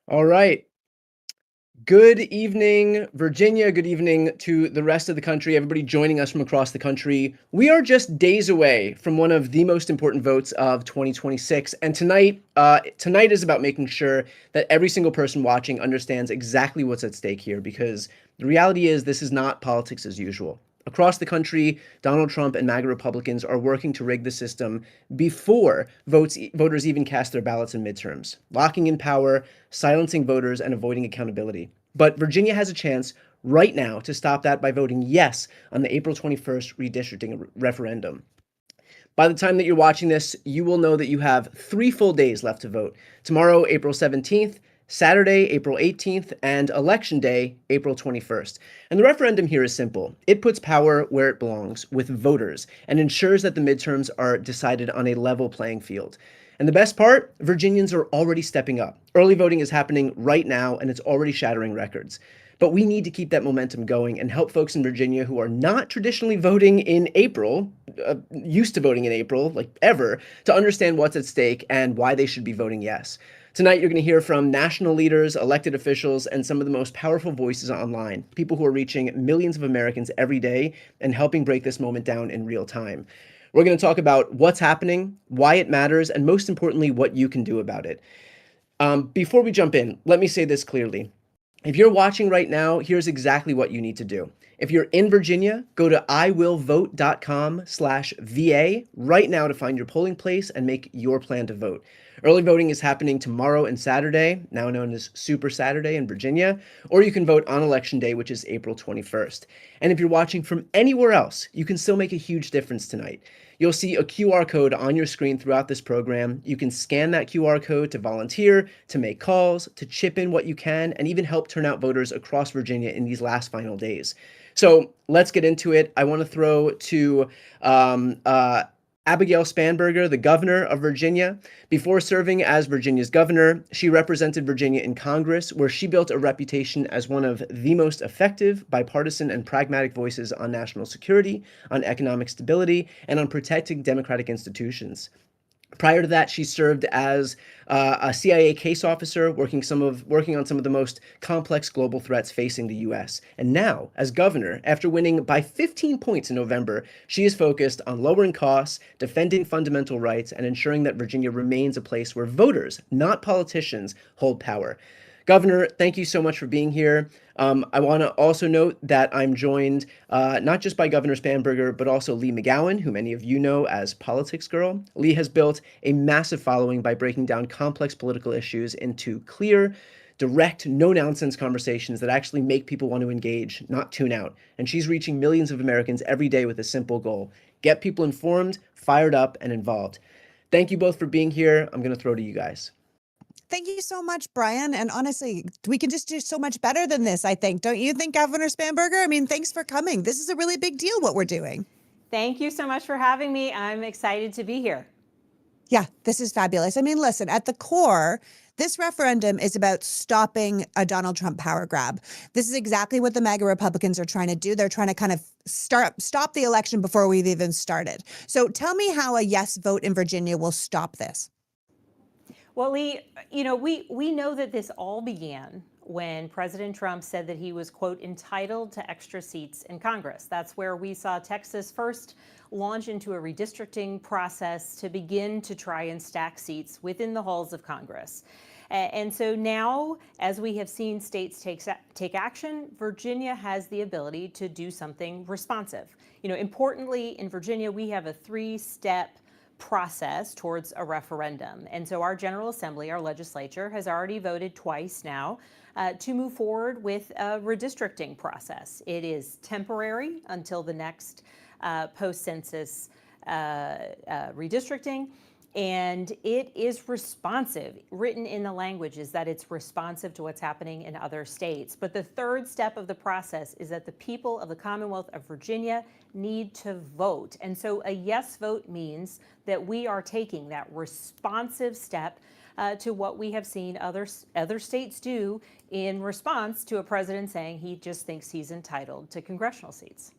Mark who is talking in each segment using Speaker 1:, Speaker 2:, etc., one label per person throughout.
Speaker 1: All right. Good evening, Virginia. Good evening to the rest of the country, everybody joining us from across the country. We are just days away from one of the most important votes of 2026. And tonight is about making sure that every single person watching understands exactly what's at stake here, because the reality is this is not politics as usual. Across the country, Donald Trump and MAGA Republicans are working to rig the system before voters even cast their ballots in midterms, locking in power, silencing voters, and avoiding accountability. But Virginia has a chance right now to stop that by voting yes on the April 21st redistricting referendum. By the time that you're watching this, you will know that you have 3 full days left to vote. Tomorrow, April 17th, Saturday, April 18th, and Election Day, April 21st. And the referendum here is simple. It puts power where it belongs, with voters, and ensures that the midterms are decided on a level playing field. And the best part, Virginians are already stepping up. Early voting is happening right now, and it's already shattering records. But we need to keep that momentum going and help folks in Virginia who are not traditionally voting in April, used to voting in April, like ever, to understand what's at stake and why they should be voting yes. Tonight, you're going to hear from national leaders, elected officials, and some of the most powerful voices online, people who are reaching millions of Americans every day and helping break this moment down in real time. We're going to talk about what's happening, why it matters, and most importantly, what you can do about it. Before we jump in, let me say this clearly. If you're watching right now, here's exactly what you need to do. If you're in Virginia, go to iwillvote.com/VA right now to find your polling place and make your plan to vote. Early voting is happening tomorrow and Saturday, now known as Super Saturday in Virginia, or you can vote on Election Day, which is April 21st. And if you're watching from anywhere else, you can still make a huge difference tonight. You'll see a QR code on your screen throughout this program. You can scan that QR code to volunteer, to make calls, to chip in what you can, and even help turn out voters across Virginia in these last final days. So let's get into it. I want to throw to Abigail Spanberger, the governor of Virginia. Before serving as Virginia's governor, she represented Virginia in Congress, where she built a reputation as one of the most effective, bipartisan, and pragmatic voices on national security, on economic stability, and on protecting democratic institutions. Prior to that, she served as a CIA case officer, working on some of the most complex global threats facing the U.S. And now, as governor, after winning by 15 points in November, she is focused on lowering costs, defending fundamental rights, and ensuring that Virginia remains a place where voters, not politicians, hold power. Governor, thank you so much for being here. I want to also note that I'm joined not just by Governor Spanberger, but also Lee McGowan, who many of you know as Politics Girl. Lee has built a massive following by breaking down complex political issues into clear, direct, no nonsense conversations that actually make people want to engage, not tune out. And she's reaching millions of Americans every day with a simple goal: get people informed, fired up, and involved. Thank you both for being here. I'm going to throw to you guys.
Speaker 2: Thank you so much, Brian. And honestly, we can just do so much better than this, I think. Don't you think, Governor Spanberger? I mean, thanks for coming. This is a really big deal, what we're doing.
Speaker 3: Thank you so much for having me. I'm excited to be here.
Speaker 2: Yeah, this is fabulous. I mean, listen, at the core, this referendum is about stopping a Donald Trump power grab. This is exactly what the MAGA Republicans are trying to do. They're trying to kind of stop the election before we've even started. So tell me how a yes vote in Virginia will stop this.
Speaker 3: Well, Lee, we know that this all began when President Trump said that he was, quote, entitled to extra seats in Congress. That's where we saw Texas first launch into a redistricting process to begin to try and stack seats within the halls of Congress. And so now, as we have seen states take action, Virginia has the ability to do something responsive. Importantly, in Virginia, we have a 3-step process towards a referendum. And so our General Assembly, our legislature, has already voted twice now to move forward with a redistricting process. It is temporary until the next post-census redistricting. And it is responsive. Written in the language is that it's responsive to what's happening in other states. But the third step of the process is that the people of the Commonwealth of Virginia need to vote. And so a yes vote means that we are taking that responsive step to what we have seen other states do in response to a president saying he just thinks he's entitled to congressional seats.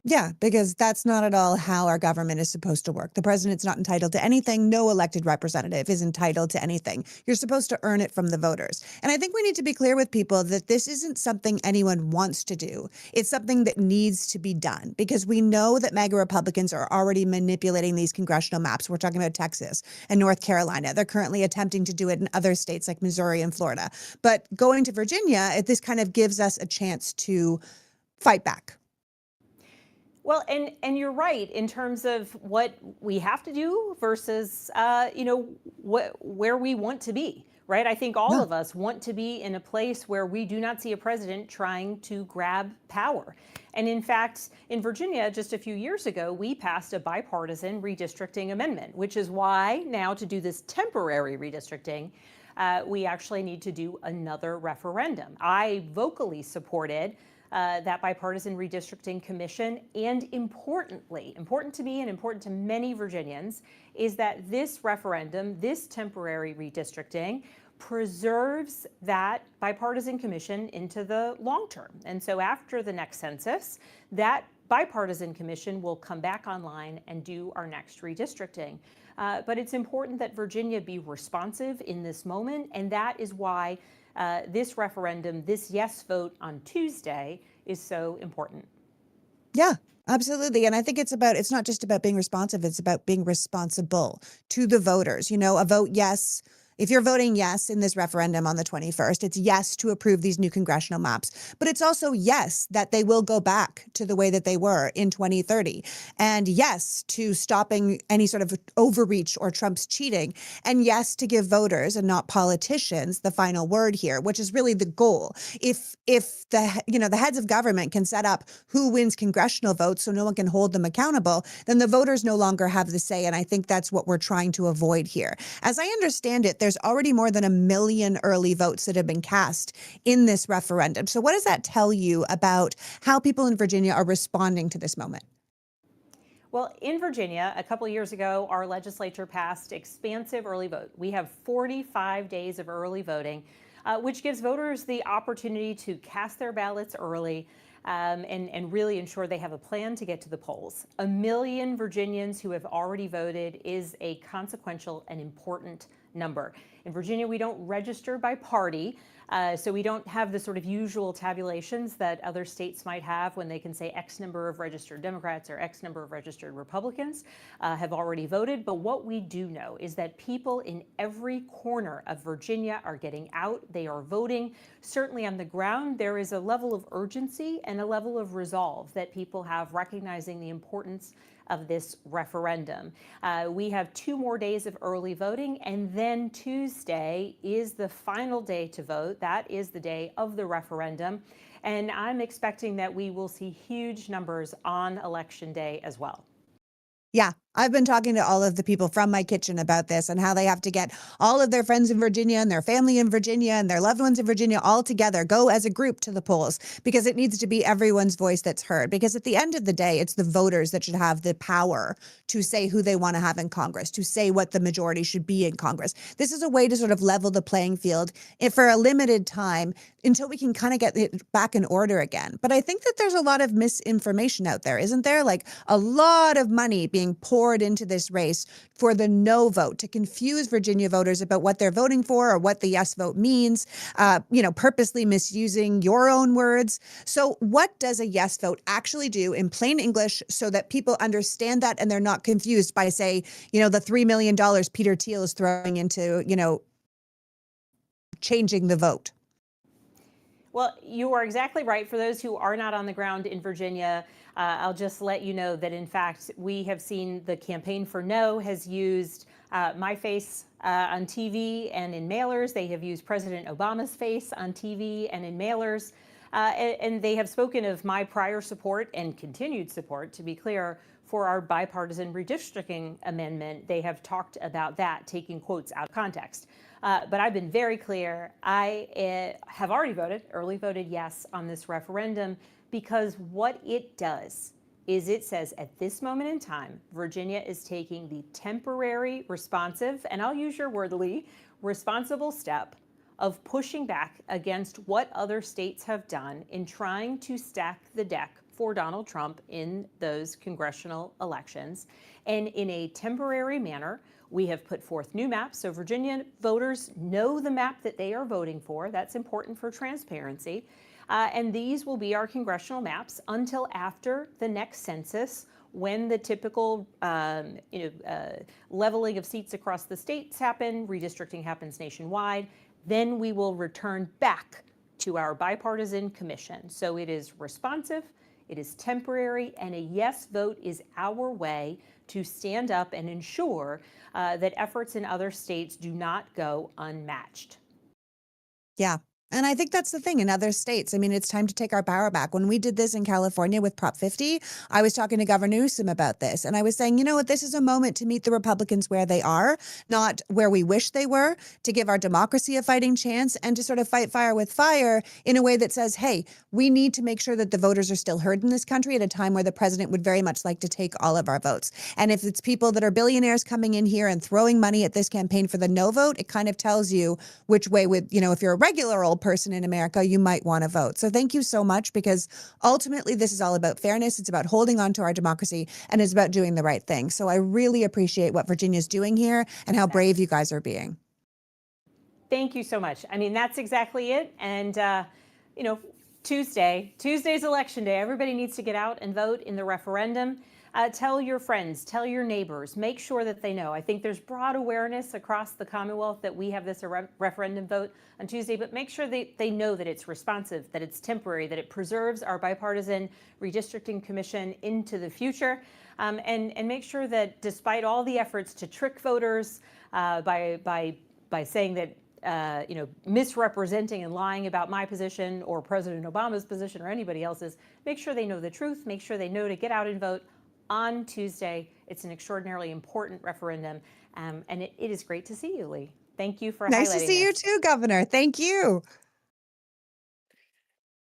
Speaker 2: Yeah, because that's not at all how our government is supposed to work. The president's not entitled to anything. No elected representative is entitled to anything. You're supposed to earn it from the voters. And I think we need to be clear with people that this isn't something anyone wants to do. It's something that needs to be done because we know that MAGA Republicans are already manipulating these congressional maps. We're talking about Texas and North Carolina. They're currently attempting to do it in other states like Missouri and Florida. But going to Virginia, this kind of gives us a chance to fight back.
Speaker 3: Well, and you're right in terms of what we have to do versus where we want to be, right? I think all
Speaker 2: Yeah.
Speaker 3: of us want to be in a place where we do not see a president trying to grab power. And in fact, in Virginia, just a few years ago, we passed a bipartisan redistricting amendment, which is why now to do this temporary redistricting, we actually need to do another referendum. I vocally supported that bipartisan redistricting commission. And importantly, important to me and important to many Virginians, is that this referendum, this temporary redistricting, preserves that bipartisan commission into the long term. And so after the next census, that bipartisan commission will come back online and do our next redistricting. But it's important that Virginia be responsive in this moment, and that is why this referendum, this yes vote on Tuesday, is so important.
Speaker 2: Yeah, absolutely. And I think it's not just about being responsive, it's about being responsible to the voters. A vote yes. If you're voting yes in this referendum on the 21st, it's yes to approve these new congressional maps, but it's also yes that they will go back to the way that they were in 2030, and yes to stopping any sort of overreach or Trump's cheating, and yes to give voters and not politicians the final word here, which is really the goal. If the heads of government can set up who wins congressional votes so no one can hold them accountable, then the voters no longer have the say, and I think that's what we're trying to avoid here. As I understand it, there's already more than 1 million early votes that have been cast in this referendum. So what does that tell you about how people in Virginia are responding to this moment?
Speaker 3: Well, in Virginia, a couple of years ago, our legislature passed expansive early vote. We have 45 days of early voting, which gives voters the opportunity to cast their ballots early and really ensure they have a plan to get to the polls. 1 million Virginians who have already voted is a consequential and important number. In Virginia, we don't register by party, so we don't have the sort of usual tabulations that other states might have when they can say X number of registered Democrats or X number of registered Republicans have already voted. But what we do know is that people in every corner of Virginia are getting out. They are voting. Certainly on the ground, there is a level of urgency and a level of resolve that people have, recognizing the importance of this referendum. We have 2 more days of early voting, and then Tuesday is the final day to vote. That is the day of the referendum. And I'm expecting that we will see huge numbers on Election Day as well.
Speaker 2: Yeah, I've been talking to all of the people from my kitchen about this and how they have to get all of their friends in Virginia and their family in Virginia and their loved ones in Virginia all together, go as a group to the polls, because it needs to be everyone's voice that's heard. Because at the end of the day, it's the voters that should have the power to say who they want to have in Congress, to say what the majority should be in Congress. This is a way to sort of level the playing field for a limited time until we can kind of get it back in order again. But I think that there's a lot of misinformation out there, isn't there? Like a lot of money being poured into this race for the no vote to confuse Virginia voters about what they're voting for or what the yes vote means, purposely misusing your own words. So what does a yes vote actually do in plain English so that people understand that and they're not confused by, say, the $3 million Peter Thiel is throwing into, changing the vote?
Speaker 3: Well, you are exactly right. For those who are not on the ground in Virginia, I'll just let you know that, in fact, we have seen the Campaign for No has used my face on TV and in mailers. They have used President Obama's face on TV and in mailers. And they have spoken of my prior support and continued support, to be clear, for our bipartisan redistricting amendment. They have talked about that, taking quotes out of context. But I've been very clear. I have already early voted yes on this referendum, because what it does is it says at this moment in time, Virginia is taking the temporary, responsive, and I'll use your word, Lee, responsible step of pushing back against what other states have done in trying to stack the deck for Donald Trump in those congressional elections. And in a temporary manner, we have put forth new maps. So Virginia voters know the map that they are voting for. That's important for transparency. And these will be our congressional maps until after the next census, when the typical leveling of seats across the states happen, redistricting happens nationwide. Then we will return back to our bipartisan commission. So it is responsive, it is temporary, and a yes vote is our way to stand up and ensure that efforts in other states do not go unmatched.
Speaker 2: Yeah. And I think that's the thing in other states. I mean, it's time to take our power back. When we did this in California with Prop 50, I was talking to Governor Newsom about this. And I was saying, you know what, this is a moment to meet the Republicans where they are, not where we wish they were, to give our democracy a fighting chance and to sort of fight fire with fire in a way that says, hey, we need to make sure that the voters are still heard in this country at a time where the president would very much like to take all of our votes. And if it's people that are billionaires coming in here and throwing money at this campaign for the no vote, it kind of tells you which way would, you know, if you're a regular old person in America, you might want to vote. So thank you so much, because ultimately this is all about fairness. It's about holding on to our democracy, and it's about doing the right thing. So I really appreciate what Virginia's doing here and how brave you guys are being.
Speaker 3: Thank you so much. I mean, that's exactly it. And, you know, Tuesday's election day. Everybody needs to get out and vote in the referendum. Tell your friends, tell your neighbors, make sure that they know. I think there's broad awareness across the Commonwealth that we have this referendum vote on Tuesday, but make sure they know that it's responsive, that it's temporary, that it preserves our bipartisan redistricting commission into the future, and make sure that despite all the efforts to trick voters by saying that misrepresenting and lying about my position or President Obama's position or anybody else's, make sure they know the truth, make sure they know to get out and vote on Tuesday. It's an extraordinarily important referendum, and it is great to see you, Lee. Thank you for
Speaker 2: Nice to see you too, Governor. Thank you.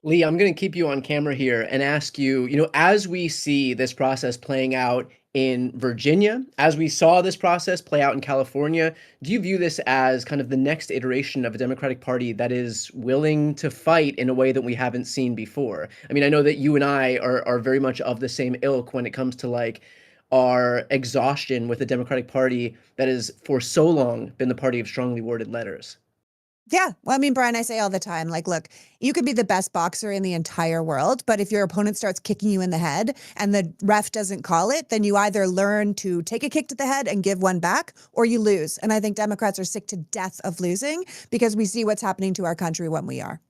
Speaker 1: Lee, I'm going to keep you on camera here and ask you, as we see this process playing out in Virginia, as we saw this process play out in California, do you view this as kind of the next iteration of a Democratic Party that is willing to fight in a way that we haven't seen before? I mean, I know that you and I are very much of the same ilk when it comes to like our exhaustion with the Democratic Party that has for so long been the party of strongly worded letters.
Speaker 2: Yeah. Well, I mean, Brian, I say all the time, like, look, you could be the best boxer in the entire world, but if your opponent starts kicking you in the head and the ref doesn't call it, then you either learn to take a kick to the head and give one back, or you lose. And I think Democrats are sick to death of losing, because we see what's happening to our country when we are.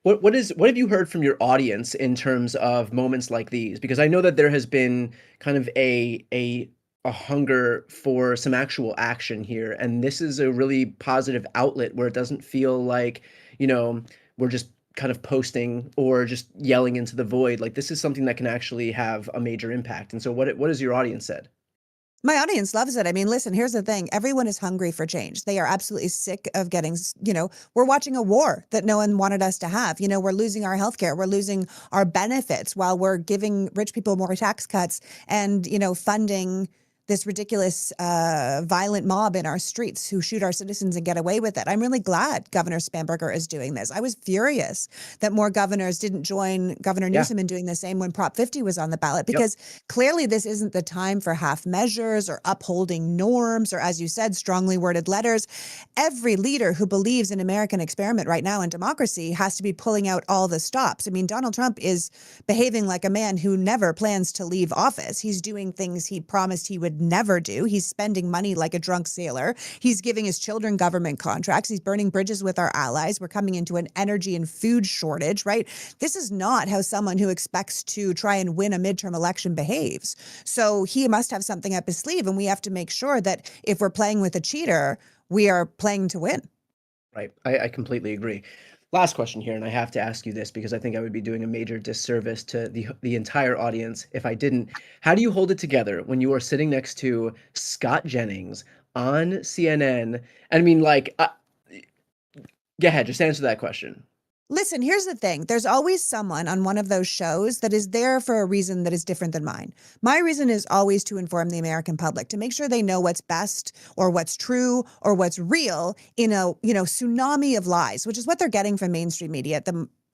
Speaker 1: What have you heard from your audience in terms of moments like these? Because I know that there has been kind of a hunger for some actual action here, and this is a really positive outlet where it doesn't feel like, we're just kind of posting or just yelling into the void. Like, this is something that can actually have a major impact. And so what has your audience said?
Speaker 2: My audience loves it. I mean, listen, here's the thing. Everyone is hungry for change. They are absolutely sick of getting, we're watching a war that no one wanted us to have. We're losing our healthcare. We're losing our benefits while we're giving rich people more tax cuts and, funding this ridiculous violent mob in our streets who shoot our citizens and get away with it. I'm really glad Governor Spanberger is doing this. I was furious that more governors didn't join Governor Newsom in doing the same when Prop 50 was on the ballot, because clearly this isn't the time for half measures or upholding norms or, as you said, strongly worded letters. Every leader who believes in American experiment right now in democracy has to be pulling out all the stops. I mean, Donald Trump is behaving like a man who never plans to leave office. He's doing things he promised he would never do. He's spending money like a drunk sailor. He's giving his children government contracts. He's burning bridges with our allies. We're coming into an energy and food shortage, right? This is not how someone who expects to try and win a midterm election behaves. So he must have something up his sleeve, and we have to make sure that if we're playing with a cheater, we are playing to win.
Speaker 1: Right. I completely agree. Last question here, and I have to ask you this because I think I would be doing a major disservice to the entire audience if I didn't. How do you hold it together when you are sitting next to Scott Jennings on CNN? I mean, go ahead, just answer that question.
Speaker 2: Listen, here's the thing. There's always someone on one of those shows that is there for a reason that is different than mine. My reason is always to inform the American public, to make sure they know what's best or what's true or what's real in a, tsunami of lies, which is what they're getting from mainstream media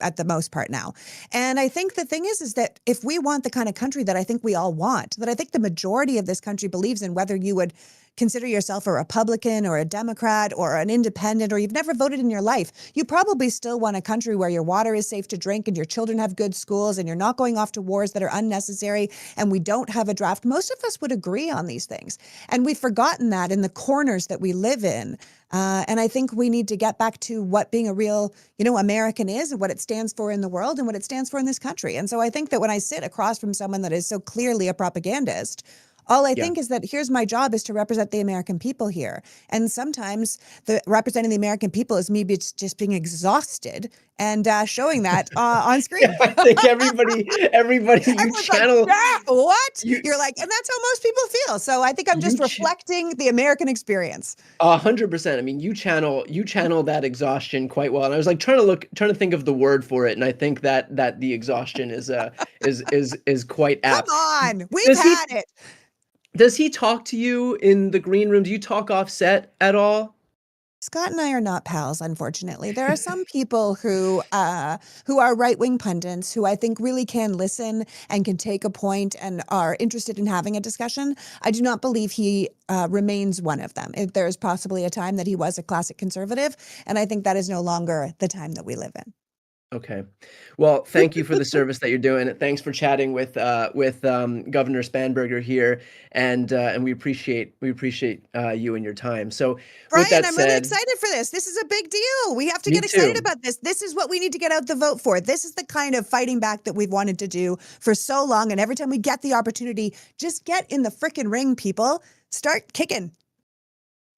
Speaker 2: at the most part now. And I think the thing is that if we want the kind of country that I think we all want, that I think the majority of this country believes in, whether you would consider yourself a Republican or a Democrat or an independent, or you've never voted in your life, you probably still want a country where your water is safe to drink and your children have good schools and you're not going off to wars that are unnecessary and we don't have a draft. Most of us would agree on these things. And we've forgotten that in the corners that we live in. And I think we need to get back to what being a real, American is and what it stands for in the world and what it stands for in this country. And so I think that when I sit across from someone that is so clearly a propagandist, all I think is that here's my job is to represent the American people here. And sometimes the representing the American people is me just being exhausted and showing that on screen.
Speaker 1: I think everybody you
Speaker 2: Everyone's
Speaker 1: channel.
Speaker 2: like, "Ah, what?"
Speaker 1: You,
Speaker 2: You're like, and that's how most people feel. So I think I'm just
Speaker 1: you ch-
Speaker 2: reflecting the American experience.
Speaker 1: 100%. I mean, you channel that exhaustion quite well. And I was like trying to think of the word for it, and I think that the exhaustion is quite
Speaker 2: Come
Speaker 1: apt.
Speaker 2: on, we've
Speaker 1: Does he
Speaker 2: had it.
Speaker 1: does he talk to you in the green room? Do you talk offset at all?
Speaker 2: Scott and I are not pals, unfortunately. There are some people who are right-wing pundits who I think really can listen and can take a point and are interested in having a discussion. I do not believe he remains one of them. There is possibly a time that he was a classic conservative, and I think that is no longer the time that we live in.
Speaker 1: Okay. Well, thank you for the service that you're doing. Thanks for chatting with Governor Spanberger here, and we appreciate you and your time. So, with
Speaker 2: Brian,
Speaker 1: that
Speaker 2: I'm really
Speaker 1: said,
Speaker 2: excited for this. This is a big deal. We have to
Speaker 1: me
Speaker 2: get excited
Speaker 1: too.
Speaker 2: about this. This is what we need to get out the vote for. This is the kind of fighting back that we've wanted to do for so long. And every time we get the opportunity, just get in the frickin' ring, people. Start kicking.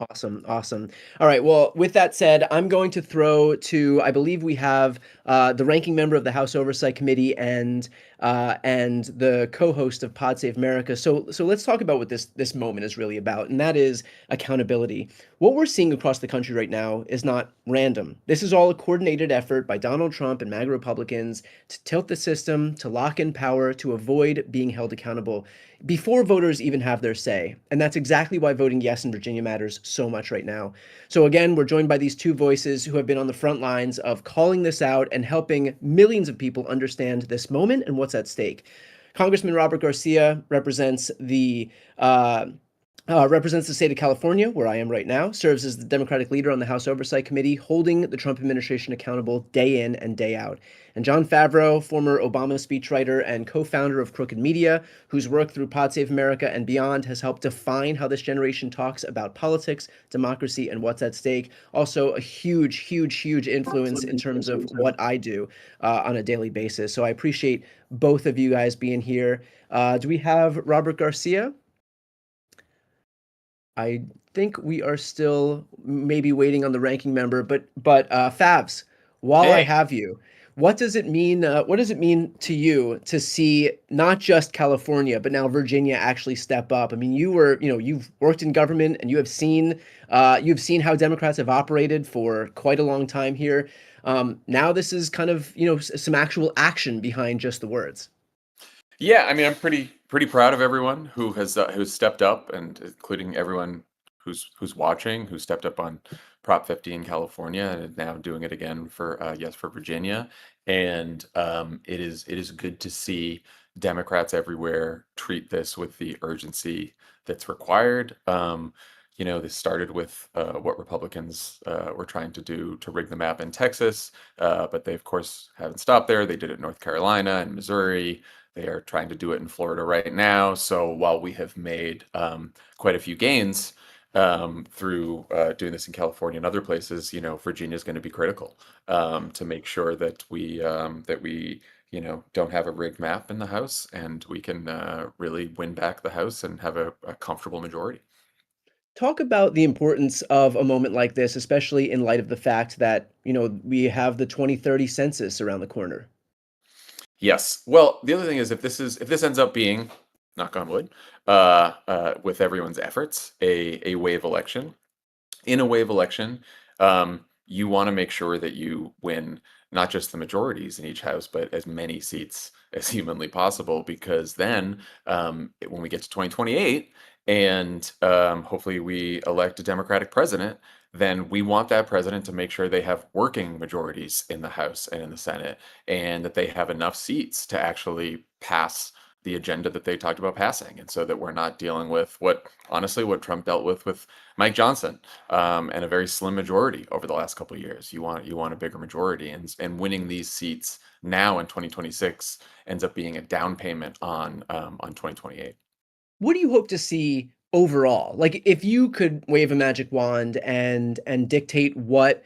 Speaker 1: Awesome, awesome. All right. Well, with that said, I'm going to throw to, I believe we have the ranking member of the House Oversight Committee and the co-host of Pod Save America. So let's talk about what this moment is really about, and that is accountability. What we're seeing across the country right now is not random. This is all a coordinated effort by Donald Trump and MAGA Republicans to tilt the system, to lock in power, to avoid being held accountable before voters even have their say. And that's exactly why voting yes in Virginia matters so much right now. So again, we're joined by these two voices who have been on the front lines of calling this out and helping millions of people understand this moment and what's at stake. Congressman Robert Garcia represents the state of California, where I am right now, serves as the Democratic leader on the House Oversight Committee, holding the Trump administration accountable day in and day out. And Jon Favreau, former Obama speechwriter and co-founder of Crooked Media, whose work through Pod Save America and beyond has helped define how this generation talks about politics, democracy, and what's at stake. Also a huge, huge, huge influence in terms of what I do on a daily basis. So I appreciate both of you guys being here. Do we have Robert Garcia? I think we are still maybe waiting on the ranking member, but Favs, while I
Speaker 4: Hey.
Speaker 1: have you, what does it mean? What does it mean to you to see not just California, but now Virginia actually step up? I mean, you've worked in government and you've seen how Democrats have operated for quite a long time here. Now this is kind of, some actual action behind just the words.
Speaker 4: Yeah, I mean, I'm pretty proud of everyone who's stepped up, and including everyone who's watching, who stepped up on Prop 50 in California, and is now doing it again for yes for Virginia. And it is good to see Democrats everywhere treat this with the urgency that's required. This started with what Republicans were trying to do to rig the map in Texas, but they, of course, haven't stopped there. They did it in North Carolina and Missouri. They are trying to do it in Florida right now. So while we have made quite a few gains through doing this in California and other places, Virginia is going to be critical to make sure that we don't have a rigged map in the House, and we can really win back the House and have a comfortable majority.
Speaker 1: Talk about the importance of a moment like this, especially in light of the fact that, we have the 2030 census around the corner.
Speaker 4: Yes. Well, the other thing is, if this ends up being, knock on wood, with everyone's efforts, a wave election. In a wave election, you want to make sure that you win not just the majorities in each house, but as many seats as humanly possible, because then when we get to 2028 and hopefully we elect a Democratic president, then we want that president to make sure they have working majorities in the House and in the Senate, and that they have enough seats to actually pass the agenda that they talked about passing, and so that we're not dealing with what Trump dealt with Mike Johnson, and a very slim majority over the last couple of years. You want a bigger majority, and winning these seats now in 2026 ends up being a down payment on 2028.
Speaker 1: What do you hope to see overall? Like, if you could wave a magic wand and dictate what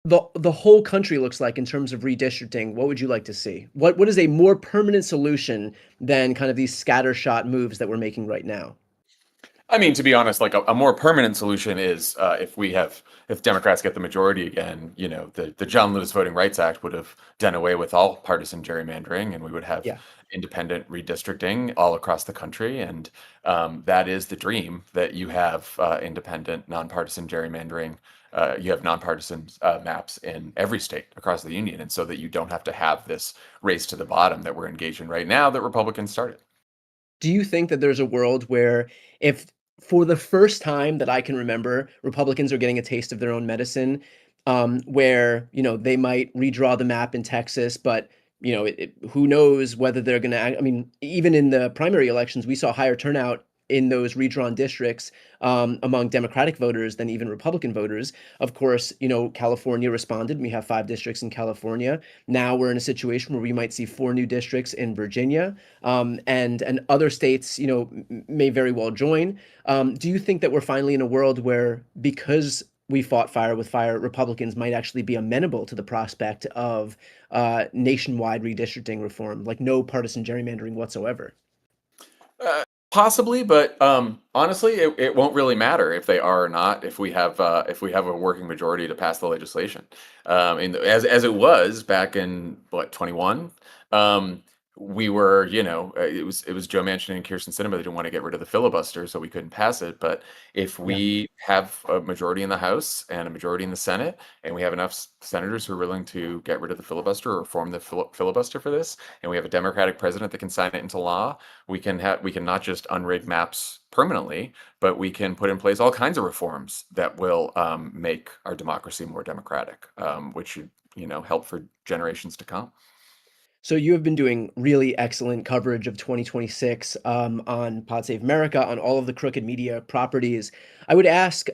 Speaker 1: the whole country looks like in terms of redistricting, what would you like to see? What is a more permanent solution than kind of these scattershot moves that we're making right now?
Speaker 4: I mean, to be honest, like a more permanent solution is if Democrats get the majority again, the John Lewis Voting Rights Act would have done away with all partisan gerrymandering, and we would have
Speaker 1: Yeah.
Speaker 4: independent redistricting all across the country. And that is the dream, that you have independent, nonpartisan gerrymandering. You have nonpartisan maps in every state across the union, and so that you don't have to have this race to the bottom that we're engaged in right now that Republicans started.
Speaker 1: Do you think that there's a world where, if for the first time that I can remember, Republicans are getting a taste of their own medicine, where, they might redraw the map in Texas, but, who knows whether they're gonna I mean, even in the primary elections, we saw higher turnout in those redrawn districts, among Democratic voters than even Republican voters. Of course, California responded. We have 5 districts in California. Now we're in a situation where we might see 4 new districts in Virginia, and other states, may very well join. Do you think that we're finally in a world where, because we fought fire with fire, Republicans might actually be amenable to the prospect of nationwide redistricting reform, like no partisan gerrymandering whatsoever?
Speaker 4: Possibly, but honestly, it won't really matter if they are or not, if we have a working majority to pass the legislation. And as it was back in what, 21. We were, it was Joe Manchin and Kirsten Sinema that didn't want to get rid of the filibuster, so we couldn't pass it. But if
Speaker 1: Yeah.
Speaker 4: we have a majority in the House and a majority in the Senate, and we have enough senators who are willing to get rid of the filibuster or reform the filibuster for this, and we have a Democratic president that can sign it into law, we can not just unrig maps permanently, but we can put in place all kinds of reforms that will make our democracy more democratic, which should, help for generations to come.
Speaker 1: So you have been doing really excellent coverage of 2026, on Pod Save America, on all of the Crooked Media properties. I would ask,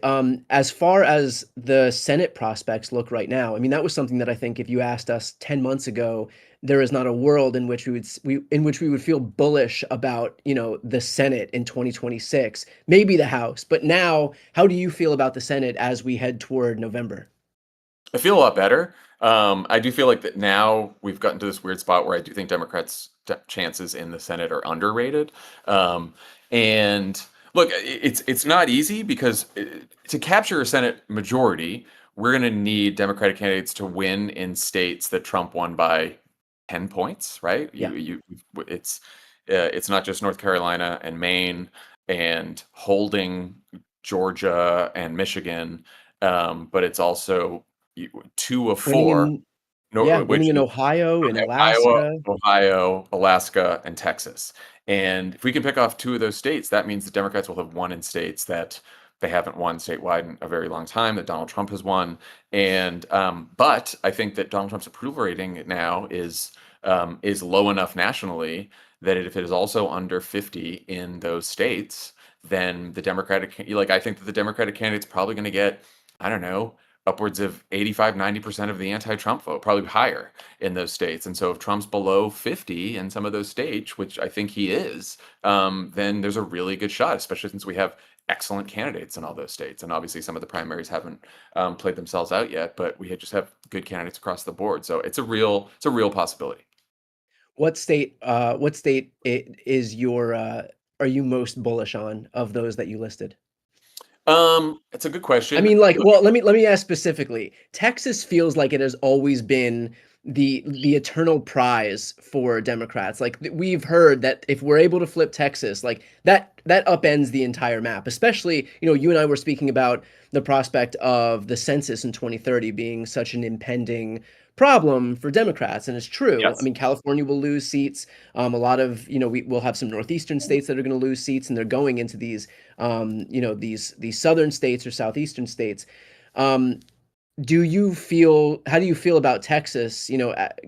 Speaker 1: as far as the Senate prospects look right now, I mean, that was something that I think if you asked us 10 months ago, there is not a world in which we would feel bullish about, the Senate in 2026, maybe the House. But now, how do you feel about the Senate as we head toward November?
Speaker 4: I feel a lot better. I do feel like that now we've gotten to this weird spot where I do think Democrats' chances in the Senate are underrated. And look, it's not easy because to capture a Senate majority, we're going to need Democratic candidates to win in states that Trump won by 10 points, right?
Speaker 1: Yeah.
Speaker 4: It's not just North Carolina and Maine and holding Georgia and Michigan, but it's also 2 of
Speaker 1: Winning
Speaker 4: 4,
Speaker 1: in
Speaker 4: no,
Speaker 1: Yeah,
Speaker 4: which
Speaker 1: winning in
Speaker 4: is
Speaker 1: Ohio, in
Speaker 4: Iowa,
Speaker 1: Alaska.
Speaker 4: Ohio, Alaska, and Texas. And if we can pick off 2 of those states, that means the Democrats will have won in states that they haven't won statewide in a very long time, that Donald Trump has won. And but I think that Donald Trump's approval rating now is low enough nationally that if it is also under 50 in those states, then I think that the Democratic candidate's probably going to get, I don't know, upwards of 85-90% of the anti-Trump vote, probably higher in those states. And so if Trump's below 50 in some of those states, which I think he is, then there's a really good shot, especially since we have excellent candidates in all those states. And obviously some of the primaries haven't played themselves out yet, but we just have good candidates across the board. So it's a real possibility.
Speaker 1: Is your, are you most bullish on, of those that you listed?
Speaker 4: It's a good
Speaker 1: I
Speaker 4: question.
Speaker 1: mean, like, well, let me ask specifically. Texas feels like it has always been the eternal prize for Democrats. Like we've heard that if we're able to flip Texas, like that upends the entire map. Especially, you and I were speaking about the prospect of the census in 2030 being such an impending problem for Democrats, and it's true. I
Speaker 4: Yes.
Speaker 1: mean, California will lose seats. A lot of, we'll have some northeastern states that are going to lose seats, and they're going into these, these southern states or southeastern states. Um, how do you feel about Texas,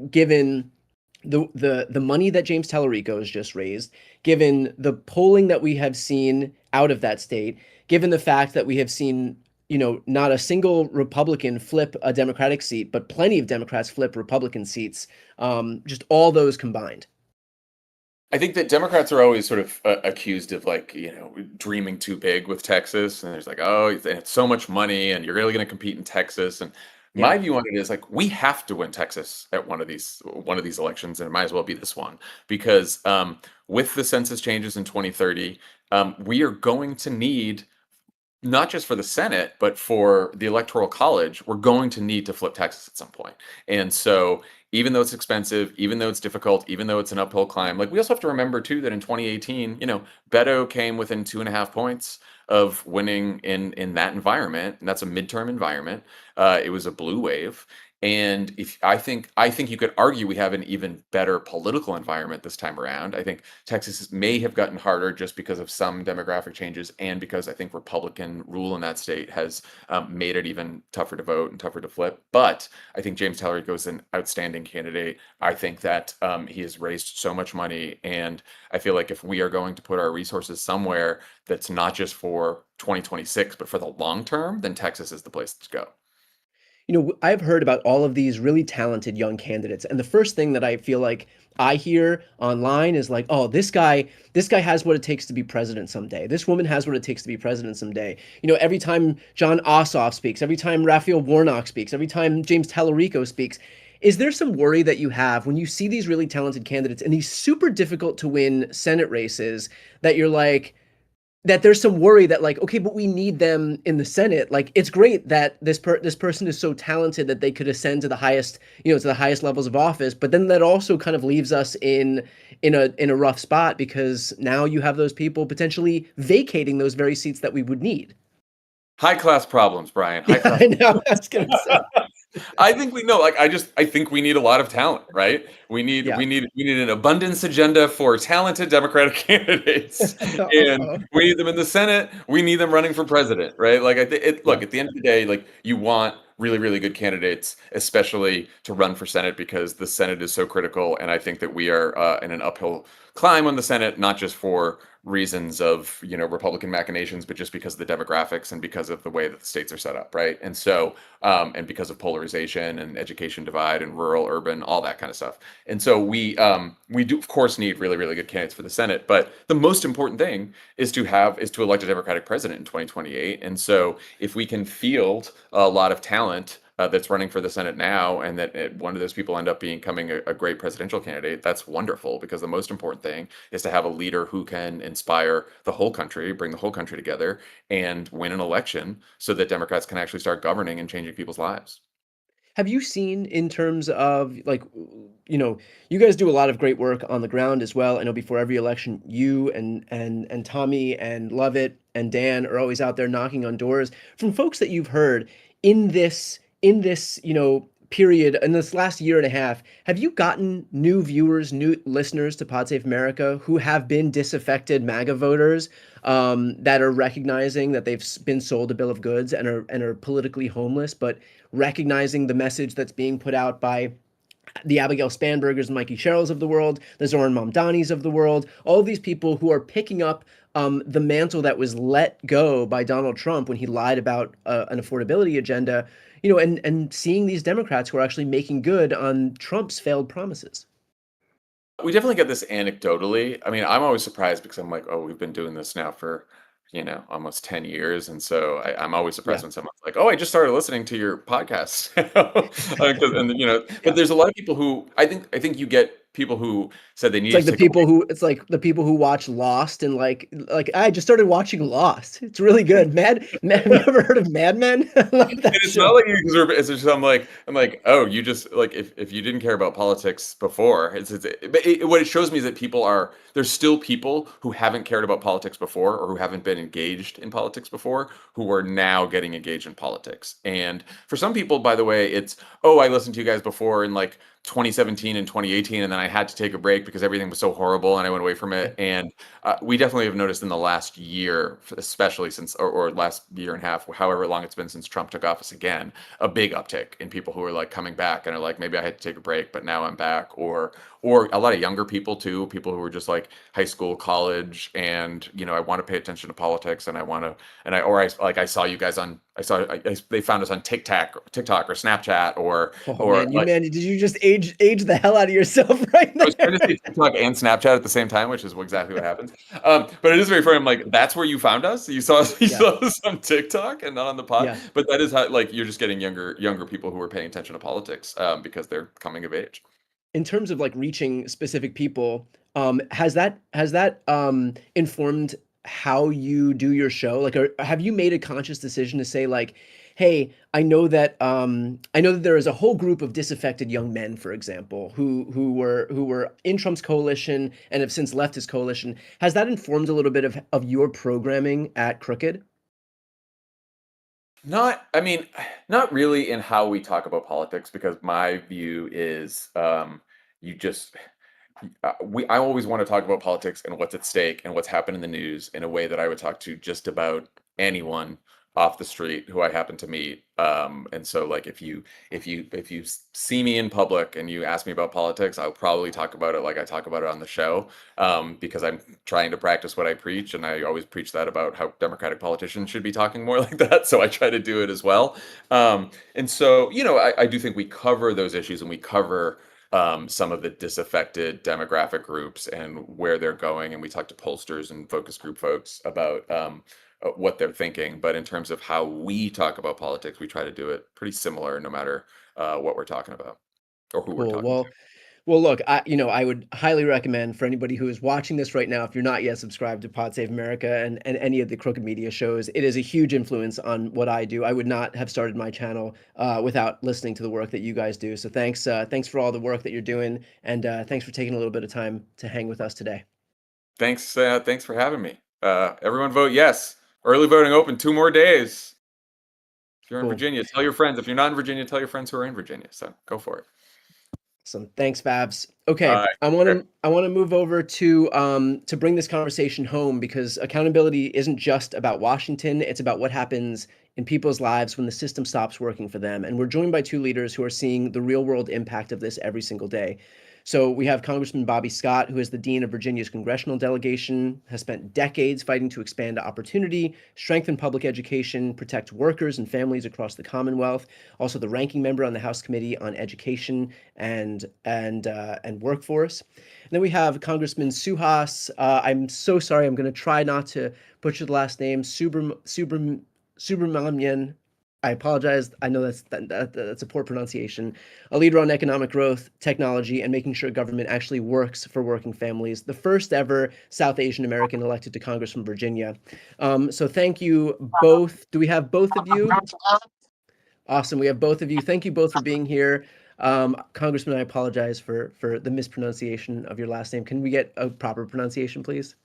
Speaker 1: given the money that James Tallarico has just raised, given the polling that we have seen out of that state, given the fact that we have seen, not a single Republican flip a Democratic seat, but plenty of Democrats flip Republican seats, just all those combined?
Speaker 4: I think that Democrats are always sort of accused of dreaming too big with Texas, and there's like, oh, it's so much money, and you're really going to compete in Texas. And
Speaker 1: Yeah.
Speaker 4: my view on it is like we have to win Texas at one of these elections, and it might as well be this one because with the census changes in 2030, we are going to need not just for the Senate, but for the Electoral College, we're going to need to flip Texas at some point. And so, even though it's expensive, even though it's difficult, even though it's an uphill climb, like we also have to remember too that in 2018, Beto came within 2.5 points of winning in that environment, and that's a midterm environment. It was a blue wave. And if I think you could argue we have an even better political environment this time around. I think Texas may have gotten harder just because of some demographic changes and because I think Republican rule in that state has made it even tougher to vote and tougher to flip. But I think James Tallarico is an outstanding candidate. I think that he has raised so much money, and I feel like if we are going to put our resources somewhere that's not just for 2026 but for the long term, then Texas is the place to go.
Speaker 1: I've heard about all of these really talented young candidates, and the first thing that I feel like I hear online is like, "Oh, this guy has what it takes to be president someday. This woman has what it takes to be president someday." Every time John Ossoff speaks, every time Raphael Warnock speaks, every time James Tallarico speaks, is there some worry that you have when you see these really talented candidates in these super difficult to win Senate races that you're like, that there's some worry that like, okay, but we need them in the Senate. Like, it's great that this person is so talented that they could ascend to the highest, to the highest levels of office. But then that also kind of leaves us in a rough spot because now you have those people potentially vacating those very seats that we would need.
Speaker 4: High class problems, Brian. High
Speaker 1: Yeah,
Speaker 4: class.
Speaker 1: I know. I was gonna say.
Speaker 4: I think we know. Like, I think we need a lot of talent, right? We need,
Speaker 1: Yeah.
Speaker 4: we need, we need an abundance agenda for talented Democratic candidates, and
Speaker 1: Uh-oh.
Speaker 4: we need them in the Senate. We need them running for president, right? Like, look,
Speaker 1: Yeah.
Speaker 4: at the end of the day, like you want really, really good candidates, especially to run for Senate because the Senate is so critical. And I think that we are in an uphill climb on the Senate, not just for reasons of Republican machinations, but just because of the demographics and because of the way that the states are set up, right? And so and because of polarization and education divide and rural, urban, all that kind of stuff. And so we do of course need really, really good candidates for the Senate, but the most important thing is to elect a Democratic president in 2028. And so if we can field a lot of talent that's running for the Senate now, and that one of those people end up becoming a great presidential candidate, that's wonderful because the most important thing is to have a leader who can inspire the whole country, bring the whole country together, and win an election so that Democrats can actually start governing and changing people's lives.
Speaker 1: Have you seen in terms of like, you guys do a lot of great work on the ground as well. I know before every election, you and Tommy and Lovett and Dan are always out there knocking on doors from folks that you've heard in this period in this last year and a half. Have you gotten new viewers, new listeners to Pod Save America who have been disaffected MAGA voters that are recognizing that they've been sold a bill of goods and are politically homeless, but recognizing the message that's being put out by the Abigail Spanbergers and Mikey Sherrills of the world, the Zoran Mamdanis of the world, all of these people who are picking up the mantle that was let go by Donald Trump when he lied about an affordability agenda, and seeing these Democrats who are actually making good on Trump's failed promises.
Speaker 4: We definitely get this anecdotally. I mean, I'm always surprised because I'm like, oh, we've been doing this now for, almost 10 years. And so I'm always
Speaker 1: Yeah,
Speaker 4: surprised when someone's like, oh, I just started listening to your podcast. But
Speaker 1: yeah,
Speaker 4: there's a lot of people who I think you get people who said they
Speaker 1: It's
Speaker 4: needed
Speaker 1: like
Speaker 4: to take a break.
Speaker 1: it's like the people who watch Lost and like I just started watching Lost. It's really good. Have you ever heard of Mad Men? I love
Speaker 4: And
Speaker 1: that
Speaker 4: it's
Speaker 1: show.
Speaker 4: not like you deserve it. It's just I'm like, oh, you just like if you didn't care about politics before, what it shows me is that there's still people who haven't cared about politics before or who haven't been engaged in politics before who are now getting engaged in politics. And for some people, by the way, it's, oh, I listened to you guys before in like 2017 and 2018, and then I had to take a break because everything was so horrible and I went away from it. And we definitely have noticed in the last year, especially since, or last year and a half, however long it's been since Trump took office again, a big uptick in people who are like coming back and are like, maybe I had to take a break, but now I'm back. Or a lot of younger people too, people who are just like high school, college, and I want to pay attention to politics, and I saw you guys on, they found us on TikTok or Snapchat
Speaker 1: Oh
Speaker 4: or
Speaker 1: man,
Speaker 4: like.
Speaker 1: did you just age the hell out of yourself right
Speaker 4: I was trying to
Speaker 1: there?
Speaker 4: say TikTok and Snapchat at the same time, which is exactly what happens. But it is very funny. I'm like, that's where you found us. You saw us, you
Speaker 1: Yeah,
Speaker 4: saw us on TikTok and not on the pod.
Speaker 1: yeah.
Speaker 4: But that is how, like, you're just getting younger people who are paying attention to politics because they're coming of age.
Speaker 1: In terms of like reaching specific people, has that informed how you do your show? Like, have you made a conscious decision to say like, hey, I know that there is a whole group of disaffected young men, for example, who were in Trump's coalition and have since left his coalition. Has that informed a little bit of your programming at Crooked?
Speaker 4: I mean, not really in how we talk about politics, because my view is you just I always want to talk about politics and what's at stake and what's happened in the news in a way that I would talk to just about anyone off the street who I happen to meet. And so, like, if you see me in public and you ask me about politics, I'll probably talk about it like I talk about it on the show, because I'm trying to practice what I preach, and I always preach that about how Democratic politicians should be talking more like that. So I try to do it as well. And so, I do think we cover those issues, and we cover some of the disaffected demographic groups and where they're going. And we talk to pollsters and focus group folks about what they're thinking. But in terms of how we talk about politics, we try to do it pretty similar no matter what we're talking about or who we're
Speaker 1: Cool.
Speaker 4: talking to.
Speaker 1: Well, look, I would highly recommend for anybody who is watching this right now, if you're not yet subscribed to Pod Save America and any of the Crooked Media shows, it is a huge influence on what I do. I would not have started my channel without listening to the work that you guys do. So thanks for all the work that you're doing, and thanks for taking a little bit of time to hang with us today.
Speaker 4: Thanks for having me. Everyone vote yes. Early voting open 2 more days. If you're in
Speaker 1: Cool.
Speaker 4: Virginia, tell your friends. If you're not in Virginia, tell your friends who are in Virginia. So go for it.
Speaker 1: Awesome. Thanks, Fabs. Okay,
Speaker 4: All right.
Speaker 1: I want to move over to bring this conversation home, because accountability isn't just about Washington. It's about what happens in people's lives when the system stops working for them. And we're joined by two leaders who are seeing the real world impact of this every single day. So we have Congressman Bobby Scott, who is the dean of Virginia's congressional delegation, has spent decades fighting to expand opportunity, strengthen public education, protect workers and families across the Commonwealth. Also, the ranking member on the House Committee on Education and Workforce. And then we have Congressman Suhas. I'm so sorry. I'm going to try not to butcher the last name. Subramanian. I apologize. I know that's a poor pronunciation. A leader on economic growth, technology, and making sure government actually works for working families. The first ever South Asian American elected to Congress from Virginia. So thank you both. Do we have both of you? Awesome. We have both of you. Thank you both for being here. Congressman, I apologize for the mispronunciation of your last name. Can we get a proper pronunciation, please?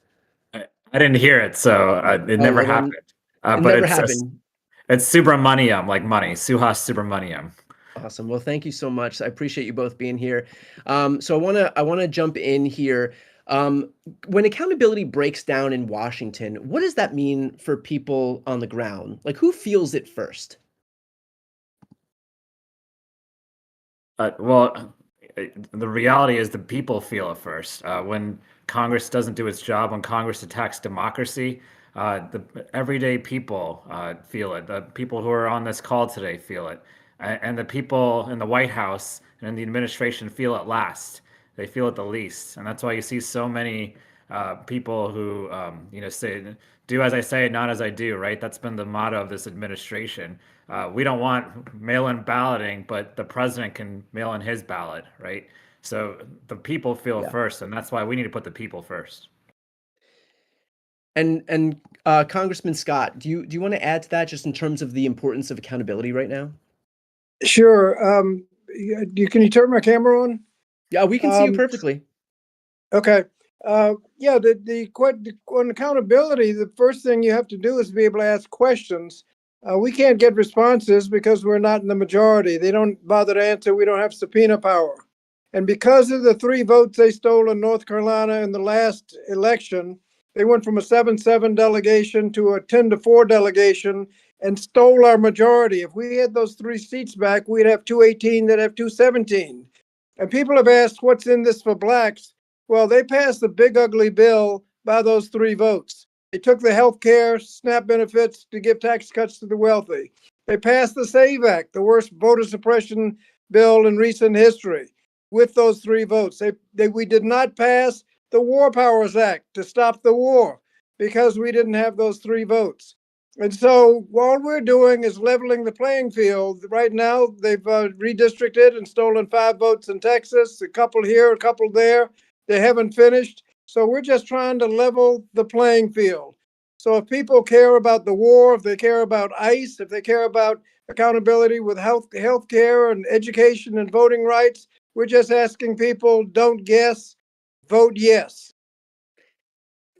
Speaker 5: I didn't hear it, so it never
Speaker 1: well then,
Speaker 5: happened.
Speaker 1: It
Speaker 5: But
Speaker 1: never
Speaker 5: it's
Speaker 1: happened.
Speaker 5: it's Subramaniam, like money. Suhas Subramaniam.
Speaker 1: Awesome. Well, thank you so much. I appreciate you both being here. So I wanna jump in here. When accountability breaks down in Washington, what does that mean for people on the ground? Like, who feels it first?
Speaker 5: Well, the reality is the people feel it first. When Congress doesn't do its job, when Congress attacks democracy, the everyday people feel it. The people who are on this call today feel it. And the people in the White House and the administration feel it last. They feel it the least. And that's why you see so many people who, say, do as I say, not as I do, right? That's been the motto of this administration. We don't want mail-in balloting, but the president can mail in his ballot, right? So the people feel
Speaker 1: Yeah.
Speaker 5: first, and that's why we need to put the people first.
Speaker 1: And Congressman Scott, do you want to add to that just in terms of the importance of accountability right now?
Speaker 6: Sure. Can you turn my camera on?
Speaker 1: Yeah, we can see you
Speaker 6: Um,
Speaker 1: perfectly.
Speaker 6: Okay. Yeah, on accountability, the first thing you have to do is be able to ask questions. We can't get responses because we're not in the majority. They don't bother to answer. We don't have subpoena power. And because of the 3 votes they stole in North Carolina in the last election, they went from a 7-7 delegation to a 10-4 delegation and stole our majority. If we had those 3 seats back, we'd have 218, they'd have 217. And people have asked, what's in this for blacks? Well, they passed the big ugly bill by those 3 votes. They took the health care, SNAP benefits to give tax cuts to the wealthy. They passed the SAVE Act, the worst voter suppression bill in recent history, with those 3 votes. We did not pass the War Powers Act to stop the war because we didn't have those 3 votes. And so all we're doing is leveling the playing field. Right now, they've redistricted and stolen 5 votes in Texas, a couple here, a couple there. They haven't finished. So we're just trying to level the playing field. So if people care about the war, if they care about ICE, if they care about accountability with health care and education and voting rights, we're just asking people, don't guess, vote yes.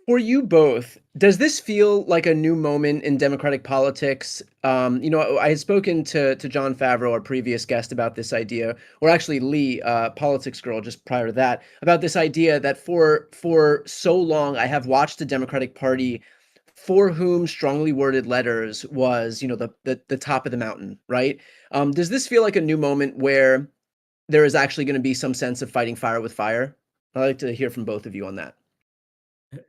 Speaker 1: For you both, does this feel like a new moment in Democratic politics? I had spoken to John Favreau, our previous guest, about this idea, or actually Lee, Politics Girl, just prior to that, about this idea that for so long I have watched the Democratic Party, for whom strongly worded letters was, the top of the mountain, right? Does this feel like a new moment where there is actually going to be some sense of fighting fire with fire? I'd like to hear from both of you on that.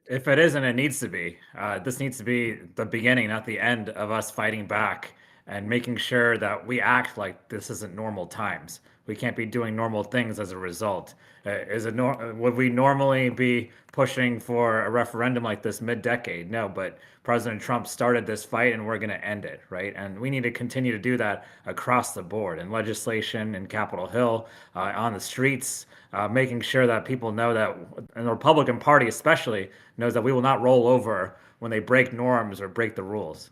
Speaker 5: If it isn't, it needs to be. This needs to be the beginning, not the end of us fighting back and making sure that we act like this isn't normal times. We can't be doing normal things as a result. Would we normally be pushing for a referendum like this mid-decade? No, but President Trump started this fight and we're going to end it, right? And we need to continue to do that across the board in legislation, in Capitol Hill, on the streets, making sure that people know that, and the Republican Party especially, knows that we will not roll over when they break norms or break the rules.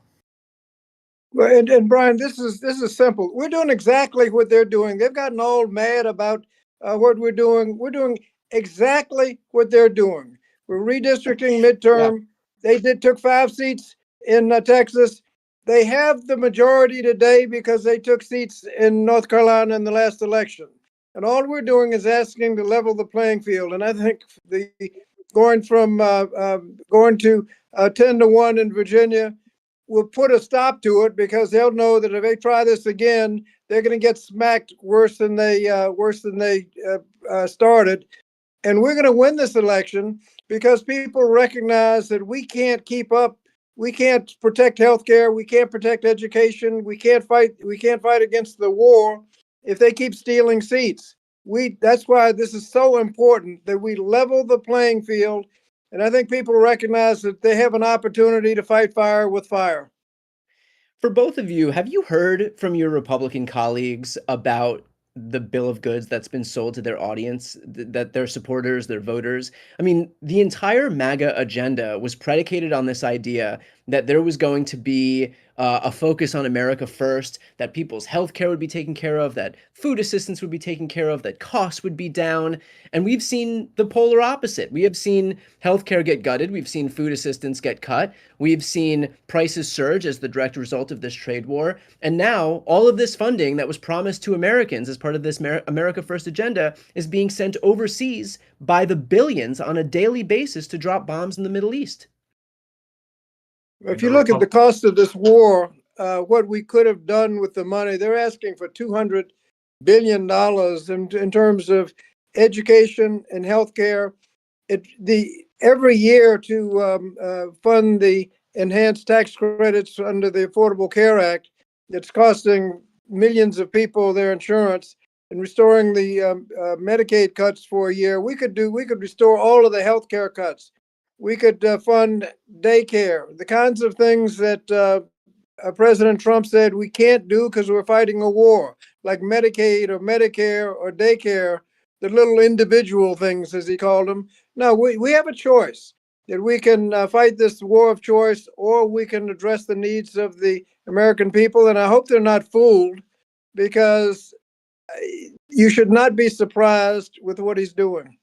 Speaker 6: Well, and Brian, this is simple. We're doing exactly what they're doing. They've gotten all mad about what we're doing. We're doing exactly what they're doing. We're redistricting midterm. They took 5 seats in Texas. They have the majority today because they took seats in North Carolina in the last election. And all we're doing is asking to level the playing field. And I think going to 10-1 in Virginia will put a stop to it, because they'll know that if they try this again, they're going to get smacked worse than they started. And we're going to win this election because people recognize that we can't keep up. We can't protect healthcare. We can't protect education. We can't fight against the war if they keep stealing seats. That's why this is so important, that we level the playing field. And I think people recognize that they have an opportunity to fight fire with fire.
Speaker 1: For both of you, have you heard from your Republican colleagues about the bill of goods that's been sold to their audience, that their supporters, their voters? I mean, the entire MAGA agenda was predicated on this idea that there was going to be a focus on America first, that people's health care would be taken care of, that food assistance would be taken care of, that costs would be down. And we've seen the polar opposite. We have seen healthcare get gutted. We've seen food assistance get cut. We've seen prices surge as the direct result of this trade war. And now all of this funding that was promised to Americans as part of this America First agenda is being sent overseas by the billions on a daily basis to drop bombs in the Middle East.
Speaker 6: If you look at the cost of this war, what we could have done with the money, they're asking for $200 billion in terms of education and healthcare. Every year to fund the enhanced tax credits under the Affordable Care Act, it's costing millions of people their insurance. And restoring the Medicaid cuts for a year, we could restore all of the healthcare cuts. We could fund daycare, the kinds of things that President Trump said we can't do because we're fighting a war, like Medicaid or Medicare or daycare. the little individual things, as he called them. No, we have a choice that we can fight this war of choice, or we can address the needs of the American people. And I hope they're not fooled, because you should not be surprised with what he's doing.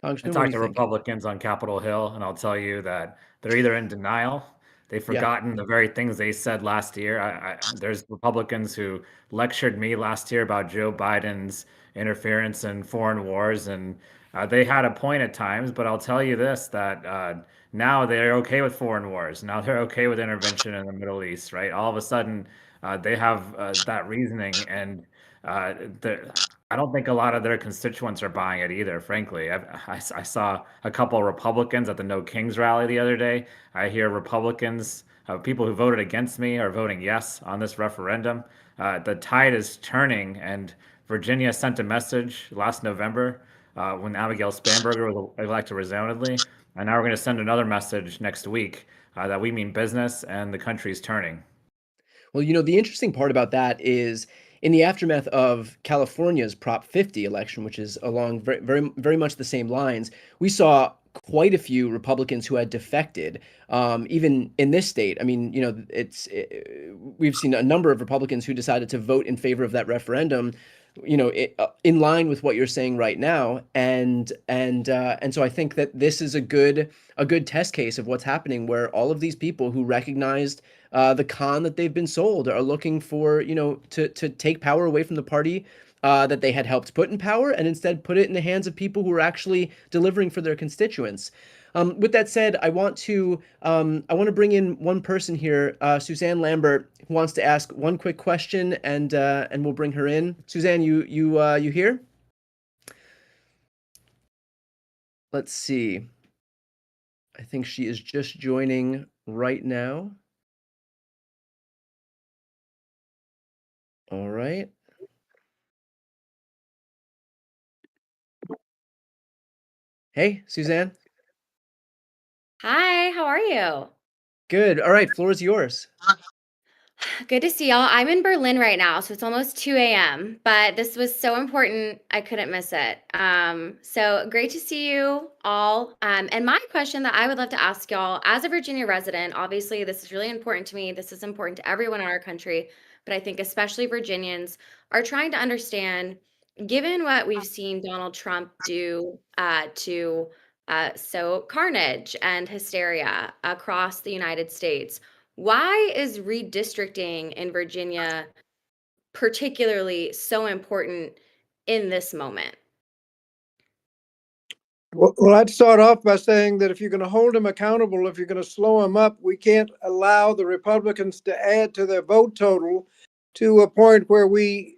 Speaker 5: I
Speaker 1: Congressman, what do
Speaker 5: talked
Speaker 1: you
Speaker 5: to
Speaker 1: think?
Speaker 5: Republicans on Capitol Hill, and I'll tell you that they're either in denial, they've
Speaker 1: Yeah.
Speaker 5: forgotten the very things they said last year. There's Republicans who lectured me last year about Joe Biden's interference in foreign wars, and they had a point at times. But I'll tell you this: that now they're okay with foreign wars. Now they're okay with intervention in the Middle East. Right? All of a sudden, they have that reasoning, and uh, I don't think a lot of their constituents are buying it either, frankly. I saw a couple of Republicans at the No Kings rally the other day. I hear Republicans, people who voted against me, are voting yes on this referendum. The tide is turning, and Virginia sent a message last November when Abigail Spanberger was elected resoundingly. And now we're going to send another message next week that we mean business and the country's turning.
Speaker 1: Well, the interesting part about that is in the aftermath of California's Prop 50 election, which is along very, very, very much the same lines, we saw quite a few Republicans who had defected, even in this state. I mean, we've seen a number of Republicans who decided to vote in favor of that referendum, in line with what you're saying right now, and so I think that this is a good test case of what's happening, where all of these people who recognized the con that they've been sold are looking for, to take power away from the party that they had helped put in power, and instead put it in the hands of people who are actually delivering for their constituents. With that said, I want to bring in one person here, Suzanne Lambert, who wants to ask one quick question, and we'll bring her in. Suzanne, you here? Let's see. I think she is just joining right now. All right. Hey, Suzanne.
Speaker 7: Hi, how are you?
Speaker 1: Good. All right, floor is yours.
Speaker 7: Good to see y'all. I'm in Berlin right now, so it's almost 2 a.m., but this was so important, I couldn't miss it. So great to see you all. And my question that I would love to ask y'all, as a Virginia resident, obviously this is really important to me. This is important to everyone in our country, but I think especially Virginians are trying to understand, given what we've seen Donald Trump do to sow carnage and hysteria across the United States. Why is redistricting in Virginia particularly so important in this moment?
Speaker 6: Well, I'd start off by saying that if you're going to hold them accountable, if you're going to slow them up, we can't allow the Republicans to add to their vote total to a point where we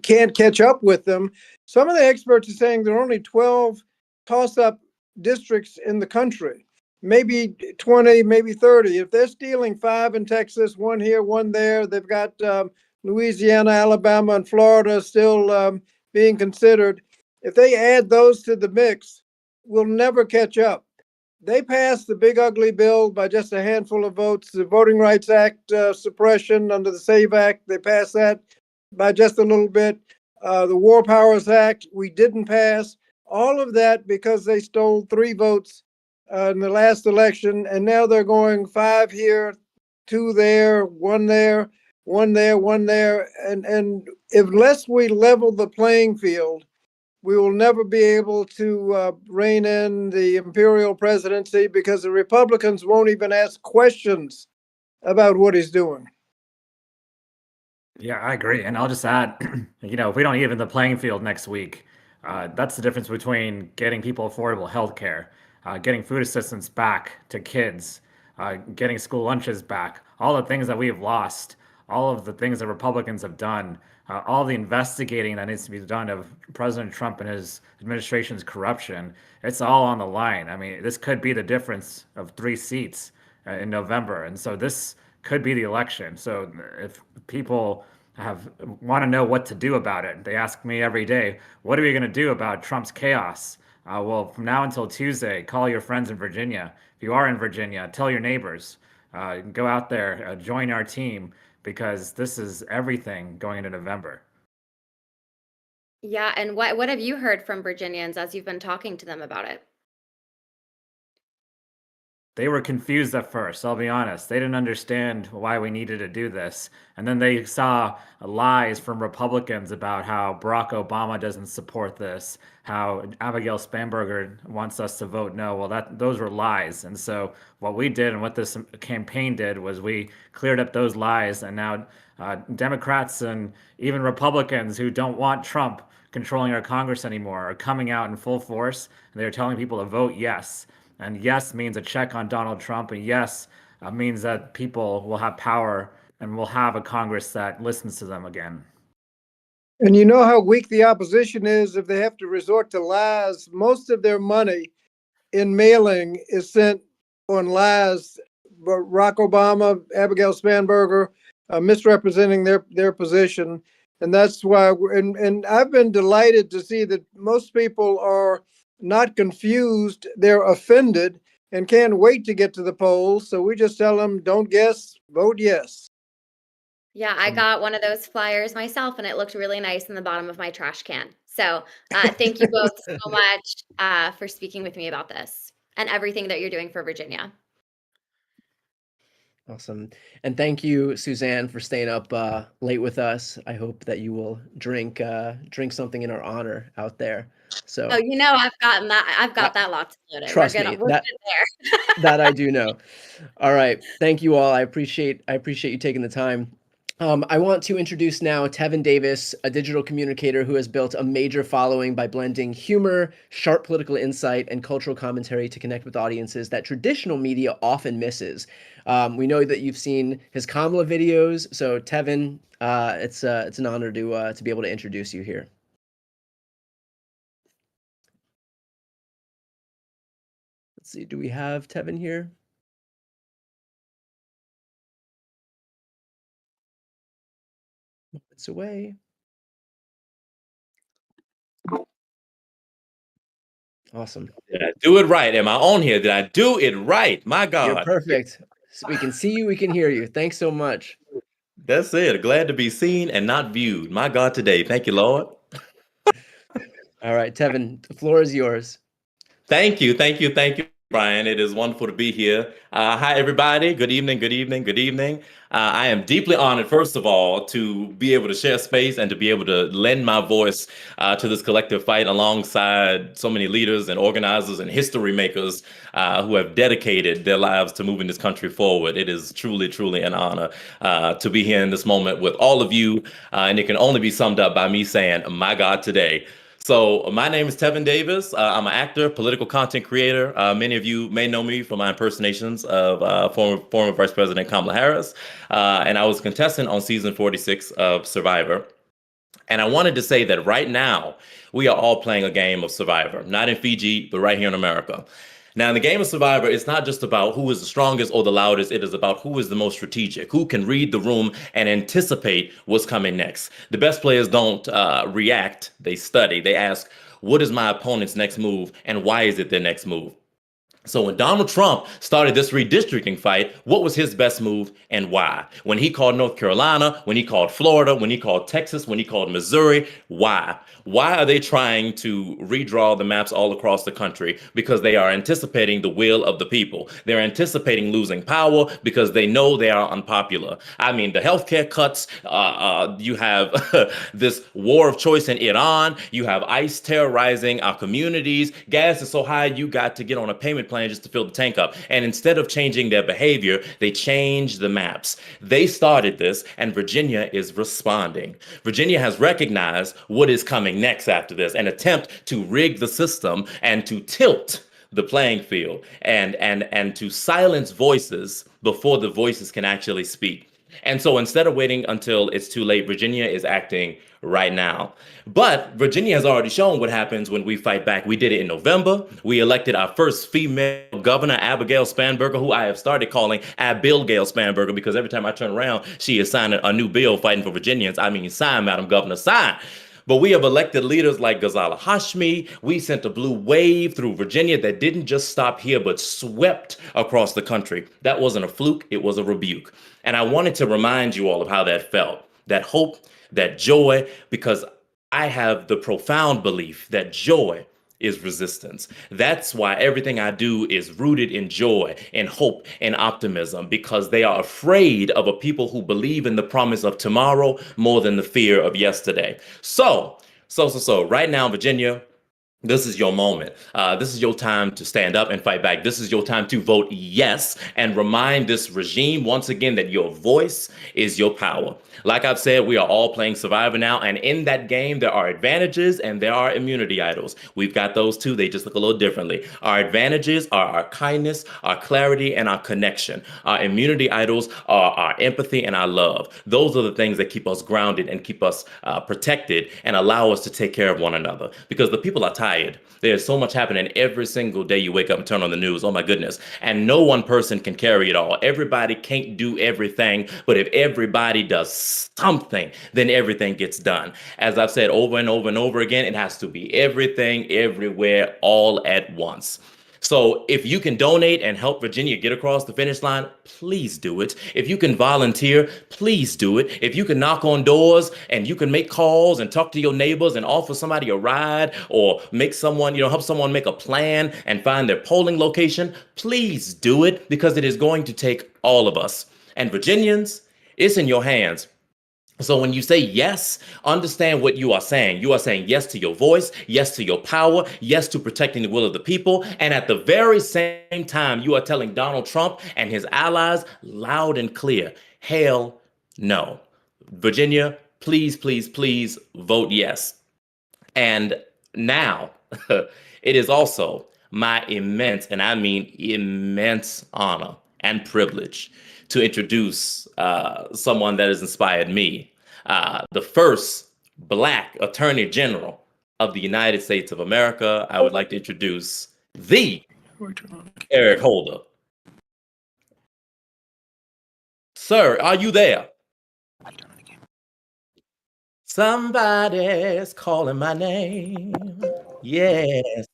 Speaker 6: can't catch up with them. Some of the experts are saying there are only 12 toss-up districts in the country, maybe 20, maybe 30. If they're stealing 5 in Texas, 1 here, 1 there, they've got Louisiana, Alabama, and Florida still being considered. If they add those to the mix, we'll never catch up. They passed the big ugly bill by just a handful of votes. The Voting Rights Act suppression under the SAVE Act, they passed that by just a little bit. The War Powers Act, we didn't pass. All of that because they stole 3 votes in the last election, and now they're going 5 here, 2 there, 1 there, 1 there, 1 there. And unless we level the playing field, we will never be able to rein in the imperial presidency, because the Republicans won't even ask questions about what he's doing.
Speaker 5: Yeah, I agree. And I'll just add, if we don't even the playing field next week, that's the difference between getting people affordable health care, getting food assistance back to kids, getting school lunches back, all the things that we have lost, all of the things that Republicans have done, all the investigating that needs to be done of President Trump and his administration's corruption. It's all on the line. I mean, this could be the difference of 3 seats in November. And so this could be the election. So if people want to know what to do about it, they ask me every day, what are we going to do about Trump's chaos? Well, from now until Tuesday, call your friends in Virginia. If you are in Virginia, tell your neighbors. Go out there, join our team, because this is everything going into November.
Speaker 7: Yeah, and what have you heard from Virginians as you've been talking to them about it?
Speaker 5: They were confused at first, I'll be honest. They didn't understand why we needed to do this. And then they saw lies from Republicans about how Barack Obama doesn't support this, how Abigail Spanberger wants us to vote no. Well, those were lies. And so what we did and what this campaign did was we cleared up those lies. And now Democrats and even Republicans who don't want Trump controlling our Congress anymore are coming out in full force. And they're telling people to vote yes. And yes means a check on Donald Trump. And yes means that people will have power and will have a Congress that listens to them again.
Speaker 6: And you know how weak the opposition is if they have to resort to lies. Most of their money in mailing is sent on lies. Barack Obama, Abigail Spanberger, misrepresenting their position. And that's why, and I've been delighted to see that most people are not confused, they're offended and can't wait to get to the polls. So we just tell them, don't guess, vote yes.
Speaker 7: Yeah, I got one of those flyers myself, and it looked really nice in the bottom of my trash can. So thank you both so much for speaking with me about this and everything that you're doing for Virginia.
Speaker 1: Awesome. And thank you, Suzanne, for staying up late with us. I hope that you will drink something in our honor out there. So
Speaker 7: Oh, you know, I've got that locked and loaded.
Speaker 1: trust
Speaker 7: We're
Speaker 1: me,
Speaker 7: good there.
Speaker 1: that I do know. All right. Thank you all. I appreciate you taking the time. I want to introduce now Tevin Davis, a digital communicator who has built a major following by blending humor, sharp political insight, and cultural commentary to connect with audiences that traditional media often misses. We know that you've seen his Kamala videos, so Tevin, it's an honor to be able to introduce you here. Let's see, do we have Tevin here? Moments away. Awesome.
Speaker 8: Did I do it right? Am I on here? Did I do it right? My
Speaker 1: You're
Speaker 8: God.
Speaker 1: perfect. So we can see you, we can hear you. Thanks so much.
Speaker 8: That's it. Glad to be seen and not viewed. My God, today. Thank you, Lord.
Speaker 1: All right, Tevin, the floor is yours.
Speaker 8: Thank you. Thank you. Thank you, Brian. It is wonderful to be here. Hi, everybody. Good evening. Good evening. Good evening. I am deeply honored, first of all, to be able to share space and to be able to lend my voice to this collective fight alongside so many leaders and organizers and history makers who have dedicated their lives to moving this country forward. It is truly, truly an honor to be here in this moment with all of you. And it can only be summed up by me saying, my God, today. So my name is Tevin Davis. I'm an actor, political content creator. Many of you may know me from my impersonations of former Vice President Kamala Harris. And I was a contestant on season 46 of Survivor. And I wanted to say that right now, we are all playing a game of Survivor, not in Fiji, but right here in America. Now, in the game of Survivor, it's not just about who is the strongest or the loudest. It is about who is the most strategic, who can read the room and anticipate what's coming next. The best players don't react. They study. They ask, what is my opponent's next move and why is it their next move? So when Donald Trump started this redistricting fight, what was his best move and why? When he called North Carolina, when he called Florida, when he called Texas, when he called Missouri, why? Why are they trying to redraw the maps all across the country? Because they are anticipating the will of the people. They're anticipating losing power because they know they are unpopular. I mean, the healthcare cuts, you have this war of choice in Iran, you have ICE terrorizing our communities. Gas is so high, you got to get on a payment plan just to fill the tank up. And instead of changing their behavior, they change the maps. They started this, and Virginia is responding. Virginia has recognized what is coming next after this, an attempt to rig the system and to tilt the playing field and to silence voices before the voices can actually speak. And so instead of waiting until it's too late, Virginia is acting right now. But Virginia has already shown what happens when we fight back. We did it in November. We elected our first female governor, Abigail Spanberger, who I have started calling Abilgail Spanberger, because every time I turn around, she is signing a new bill fighting for Virginians. I mean, sign, Madam Governor, sign. But we have elected leaders like Ghazala Hashmi. We sent a blue wave through Virginia that didn't just stop here, but swept across the country. That wasn't a fluke, it was a rebuke. And I wanted to remind you all of how that felt, that hope, that joy, because I have the profound belief that joy is resistance. That's why everything I do is rooted in joy and hope and optimism, because they are afraid of a people who believe in the promise of tomorrow more than the fear of yesterday. So, right now, Virginia, this is your moment. This is your time to stand up and fight back. This is your time to vote yes and remind this regime once again that your voice is your power. Like I've said, we are all playing Survivor now. And in that game, there are advantages and there are immunity idols. We've got those too. They just look a little differently. Our advantages are our kindness, our clarity, and our connection. Our immunity idols are our empathy and our love. Those are the things that keep us grounded and keep us protected and allow us to take care of one another, because the people are tired. There's so much happening every single day you wake up and turn on the news. Oh my goodness. And no one person can carry it all. Everybody can't do everything, but if everybody does something, then everything gets done. As I've said over and over and over again, it has to be everything, everywhere, all at once. So if you can donate and help Virginia get across the finish line, please do it. If you can volunteer, please do it. If you can knock on doors and you can make calls and talk to your neighbors and offer somebody a ride, or make someone, help someone make a plan and find their polling location, please do it, because it is going to take all of us. And Virginians, it's in your hands. So when you say yes, understand what you are saying. You are saying yes to your voice, yes to your power, yes to protecting the will of the people. And at the very same time, you are telling Donald Trump and his allies loud and clear, hell no. Virginia, please, please, please vote yes. And now it is also my immense, and I mean immense, honor and privilege to introduce someone that has inspired me, the first Black Attorney General of the United States of America. I would like to introduce the Eric Holder. Sir, are you there? Somebody's calling my name. Yes.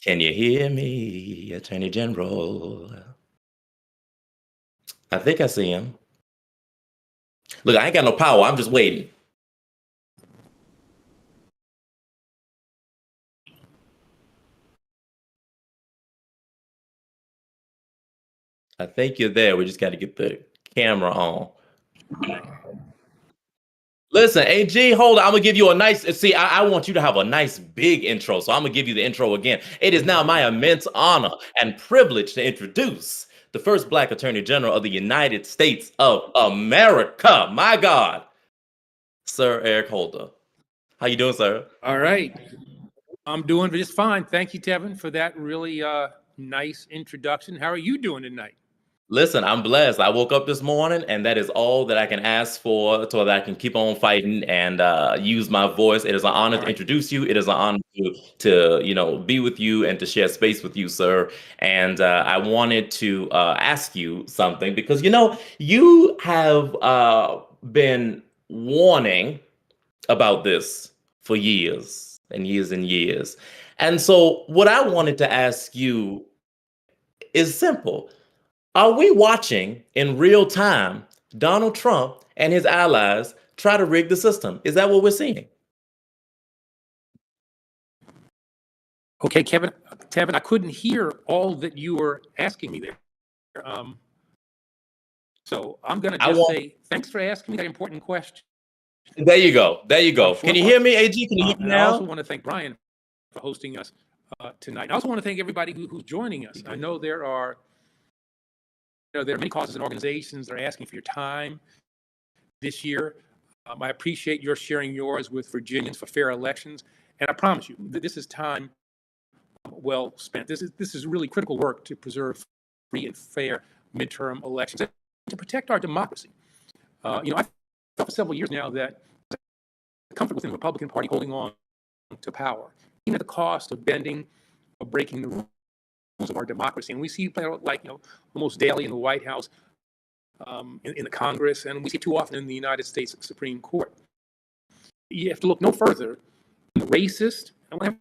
Speaker 8: Can you hear me, Attorney General? I think I see him. Look, I ain't got no power. I'm just waiting. I think you're there. We just got to get the camera on. Listen, AG, hold on. I'm going to give you a nice, see, I want you to have a nice big intro. So I'm going to give you the intro again. It is now my immense honor and privilege to introduce the first Black Attorney General of the United States of America. My God, Sir Eric Holder. How you doing, sir?
Speaker 9: All right. I'm doing just fine. Thank you, Tevin, for that really nice introduction. How are you doing tonight?
Speaker 8: Listen, I'm blessed. I woke up this morning, and that is all that I can ask for, so that I can keep on fighting and use my voice. It is an honor to introduce you. It is an honor to be with you and to share space with you, sir. And I wanted to ask you something, because you have been warning about this for years and years and years. And so what I wanted to ask you is simple. Are we watching in real time Donald Trump and his allies try to rig the system? Is that what we're seeing?
Speaker 9: Okay, Tevin, I couldn't hear all that you were asking me there. So I'm going to just say thanks for asking me that important question.
Speaker 8: There you go. There you go. Can you hear me, AG? Can you hear me now?
Speaker 9: I also want to thank Brian for hosting us tonight. I also want to thank everybody who's joining us. I know there are many causes and organizations that are asking for your time this year. I appreciate your sharing yours with Virginians for fair elections. And I promise you that this is time well spent. This is really critical work to preserve free and fair midterm elections and to protect our democracy. I've felt for several years now that the comfort within the Republican Party holding on to power, even at the cost of bending or breaking the rules of our democracy. And we see almost daily in the White House, in the Congress, and we see too often in the United States Supreme Court. You have to look no further than the racist, I want to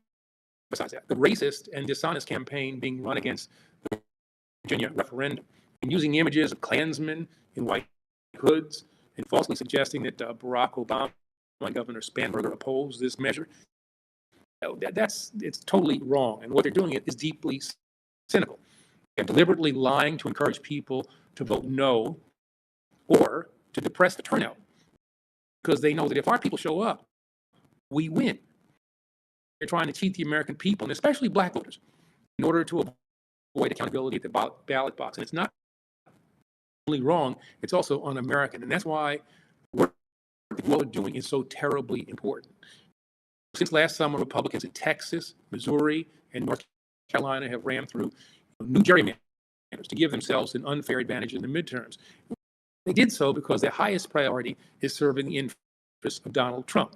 Speaker 9: emphasize that, the racist and dishonest campaign being run against the Virginia referendum, and using images of Klansmen in white hoods and falsely suggesting that Barack Obama Governor Spanberger opposed this measure. It's totally wrong. And what they're doing is deeply cynical. They're deliberately lying to encourage people to vote no or to depress the turnout, because they know that if our people show up, we win. They're trying to cheat the American people, and especially black voters, in order to avoid accountability at the ballot box. And it's not only wrong, it's also un-American. And that's why what we're doing is so terribly important. Since last summer, Republicans in Texas, Missouri, and North Carolina have rammed through new gerrymanders to give themselves an unfair advantage in the midterms. They did so because their highest priority is serving the interests of Donald Trump.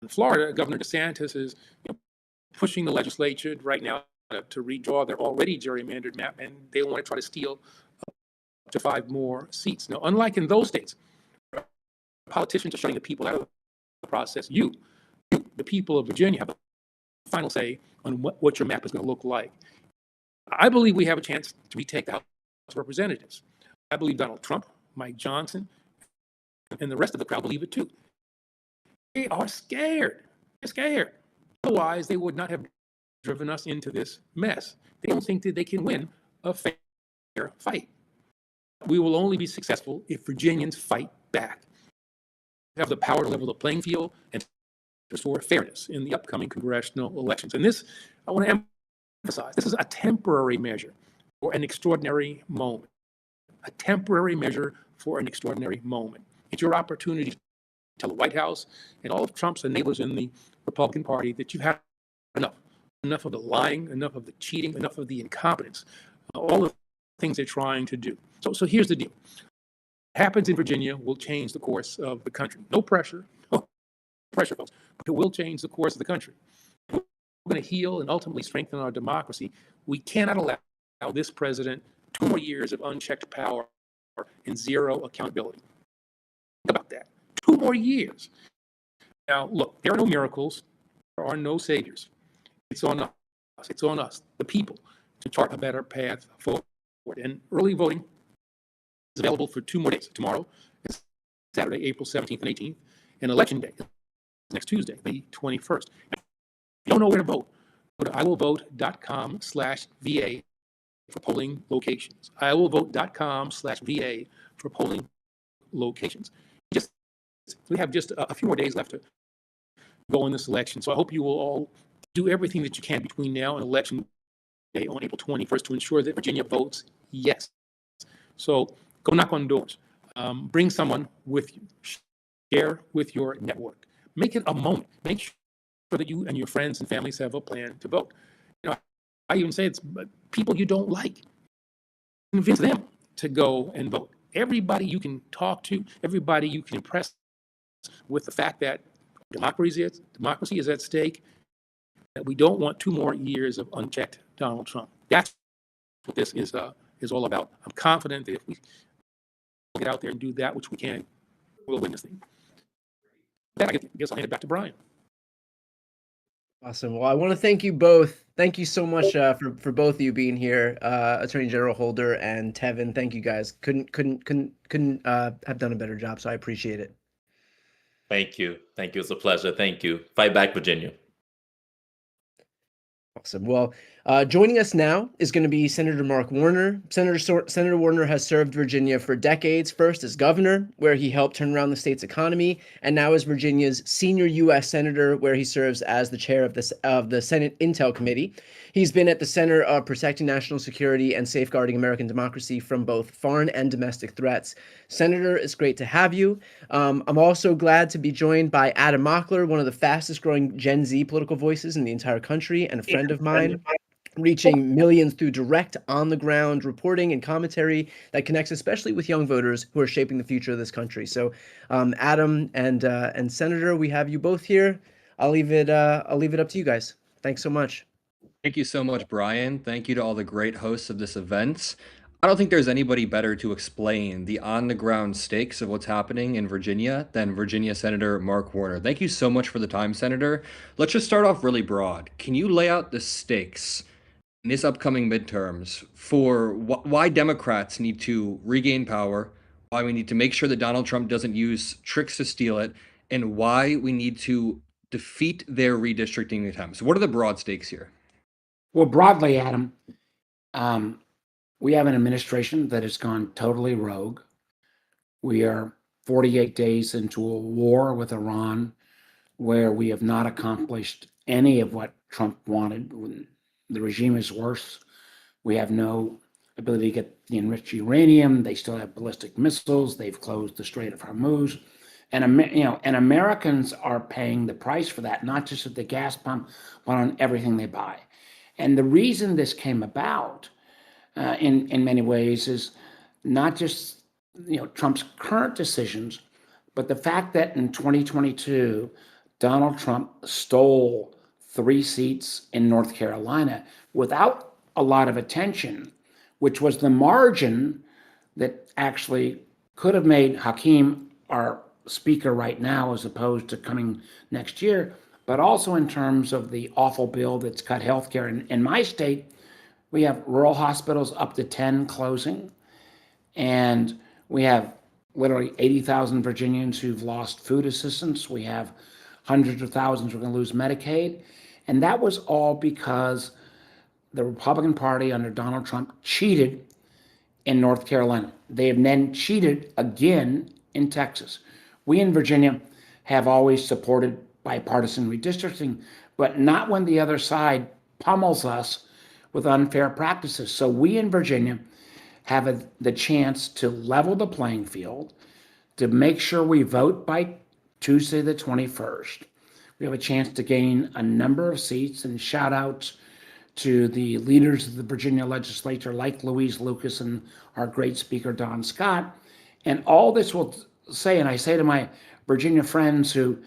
Speaker 9: In Florida, Governor DeSantis is pushing the legislature right now to redraw their already gerrymandered map, and they want to try to steal up to 5 more seats. Now, unlike in those states, politicians are shutting the people out of the process. You, the people of Virginia, have a final say on what your map is going to look like. I believe we have a chance to retake the House of Representatives. I believe Donald Trump, Mike Johnson, and the rest of the crowd believe it too. They are scared. They're scared. Otherwise, they would not have driven us into this mess. They don't think that they can win a fair fight. We will only be successful if Virginians fight back. We have the power to level the playing field and restore fairness in the upcoming congressional elections. And this, I want to emphasize, this is a temporary measure for an extraordinary moment. A temporary measure for an extraordinary moment. It's your opportunity to tell the White House and all of Trump's enablers in the Republican Party that you've had enough. Enough of the lying, enough of the cheating, enough of the incompetence, all the things they're trying to do. So here's the deal. What happens in Virginia will change the course of the country. No pressure, folks, but it will change the course of the country. We're going to heal and ultimately strengthen our democracy. We cannot allow this president 2 more years of unchecked power and zero accountability. Think about that. 2 more years. Now, look, there are no miracles. There are no saviors. It's on us. It's on us, the people, to chart a better path forward. And early voting is available for 2 more days. Tomorrow is Saturday, April 17th and 18th, and Election Day is next Tuesday, May 21st. If you don't know where to vote, go to iwillvote.com/VA for polling locations. iwillvote.com/VA for polling locations. We have just a few more days left to go in this election. So I hope you will all do everything that you can between now and Election Day on April 21st to ensure that Virginia votes yes. So go knock on doors. Bring someone with you. Share with your network. Make it a moment. Make sure that you and your friends and families have a plan to vote. I even say it's people you don't like. Convince them to go and vote. Everybody you can talk to, everybody you can impress with the fact that democracy is at stake, that we don't want 2 more years of unchecked Donald Trump. That's what this is all about. I'm confident that if we get out there and do that which we can, we'll win this thing. Then I guess I'll hand it back to Brian.
Speaker 1: Awesome. Well, I want to thank you both. Thank you so much for both of you being here, Attorney General Holder and Tevin. Thank you guys. Couldn't have done a better job. So I appreciate it.
Speaker 8: Thank you. Thank you. It's a pleasure. Thank you. Fight back, Virginia.
Speaker 1: Awesome. Well, joining us now is going to be Senator Mark Warner. Senator Warner has served Virginia for decades, first as governor, where he helped turn around the state's economy, and now as Virginia's senior U.S. Senator, where he serves as the chair of the Senate Intel Committee. He's been at the center of protecting national security and safeguarding American democracy from both foreign and domestic threats. Senator, it's great to have you. I'm also glad to be joined by Adam Mockler, one of the fastest growing Gen Z political voices in the entire country and a friend of mine, reaching millions through direct on-the-ground reporting and commentary that connects especially with young voters who are shaping the future of this country. So Adam and Senator, we have you both here. I'll leave it up to you guys. Thanks so much.
Speaker 10: Thank you so much, Brian. Thank you to all the great hosts of this event. I don't think there's anybody better to explain the on-the-ground stakes of what's happening in Virginia than Virginia Senator Mark Warner. Thank you so much for the time, Senator. Let's just start off really broad. Can you lay out the stakes in this upcoming midterms for why Democrats need to regain power, why we need to make sure that Donald Trump doesn't use tricks to steal it, and why we need to defeat their redistricting attempts? What are the broad stakes here?
Speaker 11: Well, broadly, Adam, we have an administration that has gone totally rogue. We are 48 days into a war with Iran where we have not accomplished any of what Trump wanted. The regime is worse. We have no ability to get the enriched uranium. They still have ballistic missiles. They've closed the Strait of Hormuz. And Americans are paying the price for that, not just at the gas pump, but on everything they buy. And the reason this came about in many ways is not just Trump's current decisions, but the fact that in 2022, Donald Trump stole 3 seats in North Carolina without a lot of attention, which was the margin that actually could have made Hakeem our speaker right now as opposed to coming next year, but also in terms of the awful bill that's cut healthcare. In my state, we have rural hospitals up to 10 closing, and we have literally 80,000 Virginians who've lost food assistance. We have hundreds of thousands who are going to lose Medicaid. And that was all because the Republican Party under Donald Trump cheated in North Carolina. They have then cheated again in Texas. We in Virginia have always supported bipartisan redistricting, but not when the other side pummels us with unfair practices. So we in Virginia have the chance to level the playing field, to make sure we vote by Tuesday the 21st. We have a chance to gain a number of seats, and shout outs to the leaders of the Virginia legislature like Louise Lucas and our great speaker, Don Scott. And all this will say, and I say to my Virginia friends who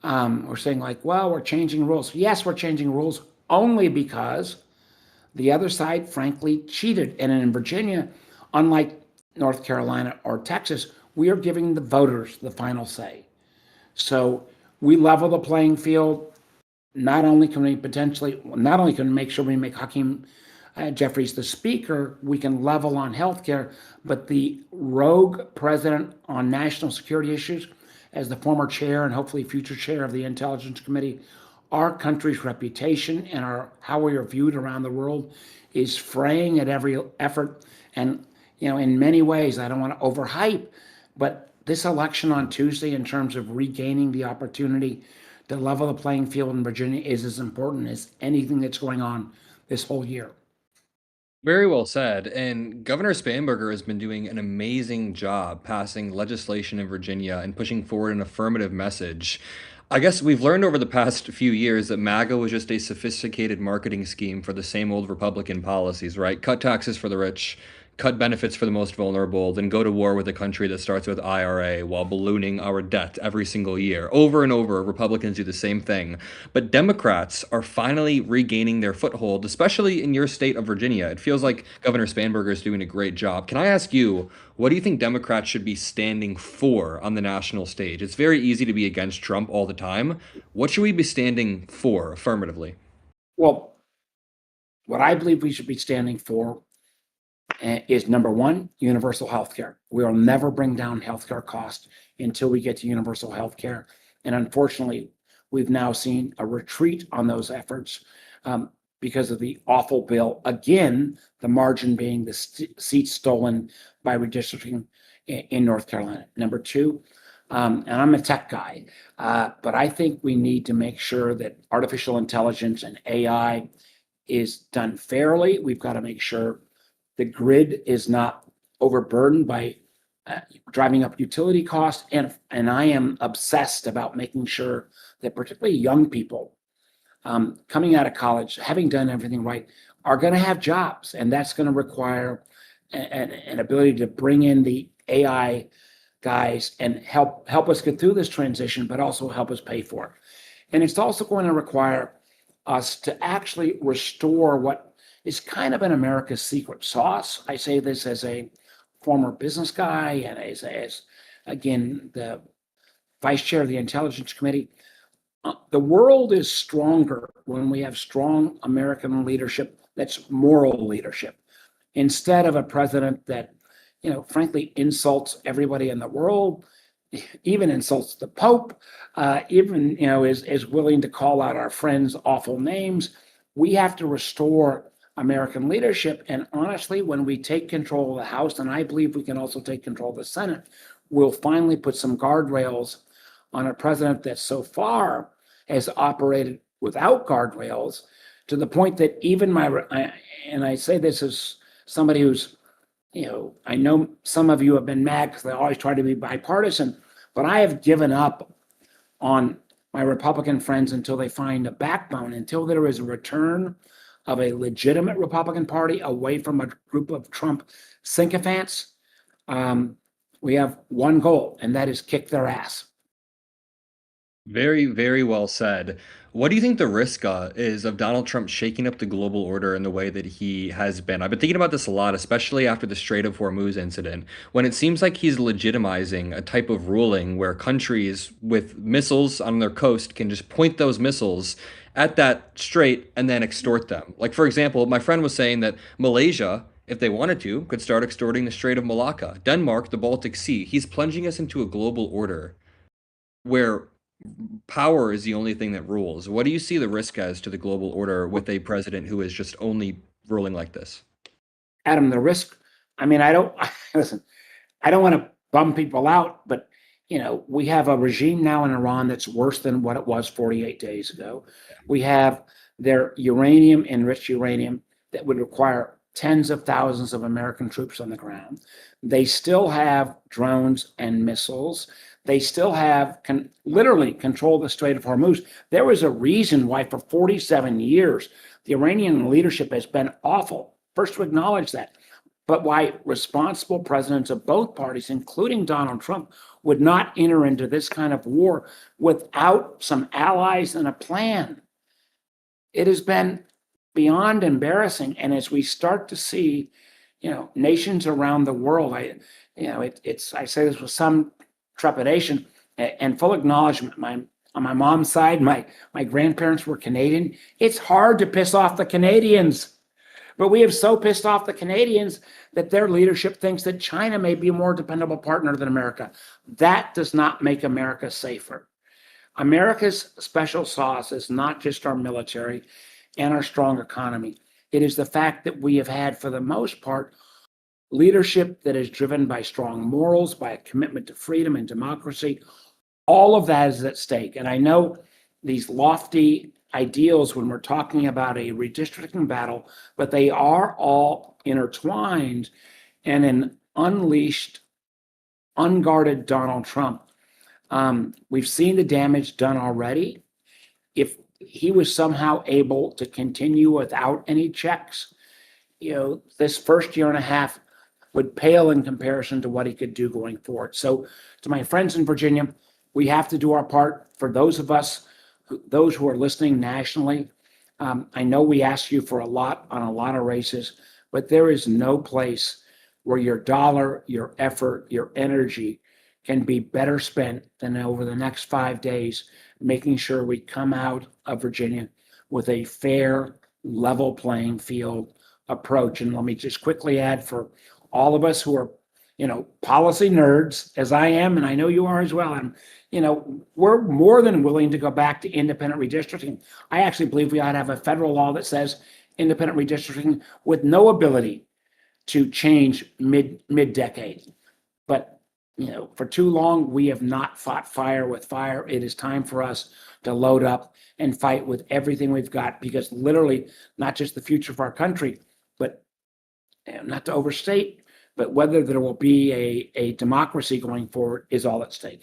Speaker 11: are saying like, well, we're changing rules. Yes, we're changing rules only because the other side, frankly, cheated. And in Virginia, unlike North Carolina or Texas, we are giving the voters the final say. So we level the playing field. Not only can we make sure we make Hakeem Jeffries the speaker, we can level on healthcare, but the rogue president on national security issues, as the former chair and hopefully future chair of the Intelligence Committee, our country's reputation and how we are viewed around the world is fraying at every effort. And in many ways, I don't want to overhype, but this election on Tuesday, in terms of regaining the opportunity to level the playing field in Virginia, is as important as anything that's going on this whole year.
Speaker 10: Very well said. And Governor Spanberger has been doing an amazing job passing legislation in Virginia and pushing forward an affirmative message. I guess we've learned over the past few years that MAGA was just a sophisticated marketing scheme for the same old Republican policies, right? Cut taxes for the rich, cut benefits for the most vulnerable, then go to war with a country that starts with IRA while ballooning our debt every single year. Over and over, Republicans do the same thing. But Democrats are finally regaining their foothold, especially in your state of Virginia. It feels like Governor Spanberger is doing a great job. Can I ask you, what do you think Democrats should be standing for on the national stage? It's very easy to be against Trump all the time. What should we be standing for affirmatively?
Speaker 11: Well, what I believe we should be standing for is number one, universal health care. We will never bring down healthcare costs until we get to universal health care. And unfortunately, we've now seen a retreat on those efforts because of the awful bill. Again, the margin being the seats stolen by redistricting in North Carolina. Number two, and I'm a tech guy, but I think we need to make sure that artificial intelligence and AI is done fairly. We've got to make sure the grid is not overburdened by driving up utility costs. And I am obsessed about making sure that particularly young people coming out of college, having done everything right, are going to have jobs. And that's going to require an ability to bring in the AI guys and help us get through this transition, but also help us pay for it. And it's also going to require us to actually restore what is kind of an America's secret sauce. I say this as a former business guy and as again, the vice chair of the Intelligence Committee. The world is stronger when we have strong American leadership that's moral leadership, instead of a president that, frankly, insults everybody in the world even insults the Pope, even, is willing to call out our friends awful names. We have to restore American leadership. And honestly, when we take control of the House, and I believe we can also take control of the Senate, we'll finally put some guardrails on a president that so far has operated without guardrails, to the point that even and I say this as somebody who's, I know some of you have been mad because they always try to be bipartisan, but I have given up on my Republican friends until they find a backbone, until there is a return of a legitimate Republican Party away from a group of Trump sycophants. We have one goal, and that is kick their ass.
Speaker 10: Very, very well said. What do you think the risk is of Donald Trump shaking up the global order in the way that he has been? I've been thinking about this a lot, especially after the Strait of Hormuz incident, when it seems like he's legitimizing a type of ruling where countries with missiles on their coast can just point those missiles at that strait and then extort them. Like, for example, my friend was saying that Malaysia, if they wanted to, could start extorting the Strait of Malacca. Denmark, the Baltic Sea. He's plunging us into a global order where power is the only thing that rules. What do you see the risk as to the global order with a president who is just only ruling like this?
Speaker 11: Adam, the risk, listen, I don't want to bum people out, but we have a regime now in Iran that's worse than what it was 48 days ago. We have their enriched uranium that would require tens of thousands of American troops on the ground. They still have drones and missiles. They still have literally control the Strait of Hormuz. There was a reason why for 47 years, the Iranian leadership has been awful. First to acknowledge that. But why responsible presidents of both parties, including Donald Trump, would not enter into this kind of war without some allies and a plan. It has been beyond embarrassing. And as we start to see, nations around the world, I say this with some trepidation and full acknowledgement. On my mom's side, my grandparents were Canadian. It's hard to piss off the Canadians. But we have so pissed off the Canadians that their leadership thinks that China may be a more dependable partner than America. That does not make America safer. America's special sauce is not just our military and our strong economy. It is the fact that we have had, for the most part, leadership that is driven by strong morals, by a commitment to freedom and democracy. All of that is at stake. And I know these lofty ideals when we're talking about a redistricting battle, but they are all intertwined. And an unleashed, unguarded Donald Trump, we've seen the damage done already. If he was somehow able to continue without any checks, this first year and a half would pale in comparison to what he could do going forward. So to my friends in Virginia, we have to do our part. For those of us, those who are listening nationally, I know we ask you for a lot on a lot of races, but there is no place where your dollar, your effort, your energy can be better spent than over the next 5 days, making sure we come out of Virginia with a fair, level playing field approach. And let me just quickly add, for all of us who are, policy nerds, as I am, and I know you are as well, and we're more than willing to go back to independent redistricting. I actually believe we ought to have a federal law that says independent redistricting with no ability to change mid-decade. But for too long, we have not fought fire with fire. It is time for us to load up and fight with everything we've got, because literally, not just the future of our country, but not to overstate, but whether there will be a democracy going forward is all at stake.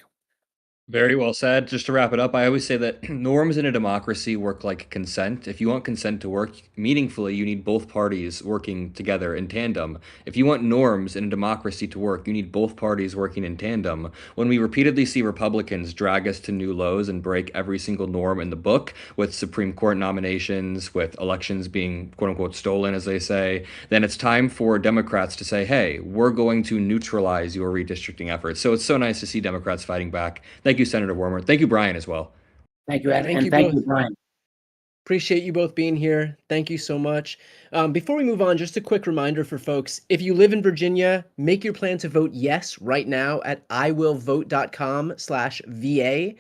Speaker 10: Very well said. Just to wrap it up, I always say that norms in a democracy work like consent. If you want consent to work meaningfully, you need both parties working together in tandem. If you want norms in a democracy to work, you need both parties working in tandem. When we repeatedly see Republicans drag us to new lows and break every single norm in the book, with Supreme Court nominations, with elections being quote unquote stolen, as they say, then it's time for Democrats to say, hey, we're going to neutralize your redistricting efforts. So it's so nice to see Democrats fighting back. Thank you, Senator Warmer. Thank you, Brian, as well.
Speaker 11: Thank you, Ed.
Speaker 1: Thank
Speaker 11: And
Speaker 1: you
Speaker 11: thank
Speaker 1: both.
Speaker 11: you, Brian.
Speaker 1: Appreciate you both being here. Thank you so much. Before we move on, just a quick reminder for folks. If you live in Virginia, make your plan to vote yes right now at iwillvote.com/VA.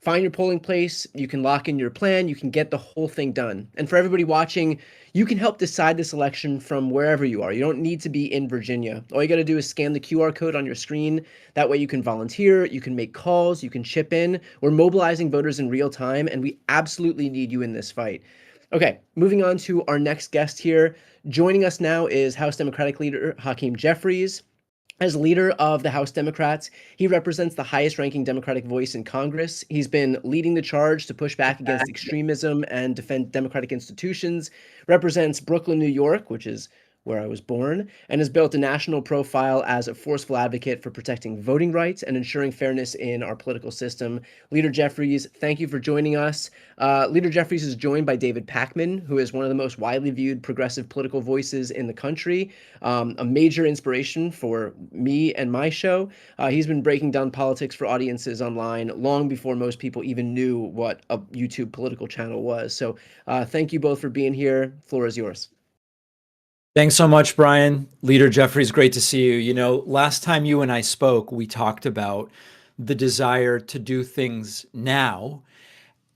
Speaker 1: Find your polling place. You can lock in your plan. You can get the whole thing done. And for everybody watching, you can help decide this election from wherever you are. You don't need to be in Virginia. All you got to do is scan the QR code on your screen. That way you can volunteer, you can make calls, you can chip in. We're mobilizing voters in real time, and we absolutely need you in this fight. Okay, moving on to our next guest here. Joining us now is House Democratic leader Hakeem Jeffries. As leader of the House Democrats, he represents the highest-ranking Democratic voice in Congress. He's been leading the charge to push back against extremism and defend democratic institutions, represents Brooklyn, New York, which is where I was born, and has built a national profile as a forceful advocate for protecting voting rights and ensuring fairness in our political system. Leader Jeffries, thank you for joining us. Leader Jeffries is joined by David Pakman, who is one of the most widely viewed progressive political voices in the country, a major inspiration for me and my show. He's been breaking down politics for audiences online long before most people even knew what a YouTube political channel was. So thank you both for being here. Floor is yours.
Speaker 12: Thanks so much, Brian. Leader Jeffries, great to see you. You know, last time you and I spoke, we talked about the desire to do things now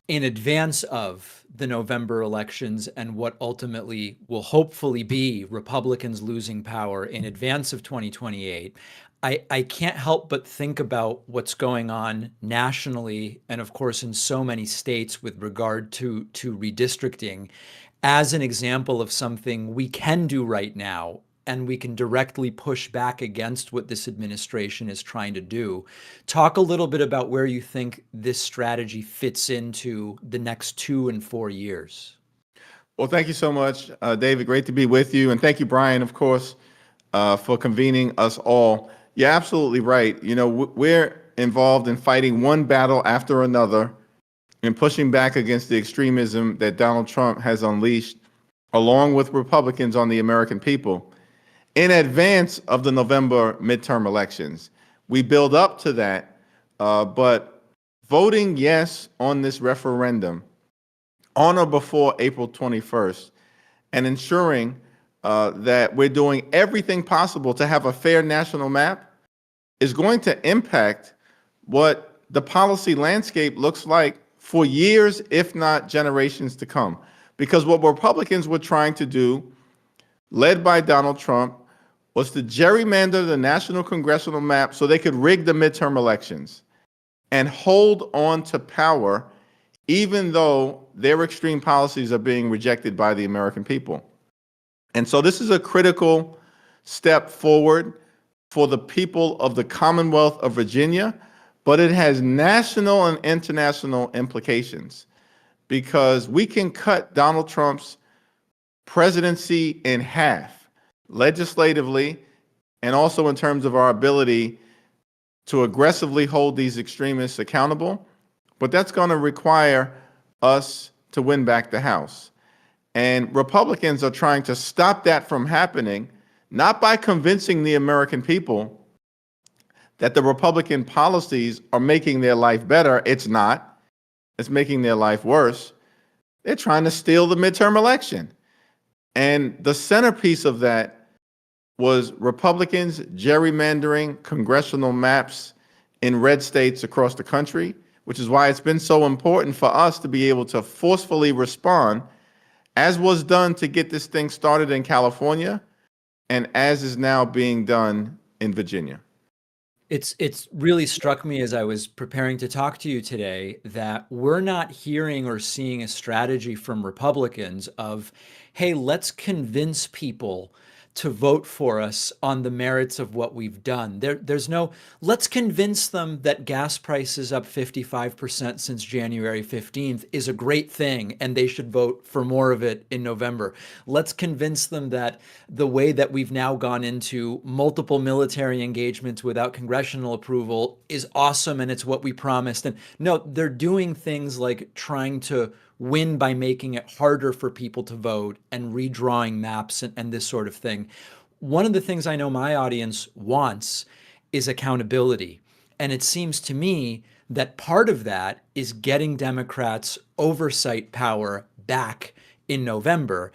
Speaker 12: in advance of the November elections and what ultimately will hopefully be Republicans losing power in advance of 2028. I can't help but think about what's going on nationally and, of course, in so many states with regard to redistricting as an example of something we can do right now, and we can directly push back against what this administration is trying to do. Talk a little bit about where you think this strategy fits into the next 2 and 4 years.
Speaker 13: Well, thank you so much, David. Great to be with you. And thank you, Brian, of course, for convening us all. You're absolutely right. You know, we're involved in fighting one battle after another and pushing back against the extremism that Donald Trump has unleashed, along with Republicans on the American people, in advance of the November midterm elections. We build up to that, but voting yes on this referendum on or before April 21st and ensuring that we're doing everything possible to have a fair national map is going to impact what the policy landscape looks like for years, if not generations to come. Because what Republicans were trying to do, led by Donald Trump, was to gerrymander the national congressional map so they could rig the midterm elections and hold on to power, even though their extreme policies are being rejected by the American people. And so this is a critical step forward for the people of the Commonwealth of Virginia, but it has national and international implications because we can cut Donald Trump's presidency in half legislatively and also in terms of our ability to aggressively hold these extremists accountable. But that's going to require us to win back the House. And Republicans are trying to stop that from happening, not by convincing the American people that the Republican policies are making their life better. It's not. It's making their life worse. They're trying to steal the midterm election. And the centerpiece of that was Republicans gerrymandering congressional maps in red states across the country, which is why it's been so important for us to be able to forcefully respond, as was done to get this thing started in California, and as is now being done in Virginia.
Speaker 12: It's really struck me as I was preparing to talk to you today that we're not hearing or seeing a strategy from Republicans of, hey, let's convince people to vote for us on the merits of what we've done. There's no, let's convince them that gas prices up 55% since January 15th is a great thing and they should vote for more of it in November. Let's convince them that the way that we've now gone into multiple military engagements without congressional approval is awesome and it's what we promised. And no, they're doing things like trying to win by making it harder for people to vote and redrawing maps and this sort of thing. One of the things I know my audience wants is accountability. And it seems to me that part of that is getting Democrats oversight power back in November.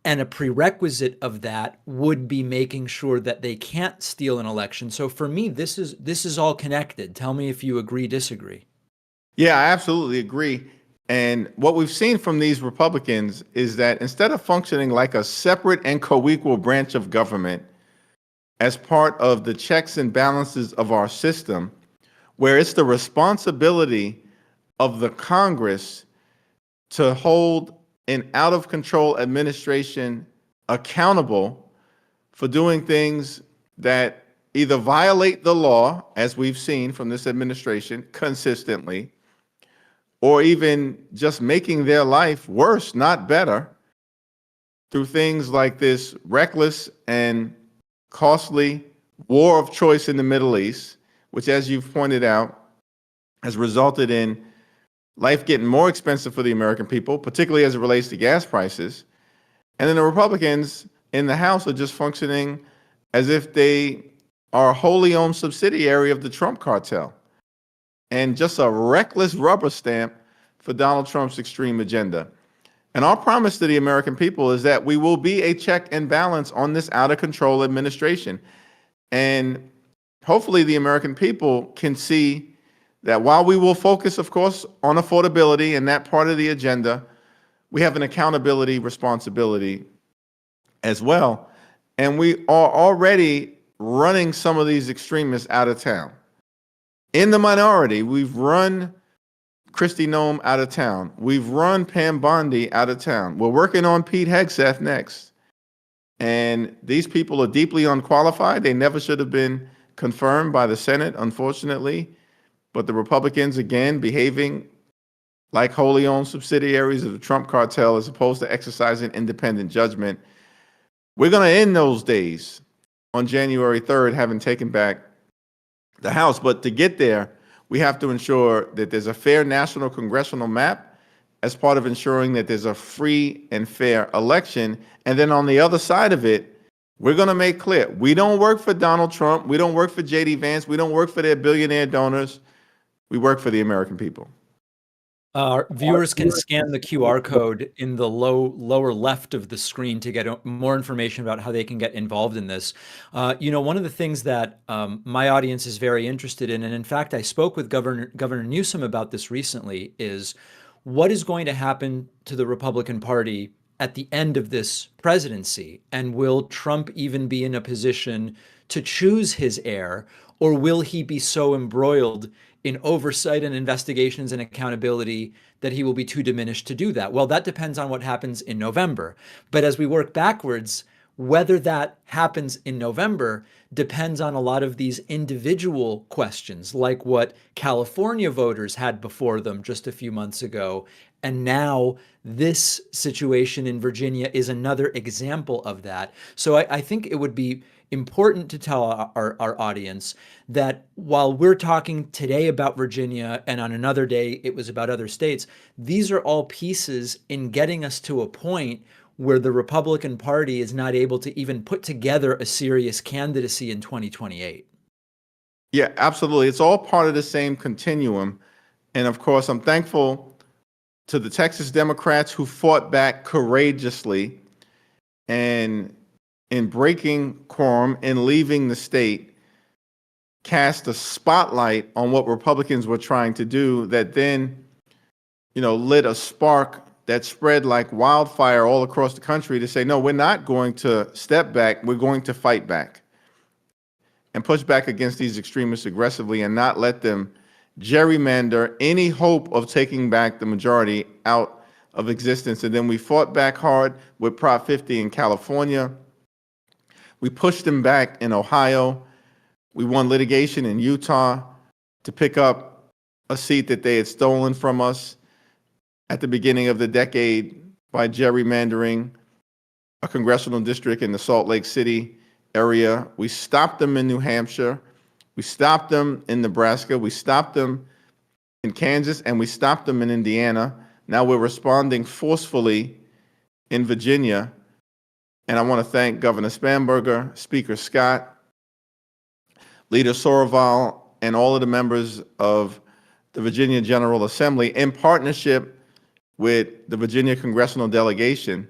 Speaker 12: And a prerequisite of that would be making sure that they can't steal an election. So for me, this is all connected. Tell me if you agree, disagree.
Speaker 13: Yeah, I absolutely agree. And what we've seen from these Republicans is that instead of functioning like a separate and co-equal branch of government as part of the checks and balances of our system, where it's the responsibility of the Congress to hold an out-of-control administration accountable for doing things that either violate the law, as we've seen from this administration consistently, or even just making their life worse, not better, through things like this reckless and costly war of choice in the Middle East, which, as you've pointed out, has resulted in life getting more expensive for the American people, particularly as it relates to gas prices. And then the Republicans in the House are just functioning as if they are a wholly owned subsidiary of the Trump cartel and just a reckless rubber stamp for Donald Trump's extreme agenda. And our promise to the American people is that we will be a check and balance on this out of control administration. And hopefully the American people can see that while we will focus, of course, on affordability and that part of the agenda, we have an accountability responsibility as well. And we are already running some of these extremists out of town. In the minority, we've run Kristi Noem out of town. We've run Pam Bondi out of town. We're working on Pete Hegseth next. And these people are deeply unqualified. They never should have been confirmed by the Senate, unfortunately. But the Republicans, again, behaving like wholly owned subsidiaries of the Trump cartel as opposed to exercising independent judgment. We're going to end those days on January 3rd, having taken back the House. But to get there, we have to ensure that there's a fair national congressional map as part of ensuring that there's a free and fair election. And then on the other side of it, we're going to make clear, we don't work for Donald Trump. We don't work for J.D. Vance. We don't work for their billionaire donors. We work for the American people.
Speaker 12: Viewers can scan the QR code in the lower left of the screen to get more information about how they can get involved in this. One of the things that my audience is very interested in, and in fact, I spoke with Governor Newsom about this recently, is what is going to happen to the Republican Party at the end of this presidency? And will Trump even be in a position to choose his heir, or will he be so embroiled in oversight and investigations and accountability that he will be too diminished to do that? Well, that depends on what happens in November. But as we work backwards, whether that happens in November depends on a lot of these individual questions, like what California voters had before them just a few months ago. And now this situation in Virginia is another example of that. So I think it would be important to tell our audience that while we're talking today about Virginia and on another day it was about other states, these are all pieces in getting us to a point where the Republican Party is not able to even put together a serious candidacy in 2028.
Speaker 13: Yeah, absolutely. It's all part of the same continuum. And of course, I'm thankful to the Texas Democrats who fought back courageously and in breaking quorum and leaving the state, cast a spotlight on what Republicans were trying to do that then, lit a spark that spread like wildfire all across the country to say, no, we're not going to step back. We're going to fight back and push back against these extremists aggressively and not let them gerrymander any hope of taking back the majority out of existence. And then we fought back hard with Prop 50 in California. We pushed them back in Ohio. We won litigation in Utah to pick up a seat that they had stolen from us at the beginning of the decade by gerrymandering a congressional district in the Salt Lake City area. We stopped them in New Hampshire. We stopped them in Nebraska. We stopped them in Kansas, and we stopped them in Indiana. Now we're responding forcefully in Virginia. And I want to thank Governor Spanberger, Speaker Scott, Leader Soroval, and all of the members of the Virginia General Assembly in partnership with the Virginia congressional delegation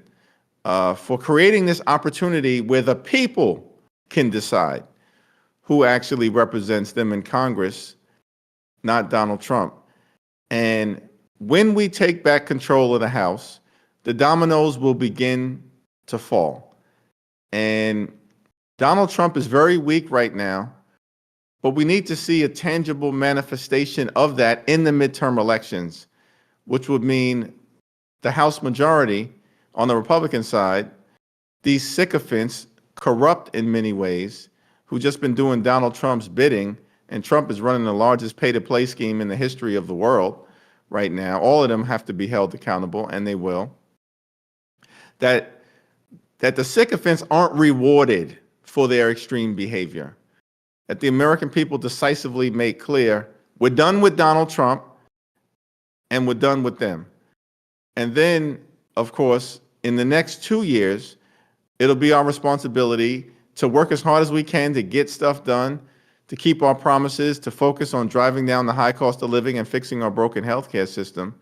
Speaker 13: for creating this opportunity where the people can decide who actually represents them in Congress, not Donald Trump. And when we take back control of the House, the dominoes will begin to fall. And Donald Trump is very weak right now, but we need to see a tangible manifestation of that in the midterm elections, which would mean the House majority on the Republican side, these sycophants, corrupt in many ways, who just been doing Donald Trump's bidding, and Trump is running the largest pay-to-play scheme in the history of the world right now. All of them have to be held accountable, and they will. That the sycophants aren't rewarded for their extreme behavior. That the American people decisively make clear, we're done with Donald Trump, and we're done with them. And then, of course, in the next 2 years, it'll be our responsibility to work as hard as we can to get stuff done, to keep our promises, to focus on driving down the high cost of living and fixing our broken healthcare system,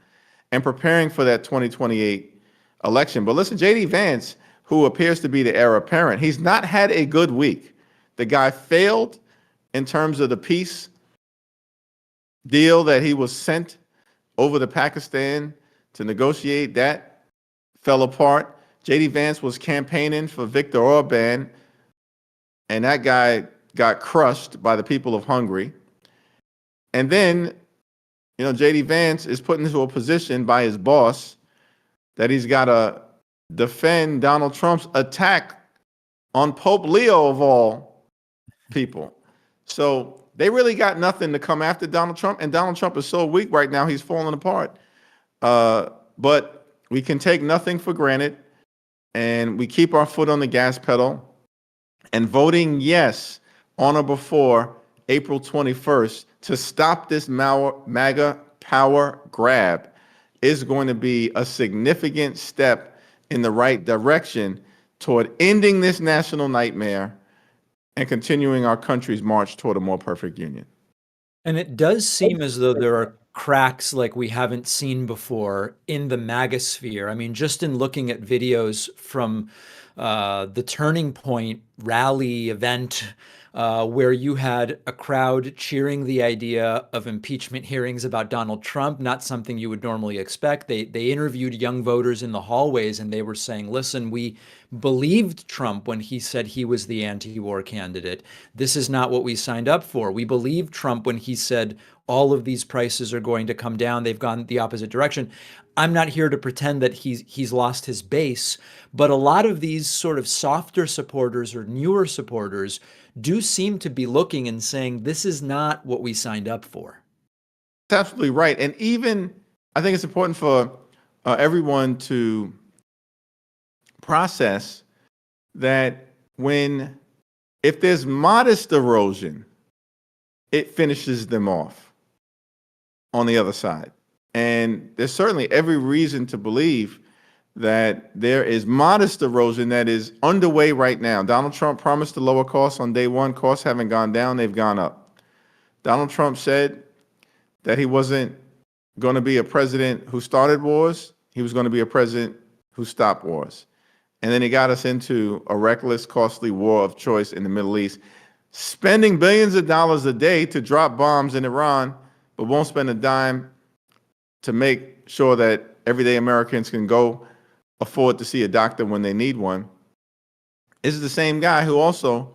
Speaker 13: and preparing for that 2028 election. But listen, J.D. Vance, who appears to be the heir apparent, he's not had a good week. The guy failed in terms of the peace deal that he was sent over to Pakistan to negotiate. That fell apart. J.D. Vance was campaigning for Viktor Orban, and that guy got crushed by the people of Hungary. And then, J.D. Vance is put into a position by his boss that he's got to defend Donald Trump's attack on Pope Leo, of all people. So they really got nothing to come after Donald Trump, and Donald Trump is so weak right now, he's falling apart. But we can take nothing for granted, and we keep our foot on the gas pedal, and voting yes on or before April 21st to stop this MAGA power grab is going to be a significant step in the right direction toward ending this national nightmare and continuing our country's march toward a more perfect union.
Speaker 12: And it does seem as though there are cracks like we haven't seen before in the MAGA sphere. I mean, just in looking at videos from the Turning Point rally event, where you had a crowd cheering the idea of impeachment hearings about Donald Trump, not something you would normally expect. They interviewed young voters in the hallways, and they were saying, listen, we believed Trump when he said he was the anti-war candidate. This is not what we signed up for. We believed Trump when he said all of these prices are going to come down. They've gone the opposite direction. I'm not here to pretend that he's lost his base, but a lot of these sort of softer supporters or newer supporters do seem to be looking and saying, this is not what we signed up for.
Speaker 13: That's absolutely right. And even, I think it's important for everyone to process that if there's modest erosion, it finishes them off on the other side. And there's certainly every reason to believe that there is modest erosion that is underway right now. Donald Trump promised to lower costs on day one. Costs haven't gone down, they've gone up. Donald Trump said that he wasn't going to be a president who started wars. He was going to be a president who stopped wars. And then he got us into a reckless, costly war of choice in the Middle East, spending billions of dollars a day to drop bombs in Iran, but won't spend a dime to make sure that everyday Americans can go afford to see a doctor when they need one. This is the same guy who also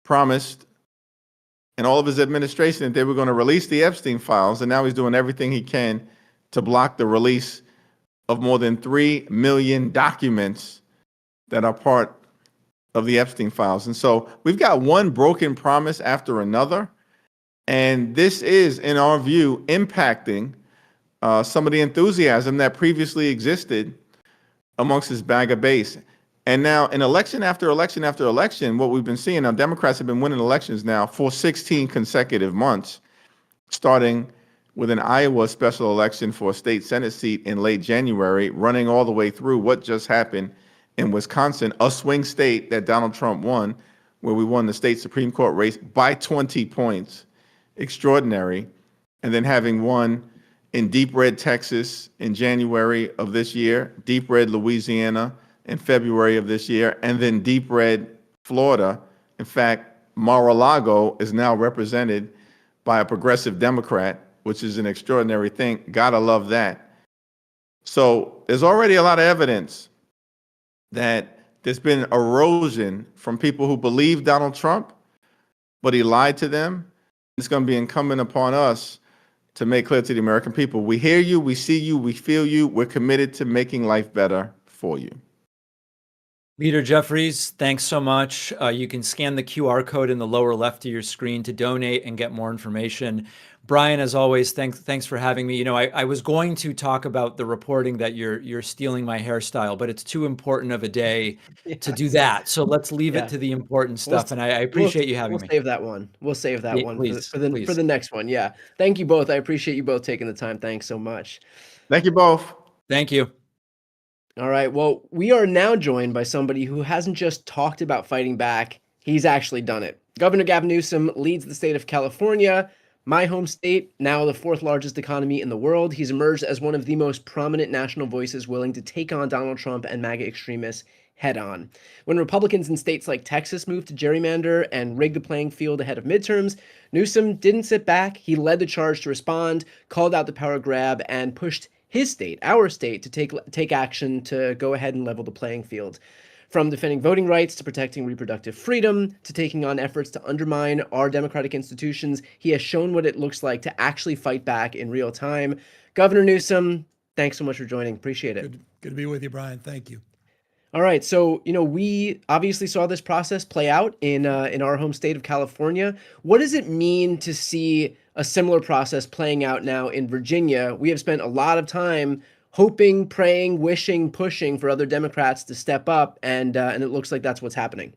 Speaker 13: promised in all of his administration that they were going to release the Epstein files, and now he's doing everything he can to block the release of more than 3 million documents that are part of the Epstein files. And so we've got one broken promise after another, and this is, in our view, impacting some of the enthusiasm that previously existed amongst his MAGA base. And now in election after election after election, what we've been seeing, now Democrats have been winning elections now for 16 consecutive months, starting with an Iowa special election for a state Senate seat in late January, running all the way through what just happened in Wisconsin, a swing state that Donald Trump won, where we won the state Supreme Court race by 20 points. Extraordinary. And then having won in deep red Texas in January of this year, deep red Louisiana in February of this year, and then deep red Florida. In fact, Mar-a-Lago is now represented by a progressive Democrat, which is an extraordinary thing. Gotta love that. So there's already a lot of evidence that there's been erosion from people who believe Donald Trump, but he lied to them. It's going to be incumbent upon us to make clear to the American people, we hear you, we see you, we feel you, we're committed to making life better for you.
Speaker 12: Leader Jeffries, thanks so much. You can scan the QR code in the lower left of your screen to donate and get more information. Brian, as always, thanks for having me. You know, I was going to talk about the reporting that you're stealing my hairstyle, but it's too important of a day to do that. So let's leave it to the important stuff. And I appreciate you having me.
Speaker 1: We'll save that one. We'll save that one
Speaker 12: Please,
Speaker 1: for the next one. Yeah. Thank you both. I appreciate you both taking the time. Thanks so much.
Speaker 13: Thank you both.
Speaker 12: Thank you.
Speaker 1: All right. Well, we are now joined by somebody who hasn't just talked about fighting back, he's actually done it. Governor Gavin Newsom leads the state of California, my home state, now the fourth largest economy in the world. He's emerged as one of the most prominent national voices willing to take on Donald Trump and MAGA extremists head on. When Republicans in states like Texas moved to gerrymander and rig the playing field ahead of midterms, Newsom didn't sit back. He led the charge to respond, called out the power grab, and pushed his state, our state, to take action to go ahead and level the playing field. From defending voting rights to protecting reproductive freedom to taking on efforts to undermine our democratic institutions, he has shown what it looks like to actually fight back in real time. Governor Newsom, thanks so much for joining. Appreciate it.
Speaker 14: Good to be with you, Brian. Thank you.
Speaker 1: All right, so we obviously saw this process play out in our home state of California. What does it mean to see a similar process playing out now in Virginia? We have spent a lot of time hoping, praying, wishing, pushing for other Democrats to step up, and it looks like that's what's happening.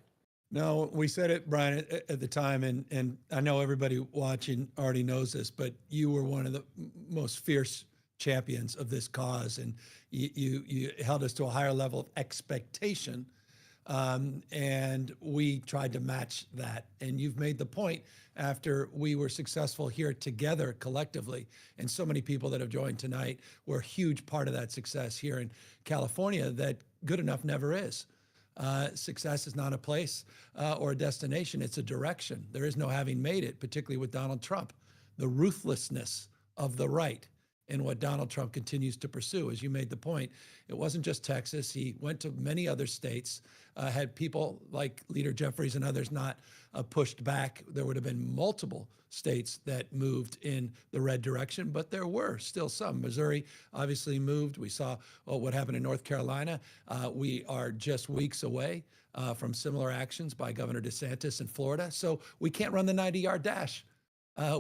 Speaker 14: No, we said it, Brian, at the time, and I know everybody watching already knows this, but you were one of the most fierce champions of this cause, and you held us to a higher level of expectation, and we tried to match that. And you've made the point after we were successful here together collectively, and so many people that have joined tonight were a huge part of that success here in California, that good enough never is. Success is not a place or a destination, it's a direction. There is no having made it, particularly with Donald Trump. The ruthlessness of the right and what Donald Trump continues to pursue. As you made the point, it wasn't just Texas. He went to many other states, had people like Leader Jeffries and others not pushed back. There would have been multiple states that moved in the red direction, but there were still some. Missouri obviously moved. We saw what happened in North Carolina. We are just weeks away from similar actions by Governor DeSantis in Florida. So we can't run the 90-yard dash.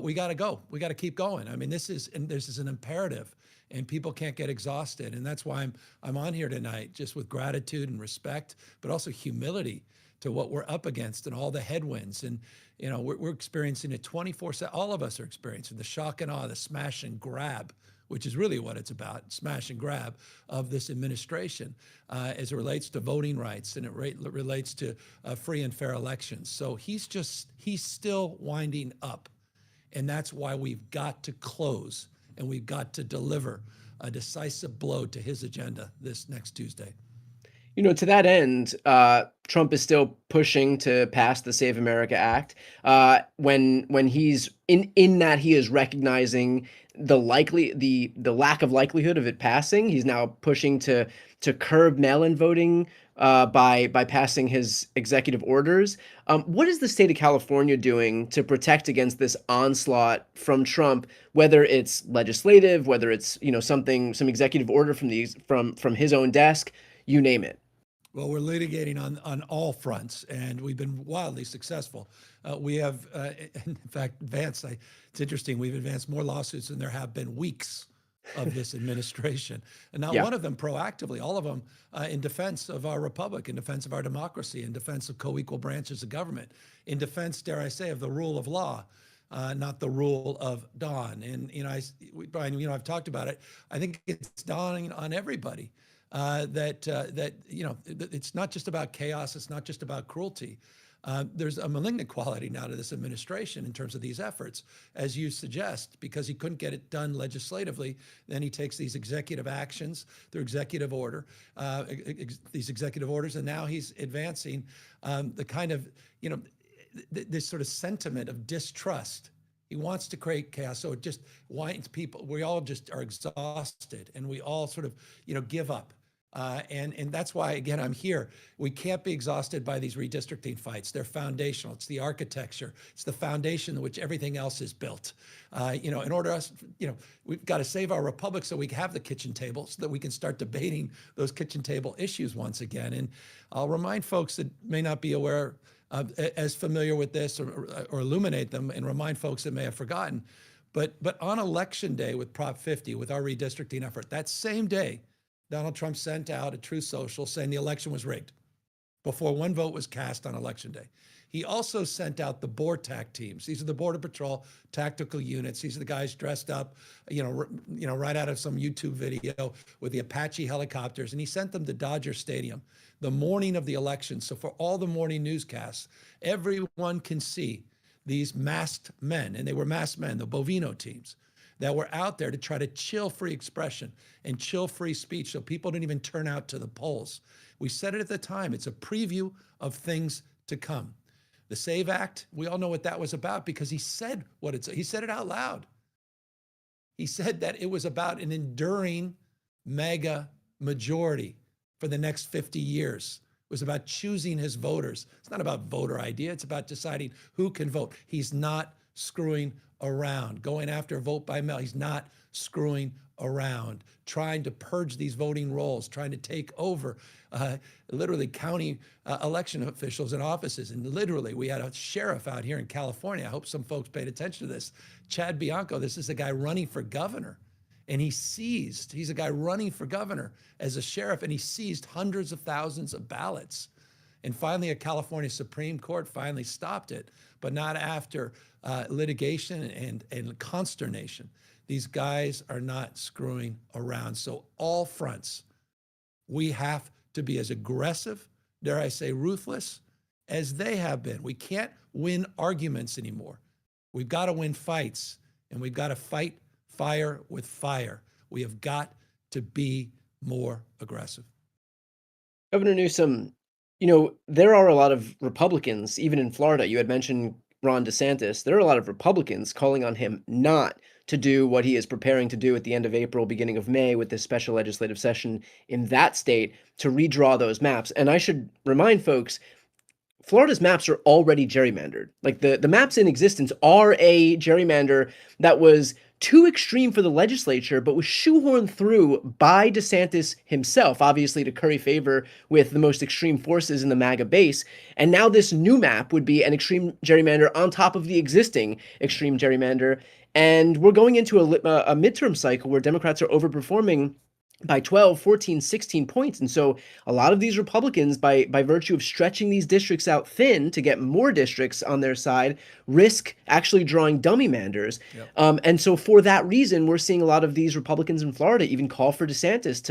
Speaker 14: We got to go. We got to keep going. I mean, this is an imperative, and people can't get exhausted. And that's why I'm on here tonight, just with gratitude and respect, but also humility to what we're up against and all the headwinds. And, you know, we're experiencing it 24/7. All of us are experiencing the shock and awe, the smash and grab, which is really what it's about, smash and grab of this administration as it relates to voting rights and it relates to free and fair elections. So he's still winding up. And that's why we've got to close and we've got to deliver a decisive blow to his agenda this next Tuesday.
Speaker 1: You know, to that end, Trump is still pushing to pass the Save America Act. When he's in that, he is recognizing the lack of likelihood of it passing. He's now pushing to curb mail-in voting by passing his executive orders. What is the state of California doing to protect against this onslaught from Trump, whether it's legislative, whether it's some executive order from his own desk, you name it?
Speaker 14: Well, we're litigating on all fronts, and we've been wildly successful. We have, in fact, advanced. It's interesting. We've advanced more lawsuits than there have been weeks of this administration, and not one of them proactively. All of them in defense of our republic, in defense of our democracy, in defense of co-equal branches of government, in defense, dare I say, of the rule of law. Not the rule of dawn. And Brian, I've talked about it. I think it's dawning on everybody that it's not just about chaos. It's not just about cruelty. There's a malignant quality now to this administration in terms of these efforts, as you suggest, because he couldn't get it done legislatively. Then he takes these executive actions through executive order, these executive orders, and now he's advancing the kind of, this sort of sentiment of distrust. He wants to create chaos, so it just winds people. We all just are exhausted, and we all sort of, give up. And that's why, again, I'm here. We can't be exhausted by these redistricting fights. They're foundational. It's the architecture. It's the foundation on which everything else is built. In order us, we've got to save our republic so we have the kitchen table, so that we can start debating those kitchen table issues once again. And I'll remind folks that may not be aware as familiar with this, or illuminate them, and remind folks that may have forgotten. But on election day with Prop 50, with our redistricting effort, that same day, Donald Trump sent out a Truth Social saying the election was rigged before one vote was cast on election day. He also sent out the BORTAC teams. These are the Border Patrol tactical units. These are the guys dressed up, right out of some YouTube video with the Apache helicopters. And he sent them to Dodger Stadium the morning of the election. So for all the morning newscasts, everyone can see these masked men, and they were masked men, the Bovino teams, that were out there to try to chill free expression and chill free speech so people didn't even turn out to the polls. We said it at the time. It's a preview of things to come. The SAVE Act, we all know what that was about, because he said he said it out loud. He said that it was about an enduring MAGA majority for the next 50 years. It was about choosing his voters. It's not about voter ID. It's about deciding who can vote. He's not screwing around, going after a vote by mail. He's not screwing around, trying to purge these voting rolls, trying to take over literally county election officials in offices. And literally, we had a sheriff out here in California. I hope some folks paid attention to this. Chad Bianco, this is a guy running for governor. And he's a guy running for governor as a sheriff, and he seized hundreds of thousands of ballots. And finally, a California Supreme Court finally stopped it, but not after litigation and consternation. These guys are not screwing around. So all fronts, we have to be as aggressive, dare I say ruthless, as they have been. We can't win arguments anymore. We've got to win fights, and we've got to fight fire with fire. We have got to be more aggressive.
Speaker 1: Governor Newsom, there are a lot of Republicans, even in Florida. You had mentioned Ron DeSantis. There are a lot of Republicans calling on him not to do what he is preparing to do at the end of April, beginning of May, with this special legislative session in that state to redraw those maps. And I should remind folks, Florida's maps are already gerrymandered. Like the maps in existence are a gerrymander that was too extreme for the legislature, but was shoehorned through by DeSantis himself, obviously to curry favor with the most extreme forces in the MAGA base. And now this new map would be an extreme gerrymander on top of the existing extreme gerrymander. And we're going into a midterm cycle where Democrats are overperforming by 12, 14, 16 points. And so a lot of these Republicans, by virtue of stretching these districts out thin to get more districts on their side, risk actually drawing dummy manders. Yep. And so for that reason, we're seeing a lot of these Republicans in Florida even call for DeSantis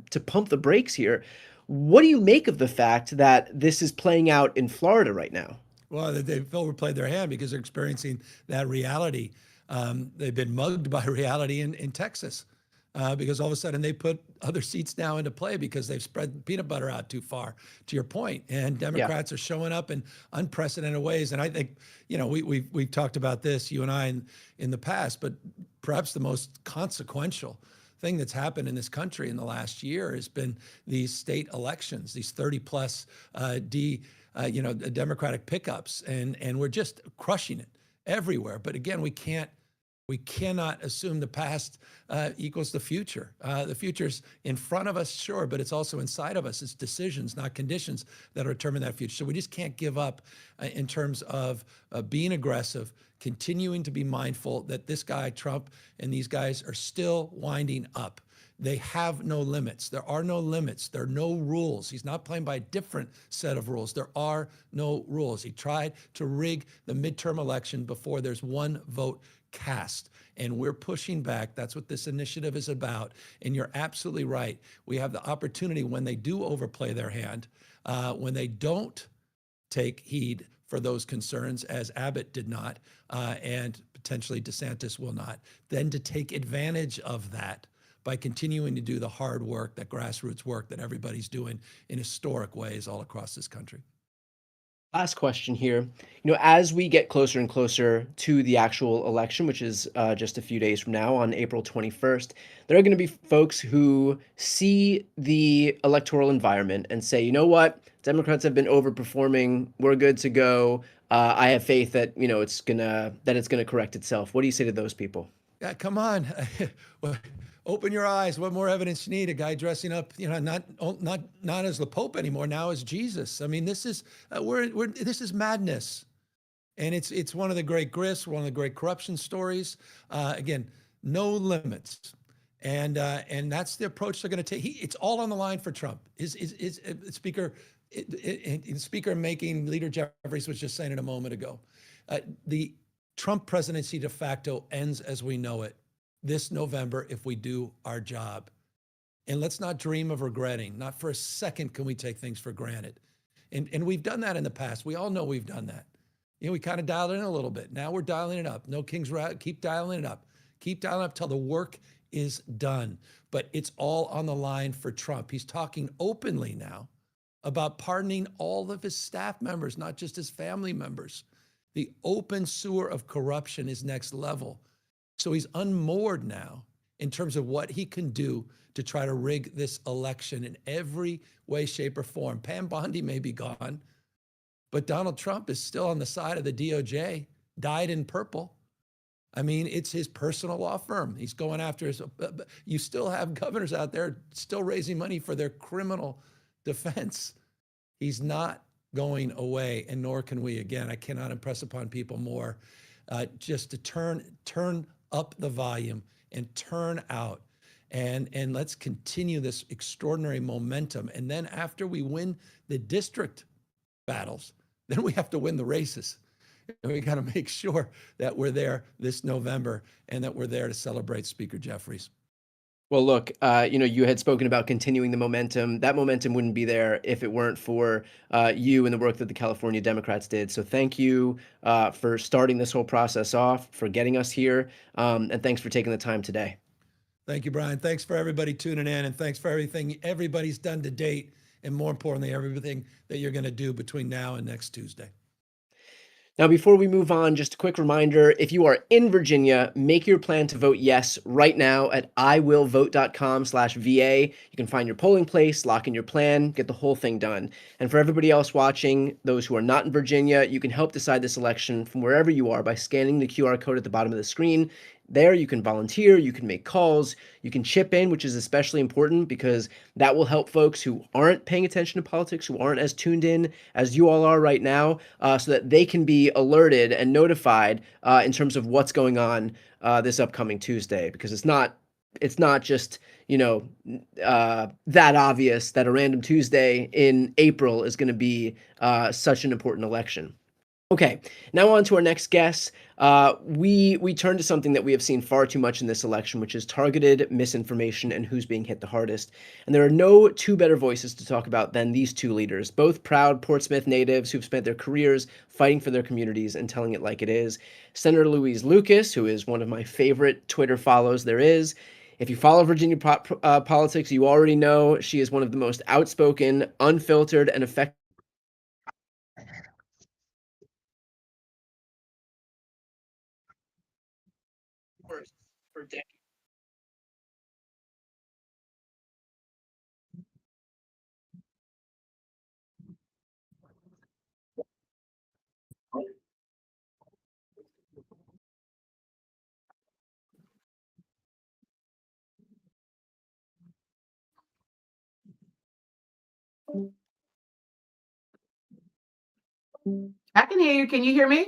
Speaker 1: to pump the brakes here. What do you make of the fact that this is playing out in Florida right now?
Speaker 14: Well, they've overplayed their hand because they're experiencing that reality. They've been mugged by reality in Texas. Because all of a sudden they put other seats now into play because they've spread peanut butter out too far, to your point. And Democrats are showing up in unprecedented ways. And I think, we've talked about this, you and I, in the past, but perhaps the most consequential thing that's happened in this country in the last year has been these state elections, these 30 plus Democratic pickups. And we're just crushing it everywhere. But again, we cannot assume the past equals the future. The future's in front of us, sure, but it's also inside of us. It's decisions, not conditions, that determine that future. So we just can't give up in terms of being aggressive, continuing to be mindful that this guy, Trump, and these guys are still winding up. They have no limits. There are no limits. There are no rules. He's not playing by a different set of rules. There are no rules. He tried to rig the midterm election before there's one vote cast. And we're pushing back. That's what this initiative is about. And you're absolutely right. We have the opportunity when they do overplay their hand, when they don't take heed for those concerns, as Abbott did not, and potentially DeSantis will not, then to take advantage of that by continuing to do the hard work, that grassroots work that everybody's doing in historic ways all across this country.
Speaker 1: Last question here. As we get closer and closer to the actual election, which is just a few days from now on April 21st, there are going to be folks who see the electoral environment and say, you know what, Democrats have been overperforming. We're good to go. I have faith that it's gonna correct itself. What do you say to those people?
Speaker 14: Yeah, come on. Well, open your eyes. What more evidence you need? A guy dressing up, not as the Pope anymore, now as Jesus. I mean, this is this is madness, and it's one of the great grifts, one of the great corruption stories. Again, no limits, and that's the approach they're going to take. It's all on the line for Trump. His speaker. Speaker making Leader Jeffries was just saying it a moment ago. The Trump presidency de facto ends as we know it this November if we do our job. And let's not dream of regretting. Not for a second can we take things for granted. And we've done that in the past. We all know we've done that. We kind of dialed it in a little bit. Now we're dialing it up. No King's Route. Keep dialing it up. Keep dialing up till the work is done. But it's all on the line for Trump. He's talking openly now about pardoning all of his staff members, not just his family members. The open sewer of corruption is next level. So he's unmoored now in terms of what he can do to try to rig this election in every way, shape, or form. Pam Bondi may be gone, but Donald Trump is still on the side of the DOJ, dyed in purple. I mean, it's his personal law firm. He's going after his, you still have governors out there still raising money for their criminal defense. He's not going away, and nor can we. Again, I cannot impress upon people more just to turn up the volume and turn out, and let's continue this extraordinary momentum. And then after we win the district battles, then we have to win the races. And we got to make sure that we're there this November and that we're there to celebrate Speaker Jeffries.
Speaker 1: Well, look, you had spoken about continuing the momentum. That momentum wouldn't be there if it weren't for you and the work that the California Democrats did. So thank you for starting this whole process off, for getting us here, and thanks for taking the time today.
Speaker 14: Thank you, Brian. Thanks for everybody tuning in, and thanks for everything everybody's done to date, and more importantly, everything that you're going to do between now and next Tuesday.
Speaker 1: Now, before we move on, just a quick reminder, if you are in Virginia, make your plan to vote yes right now at iwillvote.com/VA. You can find your polling place, lock in your plan, get the whole thing done. And for everybody else watching, those who are not in Virginia, you can help decide this election from wherever you are by scanning the QR code at the bottom of the screen. There, you can volunteer, you can make calls, you can chip in, which is especially important because that will help folks who aren't paying attention to politics, who aren't as tuned in as you all are right now, so that they can be alerted and notified in terms of what's going on this upcoming Tuesday. Because it's not just, that obvious that a random Tuesday in April is going to be such an important election. Okay, now on to our next guest. We turn to something that we have seen far too much in this election, which is targeted misinformation and who's being hit the hardest. And there are no two better voices to talk about than these two leaders, both proud Portsmouth natives who've spent their careers fighting for their communities and telling it like it is. Senator Louise Lucas, who is one of my favorite Twitter follows there is. If you follow Virginia politics, you already know she is one of the most outspoken, unfiltered, and effective for decades.
Speaker 15: I can hear you. Can you hear me?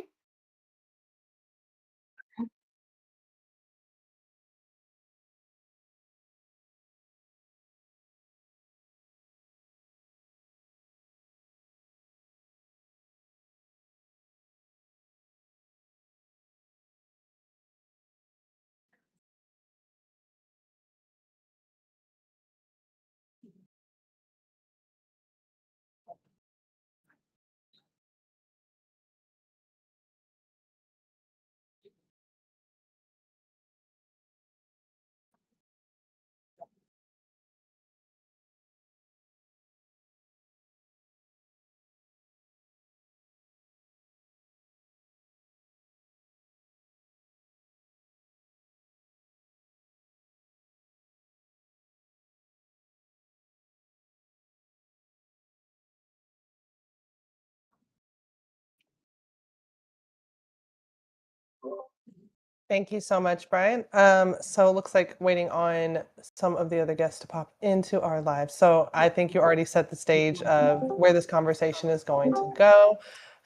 Speaker 16: Thank you so much, Brian. So it looks like waiting on some of the other guests to pop into our live. So I think you already set the stage of where this conversation is going to go.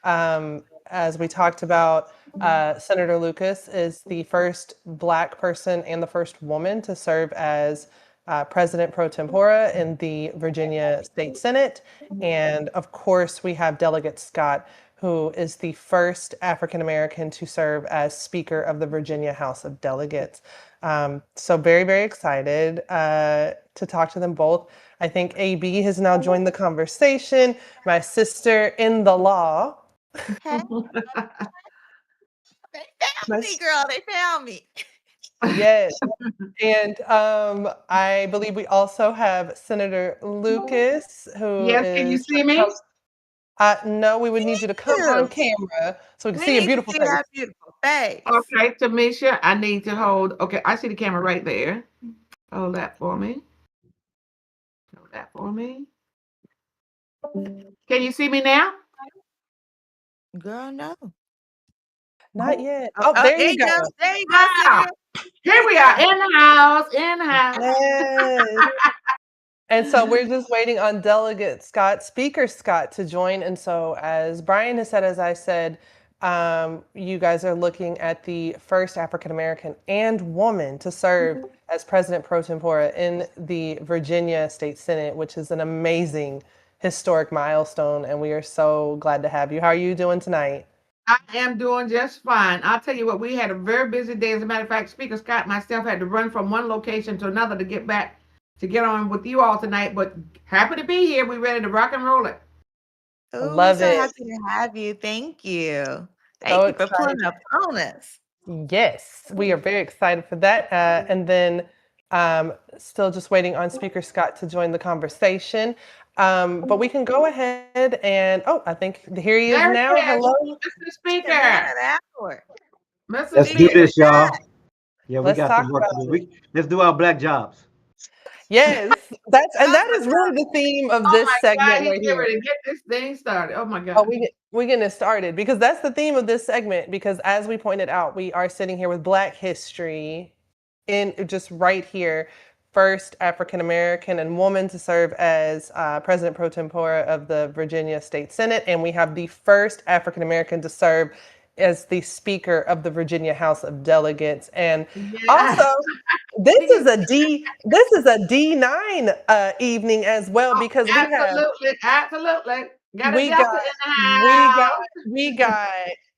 Speaker 16: As we talked about, Senator Lucas is the first Black person and the first woman to serve as President pro tempore in the Virginia State Senate. And of course, we have Delegate Scott, who is the first African American to serve as Speaker of the Virginia House of Delegates. So very, very excited to talk to them both. I think AB has now joined the conversation, my sister in the law.
Speaker 17: Hey, they found me, girl. They found me.
Speaker 16: Yes. And I believe we also have Senator Lucas, who
Speaker 15: Yes, can you
Speaker 16: is
Speaker 15: see me?
Speaker 16: no, we would need you to come on camera so we can see your beautiful face.
Speaker 17: That beautiful face.
Speaker 15: Okay, Tamisha, I need to hold. Okay, I see the camera right there. Hold that for me. Hold that for me. Can you see me now?
Speaker 17: Girl, no.
Speaker 16: Not yet. Oh, there you go.
Speaker 17: There you go.
Speaker 15: Wow. Here we are in the house. In the house.
Speaker 16: Yes. And so we're just waiting on Delegate Scott, Speaker Scott, to join. And so, as Brian has said, as I said, you guys are looking at the first African American and woman to serve as President pro tempore in the Virginia State Senate, which is an amazing historic milestone. And we are so glad to have you. How are you doing tonight?
Speaker 15: I am doing just fine. I'll tell you what, we had a very busy day. As a matter of fact, Speaker Scott and myself had to run from one location to another to get back to get on with you all tonight, but happy to be here. We're ready to rock and roll it.
Speaker 17: Ooh,
Speaker 16: Love
Speaker 17: we're so
Speaker 16: it.
Speaker 17: happy to have you. Thank you. Thank
Speaker 16: So
Speaker 17: you for pulling
Speaker 16: excited.
Speaker 17: up on us.
Speaker 16: Yes, we are very excited for that. And then still just waiting on Speaker Scott to join the conversation. But we can go ahead and, oh, I think here he is
Speaker 15: There
Speaker 16: now.
Speaker 15: he is,
Speaker 16: Hello.
Speaker 15: Mr. Speaker.
Speaker 17: Mr.
Speaker 15: Mr.
Speaker 18: Let's do
Speaker 15: Speaker.
Speaker 18: this, y'all. Yeah, we
Speaker 16: Let's
Speaker 18: got
Speaker 16: talk
Speaker 18: some work
Speaker 16: about
Speaker 18: to do. Let's do our black jobs.
Speaker 16: Yes, that is really the theme of
Speaker 15: Oh
Speaker 16: this
Speaker 15: my
Speaker 16: segment
Speaker 15: God, he's
Speaker 16: right
Speaker 15: getting
Speaker 16: here.
Speaker 15: ready to get this thing started. Oh my God.
Speaker 16: Oh, we're getting it started because that's the theme of this segment. Because as we pointed out, we are sitting here with Black history in just right here. First African American and woman to serve as President pro tempore of the Virginia State Senate, and we have the first African American to serve as the Speaker of the Virginia House of Delegates. And also, this is a D9 evening as well because
Speaker 15: Absolutely. Got a
Speaker 16: we
Speaker 15: Delta
Speaker 16: got
Speaker 15: in the house.
Speaker 16: we got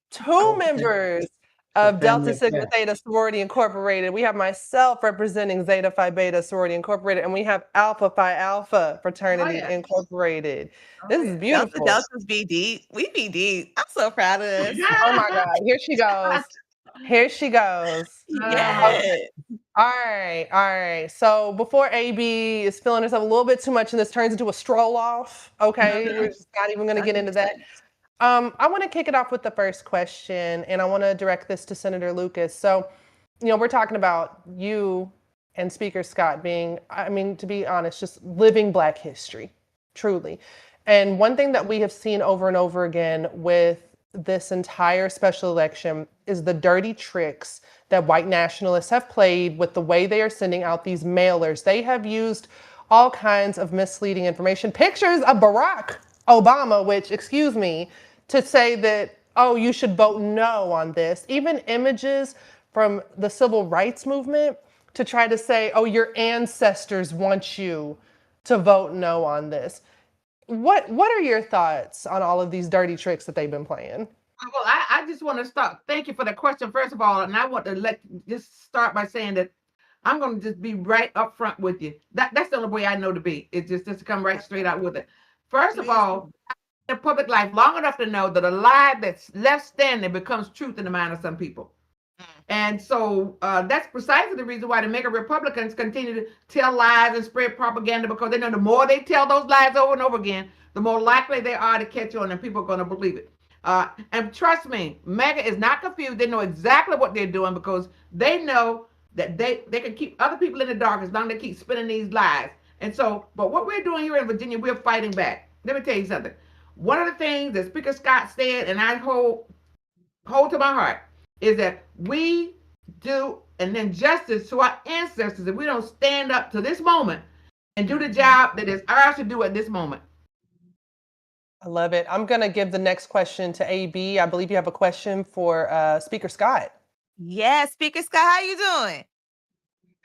Speaker 16: two members of Delta
Speaker 18: family
Speaker 16: Sigma
Speaker 18: affair.
Speaker 16: Theta Sorority Incorporated. We have myself representing Zeta Phi Beta Sorority Incorporated, and we have Alpha Phi Alpha Fraternity
Speaker 17: yeah.
Speaker 16: Incorporated. This is beautiful.
Speaker 17: Deltas be deep. We be deep. I'm so proud of us.
Speaker 16: Oh my God, here she goes. Here she goes.
Speaker 17: Yes.
Speaker 16: All right. So before AB is feeling herself a little bit too much and this turns into a stroll off, okay? We're just not even going to get into that. I want to kick it off with the first question, and I want to direct this to Senator Lucas. So, we're talking about you and Speaker Scott being, I mean, to be honest, just living Black history, truly. And one thing that we have seen over and over again with this entire special election is the dirty tricks that white nationalists have played with the way they are sending out these mailers. They have used all kinds of misleading information, pictures of Barack Obama, which, excuse me, to say that, oh, you should vote no on this. Even images from the civil rights movement to try to say, oh, your ancestors want you to vote no on this. What are your thoughts on all of these dirty tricks that they've been playing?
Speaker 15: Well, I just want to start. Thank you for the question, first of all. And I want to just start by saying that I'm going to just be right up front with you. That's the only way I know to be. It's just to come right straight out with it. First of all, in public life long enough to know that a lie that's left standing becomes truth in the mind of some people. And so that's precisely the reason why the mega Republicans continue to tell lies and spread propaganda, because they know the more they tell those lies over and over again, the more likely they are to catch on and people are going to believe it. And trust me, MAGA is not confused. They know exactly what they're doing because they know that they can keep other people in the dark as long as they keep spinning these lies. And so, but what we're doing here in Virginia, we're fighting back. Let me tell you something. One of the things that Speaker Scott said, and I hold to my heart, is that we do an injustice to our ancestors if we don't stand up to this moment and do the job that is ours to do at this moment.
Speaker 16: I love it. I'm going to give the next question to AB. I believe you have a question for Speaker Scott.
Speaker 17: Yes, Speaker Scott, how you doing?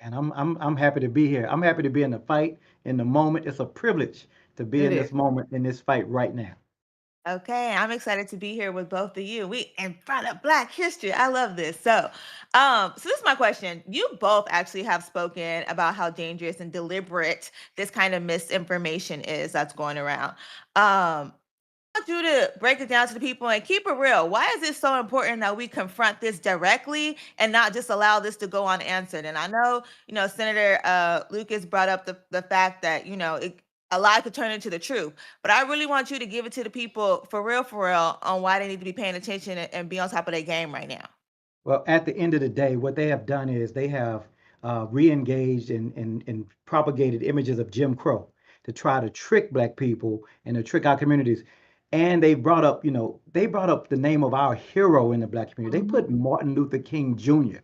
Speaker 18: And I'm happy to be here. I'm happy to be in the fight, in the moment. It's a privilege to be in this moment, in this fight right now.
Speaker 17: Okay, I'm excited to be here with both of you. We in front of Black History. I love this. So this is my question. You both actually have spoken about how dangerous and deliberate this kind of misinformation is that's going around. I want you to break it down to the people and keep it real. Why is it so important that we confront this directly and not just allow this to go unanswered? And I know, Senator Lucas brought up the fact that, a lie could turn into the truth. But I really want you to give it to the people for real, on why they need to be paying attention and be on top of their game right now.
Speaker 18: Well, at the end of the day, what they have done is they have re-engaged and propagated images of Jim Crow to try to trick Black people and to trick our communities. And they brought up, the name of our hero in the Black community. They put Martin Luther King Jr.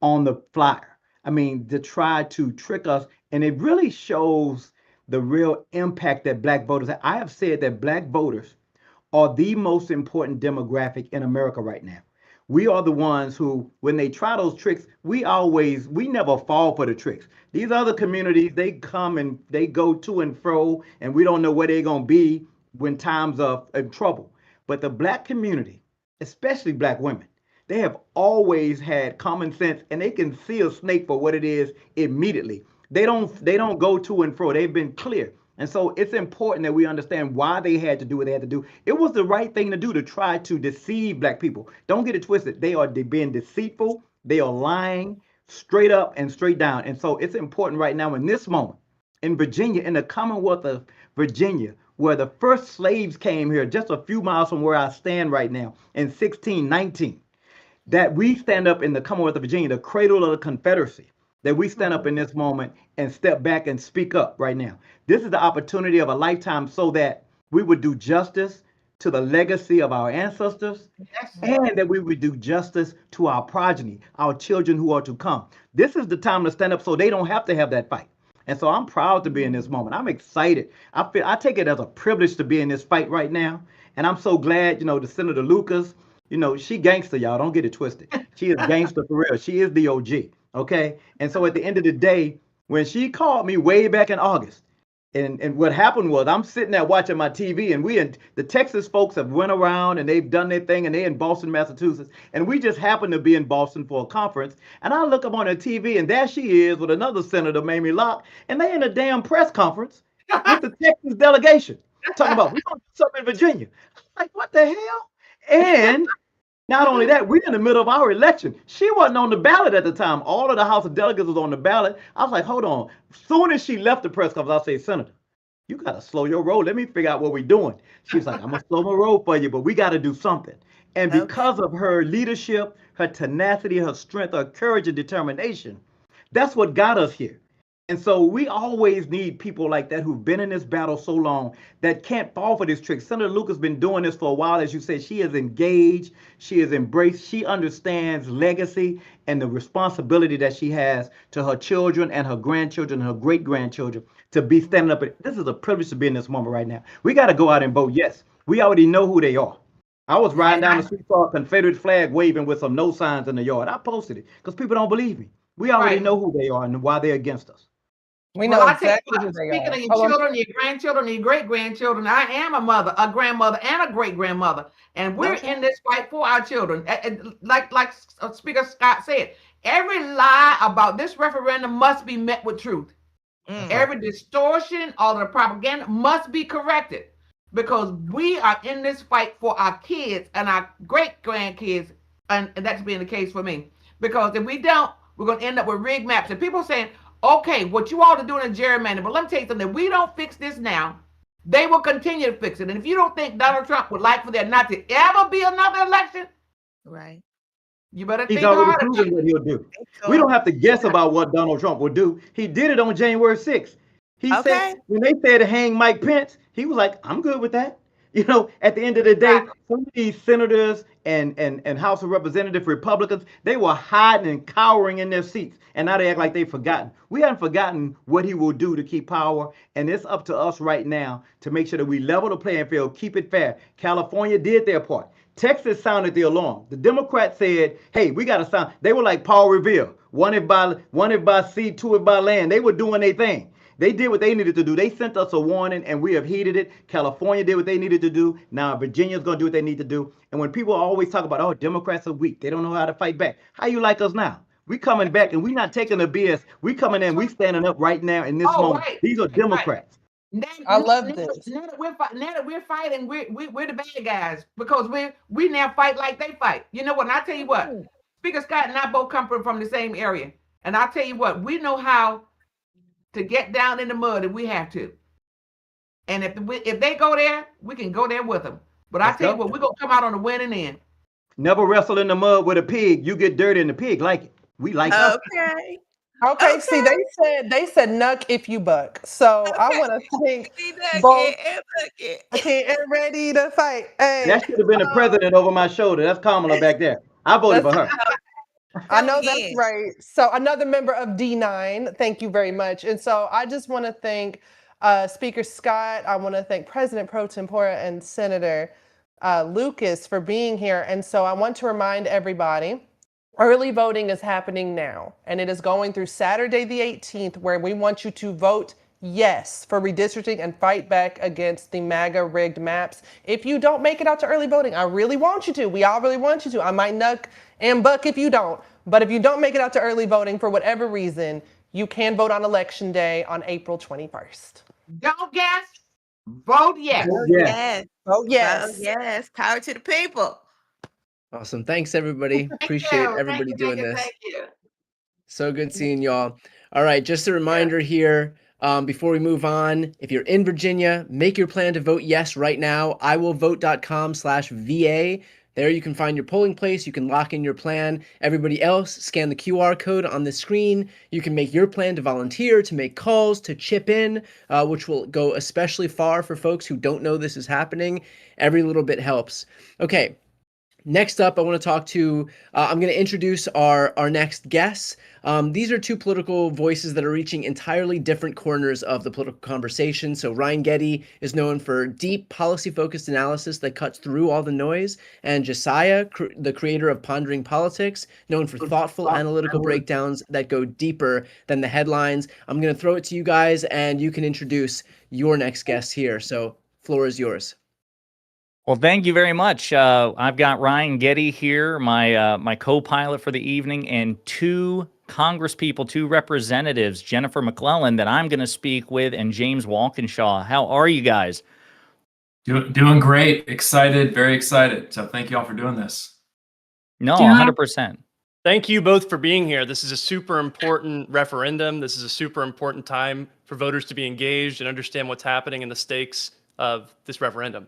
Speaker 18: on the flyer. I mean, to try to trick us. And it really shows the real impact that Black voters have. I have said that Black voters are the most important demographic in America right now. We are the ones who, when they try those tricks, we never fall for the tricks. These other communities, they come and they go to and fro, and we don't know where they're going to be when times are in trouble. But the Black community, especially Black women, they have always had common sense, and they can see a snake for what it is immediately. They don't go to and fro. They've been clear. And so it's important that we understand why they had to do what they had to do. It was the right thing to do to try to deceive Black people. Don't get it twisted. They are being deceitful. They are lying straight up and straight down. And so it's important right now in this moment in Virginia, in the Commonwealth of Virginia, where the first slaves came here just a few miles from where I stand right now in 1619, that we stand up in the Commonwealth of Virginia, the cradle of the Confederacy, that we stand up in this moment and step back and speak up right now. This is the opportunity of a lifetime so that we would do justice to the legacy of our ancestors, and that we would do justice to our progeny, our children who are to come. This is the time to stand up so they don't have to have that fight. And so I'm proud to be in this moment. I'm excited. I take it as a privilege to be in this fight right now. And I'm so glad, the Senator Lucas, she gangster, y'all. Don't get it twisted. She is gangster for real. She is the OG. Okay. And so at the end of the day, when she called me way back in August, and what happened was I'm sitting there watching my TV, and the Texas folks have went around and they've done their thing, and they're in Boston, Massachusetts. And we just happened to be in Boston for a conference. And I look up on the TV, and there she is with another Senator, Mamie Locke, and they in a damn press conference with the Texas delegation talking about, we're going to do something in Virginia. I'm like, what the hell? And not only that, we're in the middle of our election. She wasn't on the ballot at the time. All of the House of Delegates was on the ballot. I was like, hold on. As soon as she left the press conference, I say, Senator, you got to slow your roll. Let me figure out what we're doing. She's like, I'm going to slow my roll for you, but we got to do something. And because of her leadership, her tenacity, her strength, her courage and determination, that's what got us here. And so we always need people like that who've been in this battle so long that can't fall for this trick. Senator Lucas has been doing this for a while. As you said, she is engaged. She is embraced. She understands legacy and the responsibility that she has to her children and her grandchildren and her great-grandchildren to be standing up. This is a privilege to be in this moment right now. We got to go out and vote. Yes, we already know who they are. I was riding down the street, saw a Confederate flag waving with some no signs in the yard. I posted it because people don't believe me. We already know who they are and why they're against us.
Speaker 16: We know exactly who they
Speaker 15: Speaking
Speaker 16: are.
Speaker 15: of your children, your grandchildren, your great-grandchildren, I am a mother, a grandmother, and a great-grandmother. And we're in this fight for our children. Like Speaker Scott said, every lie about this referendum must be met with truth. Every distortion, all of the propaganda must be corrected, because we are in this fight for our kids and our great-grandkids, and that's being the case for me. Because if we don't, we're going to end up with rigged maps. And people are saying, okay, what you all are doing is gerrymandering. But let me tell you something. If we don't fix this now, they will continue to fix it. And if you don't think Donald Trump would like for there not to ever be another election,
Speaker 17: right,
Speaker 15: you better
Speaker 18: He's
Speaker 15: think
Speaker 18: already
Speaker 15: hard.
Speaker 18: proven what he'll do. We don't have to guess about what Donald Trump will do. He did it on January 6th. He said, when they said to hang Mike Pence, he was like, I'm good with that. You know, at the end of the day, some of these senators and House of Representative Republicans, they were hiding and cowering in their seats. And now they act like they've forgotten. We haven't forgotten what he will do to keep power. And it's up to us right now to make sure that we level the playing field, keep it fair. California did their part. Texas sounded the alarm. The Democrats said, hey, we got to sound. They were like Paul Revere. One if by sea, two if by land. They were doing their thing. They did what they needed to do. They sent us a warning, and we have heeded it. California did what they needed to do. Now Virginia's going to do what they need to do. And when people always talk about, oh, Democrats are weak, they don't know how to fight back. How you like us now? We coming back, and we not taking the BS. We coming in. We standing up right now in this moment.
Speaker 15: Right.
Speaker 18: These are Democrats.
Speaker 16: I love this.
Speaker 15: Now that we're fighting, we're the bad guys because we now fight like they fight. You know what? And I tell you what, Speaker Scott and I both come from the same area, and I tell you what, we know how to get down in the mud if we have to. And if they go there, we can go there with them. But I tell you what, we're gonna come out on the winning end.
Speaker 18: Never wrestle in the mud with a pig. You get dirty and the pig like it. We like it.
Speaker 16: Okay, see, they said nuck if you buck. So I want to thank both and ready to fight. Hey,
Speaker 18: That should have been the president over my shoulder. That's Kamala back there. I voted for her.
Speaker 16: I know that's right. So another member of D9, thank you very much. And so I just want to thank Speaker Scott. I want to thank President Pro Tempore and Senator Lucas for being here. And so I want to remind everybody, early voting is happening now, and it is going through Saturday the 18th, where we want you to vote yes for redistricting and fight back against the MAGA rigged maps. If you don't make it out to early voting, I really want you to. We all really want you to. I might nuck and buck if you don't. But if you don't make it out to early voting for whatever reason, you can vote on Election Day on April 21st.
Speaker 15: Don't guess. Vote yes.
Speaker 17: Yes.
Speaker 16: Vote yes.
Speaker 17: Vote yes. Power to the people.
Speaker 1: Awesome. Thanks, everybody. Appreciate everybody doing this.
Speaker 15: Thank you.
Speaker 1: So good seeing y'all. All right, just a reminder here, before we move on, if you're in Virginia, make your plan to vote yes right now. iwillvote.com/VA. There you can find your polling place. You can lock in your plan. Everybody else, scan the QR code on the screen. You can make your plan to volunteer, to make calls, to chip in, which will go especially far for folks who don't know this is happening. Every little bit helps. Okay. Next up, I want to talk to, I'm going to introduce our next guests. These are two political voices that are reaching entirely different corners of the political conversation. So Ryan Getty is known for deep policy-focused analysis that cuts through all the noise. And Josiah, the creator of Pondering Politics, known for thoughtful analytical breakdowns that go deeper than the headlines. I'm going to throw it to you guys, and you can introduce your next guest here. So floor is yours.
Speaker 19: Well, thank you very much. I've got Ryan Getty here, my co-pilot for the evening, and two congresspeople, two representatives, Jennifer McClellan, that I'm going to speak with, and James Walkinshaw. How are you guys?
Speaker 20: Doing great. Excited, very excited. So thank you all for doing this.
Speaker 19: No, 100%.
Speaker 21: Thank you both for being here. This is a super important referendum. This is a super important time for voters to be engaged and understand what's happening and the stakes of this referendum.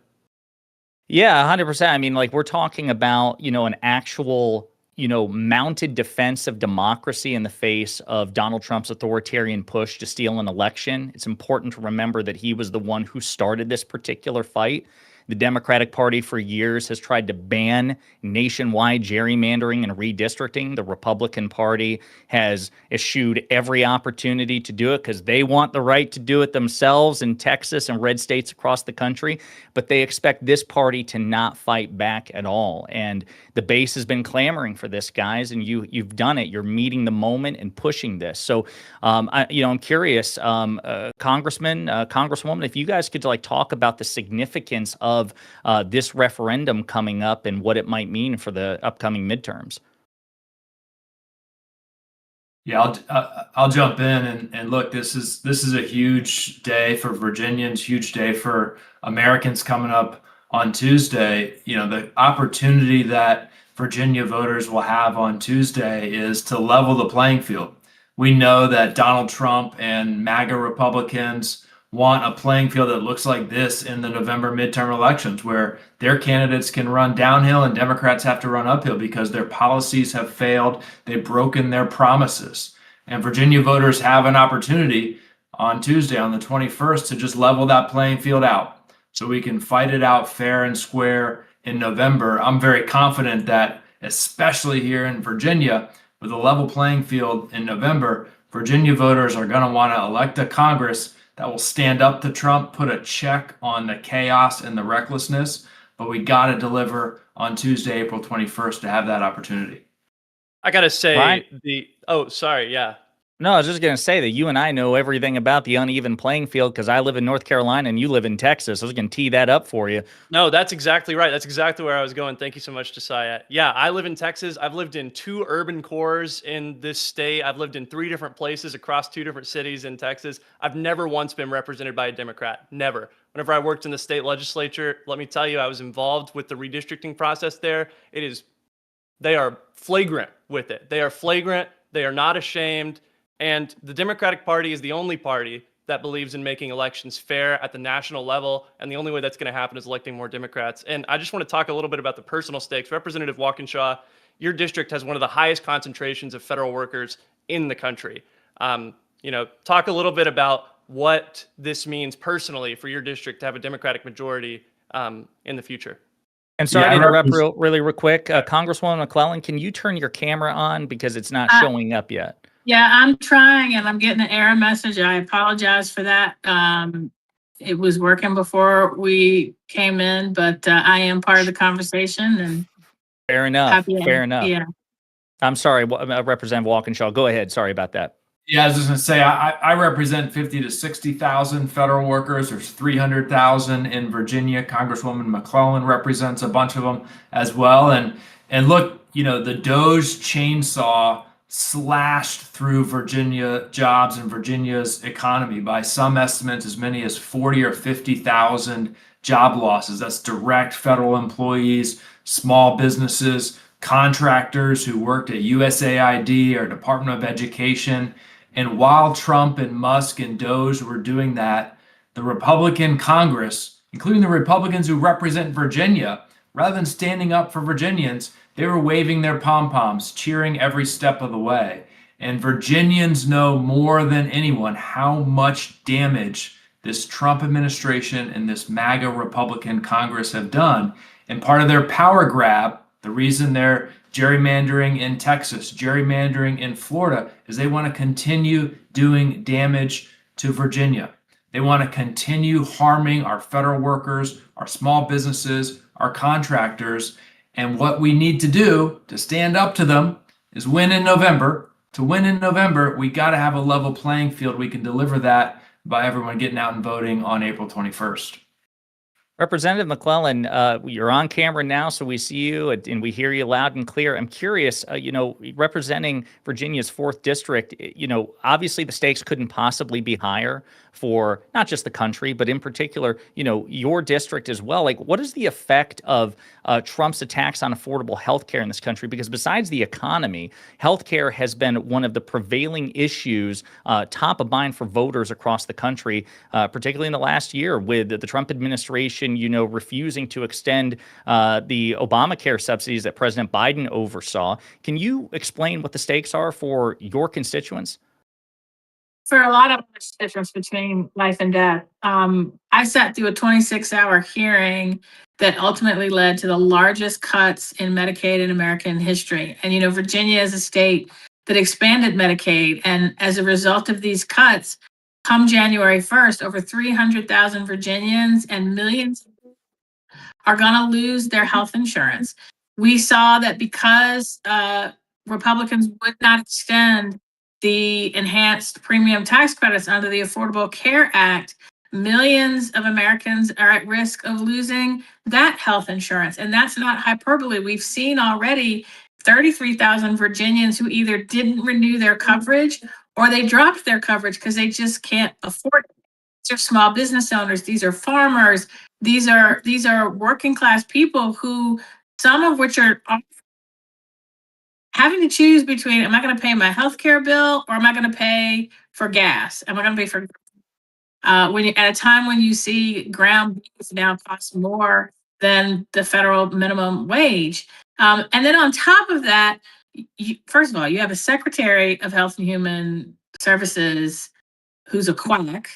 Speaker 19: Yeah, 100%. I mean, like, we're talking about, an actual, mounted defense of democracy in the face of Donald Trump's authoritarian push to steal an election. It's important to remember that he was the one who started this particular fight. The Democratic Party for years has tried to ban nationwide gerrymandering and redistricting. The Republican Party has eschewed every opportunity to do it because they want the right to do it themselves in Texas and red states across the country. But they expect this party to not fight back at all. And the base has been clamoring for this, guys, and you've done it. You're meeting the moment and pushing this. So, I'm curious, Congressman, Congresswoman, if you guys could talk about the significance of this referendum coming up and what it might mean for the upcoming midterms.
Speaker 20: Yeah, I'll jump in and look. This is a huge day for Virginians, huge day for Americans coming up on Tuesday. The opportunity that Virginia voters will have on Tuesday is to level the playing field. We know that Donald Trump and MAGA Republicans want a playing field that looks like this in the November midterm elections, where their candidates can run downhill and Democrats have to run uphill because their policies have failed. They've broken their promises. And Virginia voters have an opportunity on Tuesday, on the 21st, to just level that playing field out. so we can fight it out fair and square in November. I'm very confident that, especially here in Virginia, with a level playing field in November, Virginia voters are going to want to elect a Congress that will stand up to Trump, put a check on the chaos and the recklessness. But we got to deliver on Tuesday, April 21st to have that opportunity.
Speaker 21: I gotta say
Speaker 19: Brian?
Speaker 21: oh, sorry, yeah.
Speaker 19: No, I was just going to say that you and I know everything about the uneven playing field because I live in North Carolina and you live in Texas. I was going to tee that up for you.
Speaker 21: No, that's exactly right. That's exactly where I was going. Thank you so much, Josiah. Yeah, I live in Texas. I've lived in 2 urban cores in this state. I've lived in 3 different places across 2 different cities in Texas. I've never once been represented by a Democrat. Never. Whenever I worked in the state legislature, let me tell you, I was involved with the redistricting process there. They are flagrant with it. They are flagrant. They are not ashamed. And the Democratic Party is the only party that believes in making elections fair at the national level. And the only way that's going to happen is electing more Democrats. And I just want to talk a little bit about the personal stakes. Representative Walkinshaw, your district has one of the highest concentrations of federal workers in the country. Talk a little bit about what this means personally for your district to have a Democratic majority in the future.
Speaker 19: And sorry to interrupt real quick. Congresswoman McClellan, can you turn your camera on because it's not showing up yet?
Speaker 3: Yeah, I'm trying and I'm getting an error message. I apologize for that. It was working before we came in, but I am part of the conversation. And
Speaker 19: Fair enough. Fair enough.
Speaker 3: Yeah.
Speaker 19: I'm sorry, Representative Walkinshaw. Go ahead. Sorry about that.
Speaker 20: Yeah, I was just going to say, I represent 50 to 60,000 federal workers. There's 300,000 in Virginia. Congresswoman McClellan represents a bunch of them as well. And look, the DOGE chainsaw slashed through Virginia jobs and Virginia's economy by some estimates as many as 40 or 50,000 job losses. That's direct federal employees, small businesses, contractors who worked at USAID or Department of Education. And while Trump and Musk and DOGE were doing that, the Republican Congress, including the Republicans who represent Virginia, rather than standing up for Virginians, they were waving their pom-poms, cheering every step of the way. And Virginians know more than anyone how much damage this Trump administration and this MAGA Republican Congress have done. And part of their power grab, the reason they're gerrymandering in Texas, gerrymandering in Florida, is they want to continue doing damage to Virginia. They want to continue harming our federal workers, our small businesses, our contractors. And what we need to do to stand up to them is win in November. To win in November, we got to have a level playing field. We can deliver that by everyone getting out and voting on April 21st.
Speaker 19: Representative McClellan, you're on camera now, so we see you and we hear you loud and clear. I'm curious, representing Virginia's 4th district, obviously the stakes couldn't possibly be higher for not just the country, but in particular, your district as well. Like, what is the effect of Trump's attacks on affordable healthcare in this country? Because besides the economy, healthcare has been one of the prevailing issues top of mind for voters across the country, particularly in the last year with the Trump administration, refusing to extend the Obamacare subsidies that President Biden oversaw. Can you explain what the stakes are for your constituents?
Speaker 3: For a lot of us, the difference between life and death. I sat through a 26-hour hearing that ultimately led to the largest cuts in Medicaid in American history. And, Virginia is a state that expanded Medicaid. And as a result of these cuts, come January 1st, over 300,000 Virginians and millions are going to lose their health insurance. We saw that because Republicans would not extend the enhanced premium tax credits under the Affordable Care Act, millions of Americans are at risk of losing that health insurance. And that's not hyperbole. We've seen already 33,000 Virginians who either didn't renew their coverage or they dropped their coverage because they just can't afford it. These are small business owners. These are farmers. These are working class people who, some of which are having to choose between, am I going to pay my healthcare bill or am I going to pay for gas? Am I going to pay for at a time when you see ground beef now costs more than the federal minimum wage? And then on top of that, first of all, you have a Secretary of Health and Human Services who's a quack,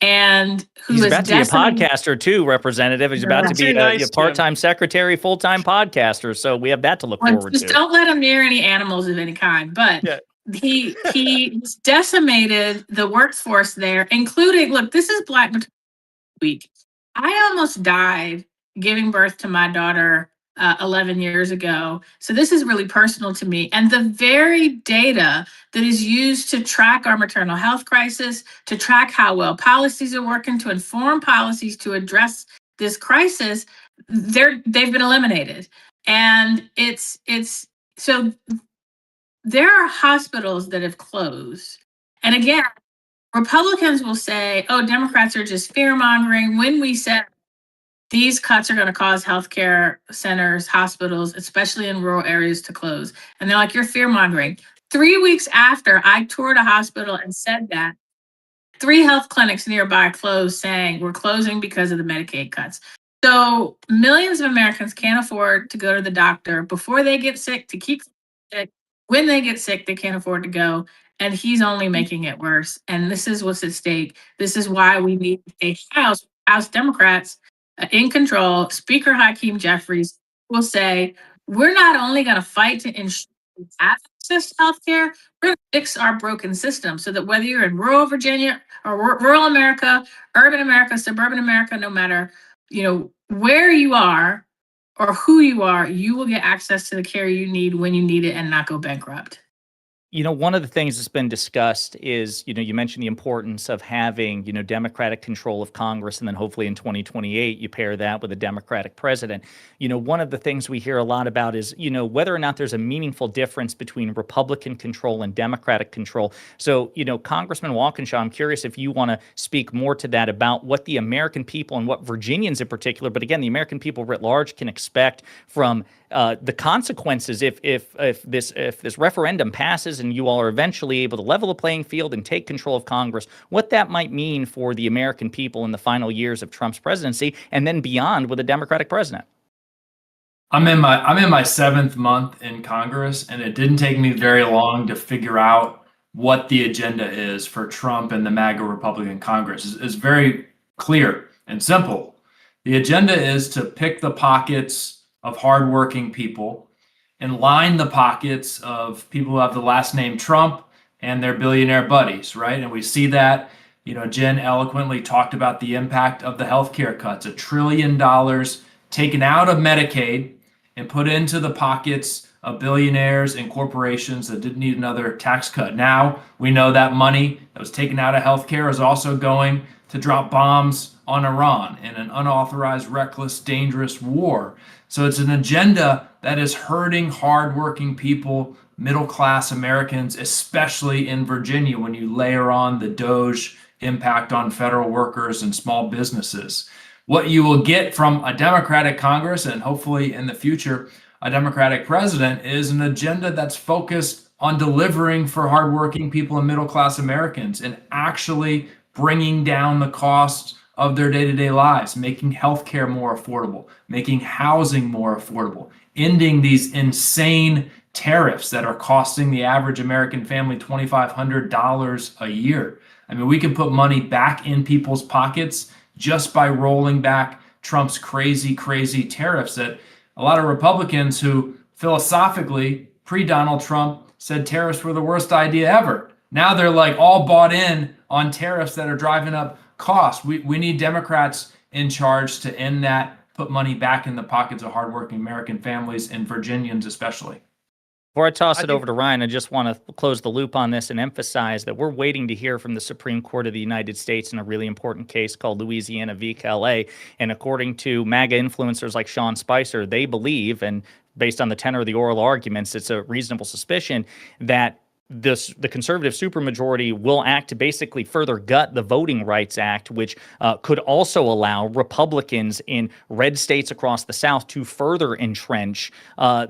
Speaker 3: and who
Speaker 19: He's
Speaker 3: is
Speaker 19: about to be a
Speaker 3: decimating.
Speaker 19: podcaster too, Representative. He's about to be
Speaker 21: Too
Speaker 19: a
Speaker 21: nice, Jim.
Speaker 19: part-time secretary, full-time podcaster. So we have that to look
Speaker 3: Well,
Speaker 19: forward
Speaker 3: just
Speaker 19: to.
Speaker 3: don't let him near any animals of any kind. But
Speaker 21: Yeah.
Speaker 3: he's decimated the workforce there, including, look, this is Black Maternity Week. I almost died giving birth to my daughter 11 years ago. So this is really personal to me. And the very data that is used to track our maternal health crisis, to track how well policies are working, to inform policies to address this crisis, they've been eliminated. And it's so there are hospitals that have closed. And again, Republicans will say, oh, Democrats are just fear mongering. When we said these cuts are going to cause healthcare centers, hospitals, especially in rural areas, to close. And they're like, you're fear mongering. 3 weeks after I toured a hospital and said that, 3 health clinics nearby closed, saying we're closing because of the Medicaid cuts. So millions of Americans can't afford to go to the doctor before they get sick, to keep sick. When they get sick, they can't afford to go. And he's only making it worse. And this is what's at stake. This is why we need a House Democrats in control. Speaker Hakeem Jeffries will say, we're not only going to fight to ensure we have access to healthcare, we're going to fix our broken system so that whether you're in rural Virginia or rural America, urban America, suburban America, no matter, where you are or who you are, you will get access to the care you need when you need it and not go bankrupt.
Speaker 19: One of the things that's been discussed is, you mentioned the importance of having, Democratic control of Congress, and then hopefully in 2028, you pair that with a Democratic president. One of the things we hear a lot about is, whether or not there's a meaningful difference between Republican control and Democratic control. So, Congressman Walkinshaw, I'm curious if you want to speak more to that about what the American people and what Virginians in particular, but again, the American people writ large can expect from the consequences if this referendum passes and you all are eventually able to level the playing field and take control of Congress, what that might mean for the American people in the final years of Trump's presidency and then beyond with a Democratic president.
Speaker 20: I'm in my 7th month in Congress, and it didn't take me very long to figure out what the agenda is for Trump and the MAGA Republican Congress. It's very clear and simple. The agenda is to pick the pockets of hardworking people and line the pockets of people who have the last name Trump and their billionaire buddies, right? And we see that, Jen eloquently talked about the impact of the healthcare cuts, $1 trillion taken out of Medicaid and put into the pockets of billionaires and corporations that didn't need another tax cut. Now we know that money that was taken out of healthcare is also going to drop bombs on Iran in an unauthorized, reckless, dangerous war. So it's an agenda that is hurting hardworking people, middle-class Americans, especially in Virginia when you layer on the DOGE impact on federal workers and small businesses. What you will get from a Democratic Congress and hopefully in the future a Democratic president is an agenda that's focused on delivering for hardworking people and middle-class Americans and actually bringing down the costs of their day-to-day lives, making healthcare more affordable, making housing more affordable, ending these insane tariffs that are costing the average American family $2,500 a year. I mean, we can put money back in people's pockets just by rolling back Trump's crazy, crazy tariffs that a lot of Republicans who philosophically pre-Donald Trump said tariffs were the worst idea ever. Now they're like all bought in on tariffs that are driving up costs. We need Democrats in charge to end that, put money back in the pockets of hardworking American families and Virginians especially.
Speaker 19: Before I toss it over to Ryan, I just want to close the loop on this and emphasize that we're waiting to hear from the Supreme Court of the United States in a really important case called Louisiana v. Calais. And according to MAGA influencers like Sean Spicer, they believe, and based on the tenor of the oral arguments, it's a reasonable suspicion that the conservative supermajority will act to basically further gut the Voting Rights Act, which could also allow Republicans in red states across the South to further entrench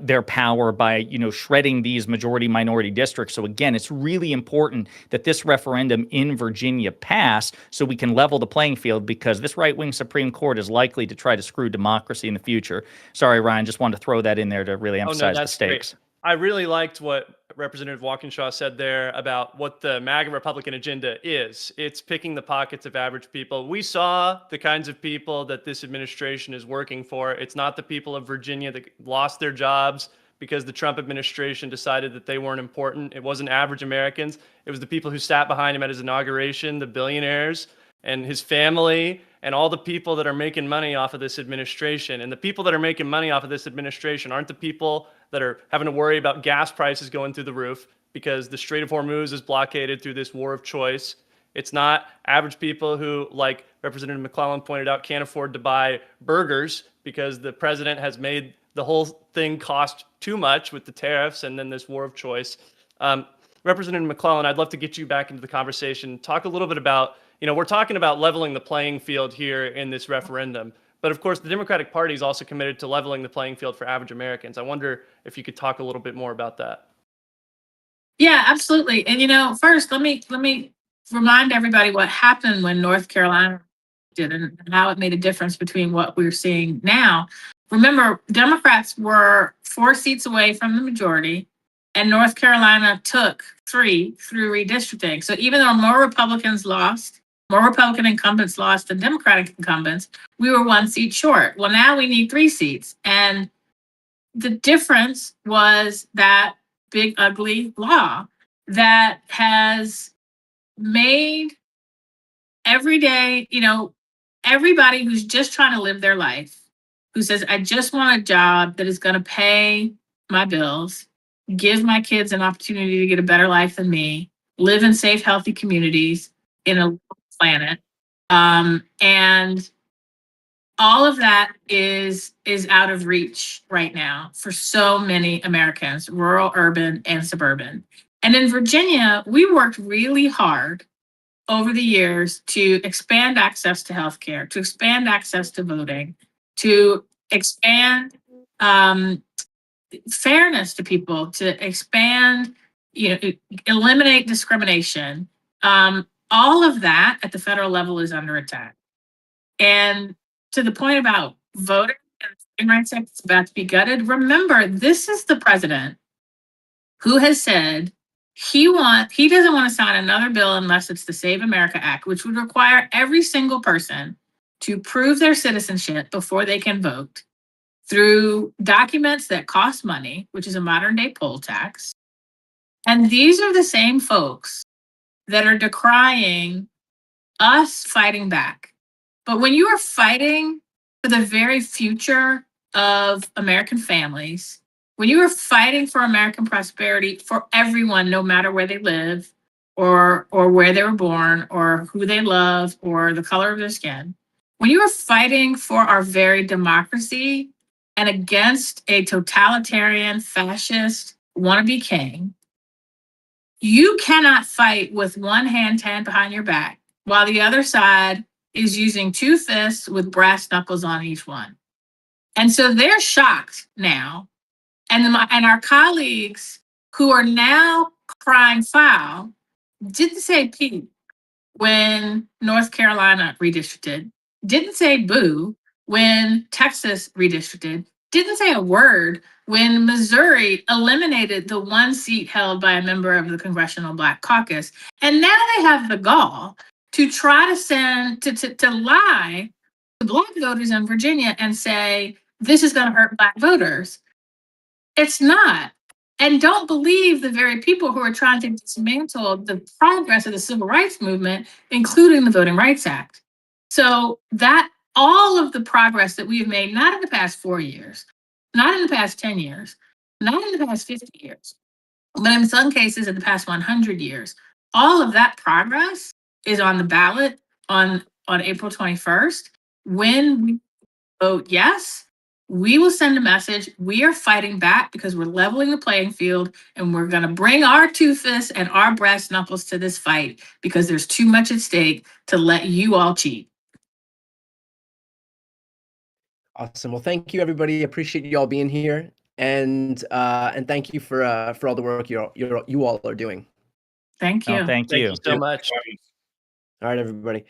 Speaker 19: their power by, shredding these majority-minority districts. So again, it's really important that this referendum in Virginia pass so we can level the playing field, because this right-wing Supreme Court is likely to try to screw democracy in the future. Sorry, Ryan, just wanted to throw that in there to really emphasize the stakes.
Speaker 21: Great. I really liked what Representative Walkinshaw said there about what the MAGA Republican agenda is. It's picking the pockets of average people. We saw the kinds of people that this administration is working for. It's not the people of Virginia that lost their jobs because the Trump administration decided that they weren't important. It wasn't average Americans. It was the people who sat behind him at his inauguration, the billionaires and his family, and all the people that are making money off of this administration. And the people that are making money off of this administration aren't the people that are having to worry about gas prices going through the roof because the Strait of Hormuz is blockaded through this war of choice. It's not average people who, like Representative McClellan pointed out, can't afford to buy burgers because the president has made the whole thing cost too much with the tariffs and then this war of choice. Representative McClellan, I'd love to get you back into the conversation. Talk a little bit about, we're talking about leveling the playing field here in this referendum. But of course, the Democratic Party is also committed to leveling the playing field for average Americans. I wonder if you could talk a little bit more about that.
Speaker 3: Yeah, absolutely. And first, let me remind everybody what happened when North Carolina did and how it made a difference between what we're seeing now. Remember, Democrats were 4 seats away from the majority, and North Carolina took 3 through redistricting. So even though more Republican incumbents lost than Democratic incumbents, we were 1 seat short. Well, now we need 3 seats. And the difference was that big, ugly law that has made everyday, everybody who's just trying to live their life, who says, I just want a job that is going to pay my bills, give my kids an opportunity to get a better life than me, live in safe, healthy communities in a planet. And all of that is out of reach right now for so many Americans, rural, urban, and suburban. And in Virginia, we worked really hard over the years to expand access to healthcare, to expand access to voting, to expand fairness to people, to expand, eliminate discrimination. All of that at the federal level is under attack. And to the point about voting and the Voting Rights Act is about to be gutted, remember, this is the president who has said he doesn't want to sign another bill unless it's the Save America Act, which would require every single person to prove their citizenship before they can vote through documents that cost money, which is a modern day poll tax. And these are the same folks that are decrying us fighting back. But when you are fighting for the very future of American families, when you are fighting for American prosperity for everyone, no matter where they live or where they were born or who they love or the color of their skin, when you are fighting for our very democracy and against a totalitarian, fascist, wannabe king, you cannot fight with one hand tied behind your back while the other side is using 2 fists with brass knuckles on each one. And so they're shocked now. And our colleagues who are now crying foul didn't say peep when North Carolina redistricted, didn't say boo when Texas redistricted, didn't say a word when Missouri eliminated the 1 seat held by a member of the Congressional Black Caucus. And now they have the gall to try to lie to Black voters in Virginia and say, this is going to hurt Black voters. It's not. And don't believe the very people who are trying to dismantle the progress of the civil rights movement, including the Voting Rights Act. So that all of the progress that we have made, not in the past 4 years, not in the past 10 years, not in the past 50 years, but in some cases in the past 100 years, all of that progress is on the ballot on April 21st. When we vote yes, we will send a message. We are fighting back because we're leveling the playing field, and we're going to bring our 2 fists and our brass knuckles to this fight because there's too much at stake to let you all cheat.
Speaker 1: Awesome. Well, thank you, everybody. Appreciate you all being here, and thank you for all the work you all are doing.
Speaker 3: Thank you.
Speaker 19: Thank you
Speaker 21: so much.
Speaker 1: All right, everybody.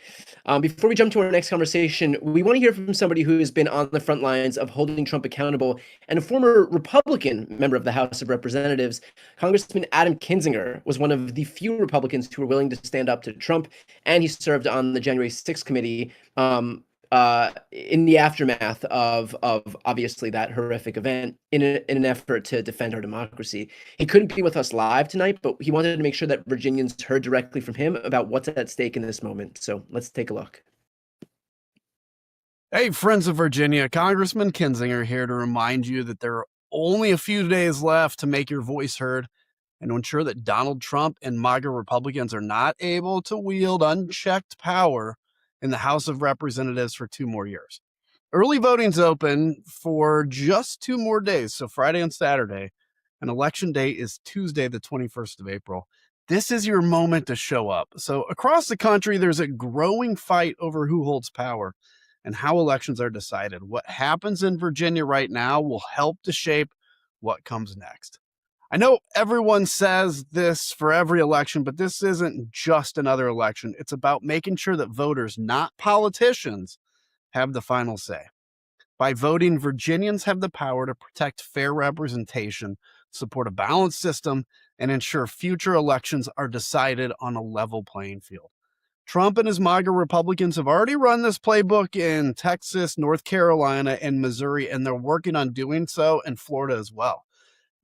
Speaker 1: Before we jump to our next conversation, we want to hear from somebody who has been on the front lines of holding Trump accountable and a former Republican member of the House of Representatives. Congressman Adam Kinzinger was one of the few Republicans who were willing to stand up to Trump, and he served on the January 6th committee in the aftermath of obviously that horrific event in an effort to defend our democracy. He couldn't be with us live tonight, but he wanted to make sure that Virginians heard directly from him about what's at stake in this moment. So let's take a look.
Speaker 2: Hey, friends of Virginia, Congressman Kinzinger here to remind you that there are only a few days left to make your voice heard and to ensure that Donald Trump and MAGA Republicans are not able to wield unchecked power in the House of Representatives for 2 more years. Early voting's open for just 2 more days, so Friday and Saturday, and election day is Tuesday, the 21st of April. This is your moment to show up. So across the country, there's a growing fight over who holds power and how elections are decided. What happens in Virginia right now will help to shape what comes next. I know everyone says this for every election, but this isn't just another election. It's about making sure that voters, not politicians, have the final say. By voting, Virginians have the power to protect fair representation, support a balanced system, and ensure future elections are decided on a level playing field. Trump and his MAGA Republicans have already run this playbook in Texas, North Carolina, and Missouri, and they're working on doing so in Florida as well.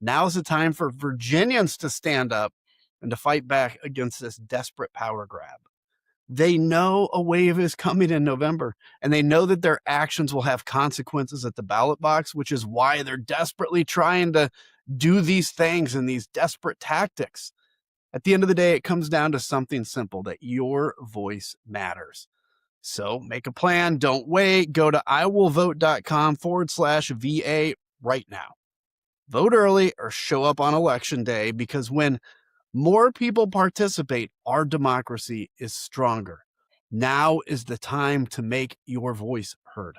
Speaker 2: Now's the time for Virginians to stand up and to fight back against this desperate power grab. They know a wave is coming in November, and they know that their actions will have consequences at the ballot box, which is why they're desperately trying to do these things and these desperate tactics. At the end of the day, it comes down to something simple, that your voice matters. So make a plan. Don't wait. Go to iwillvote.com/VA right now. Vote early or show up on election day, because when more people participate, our democracy is stronger. Now is the time to make your voice heard.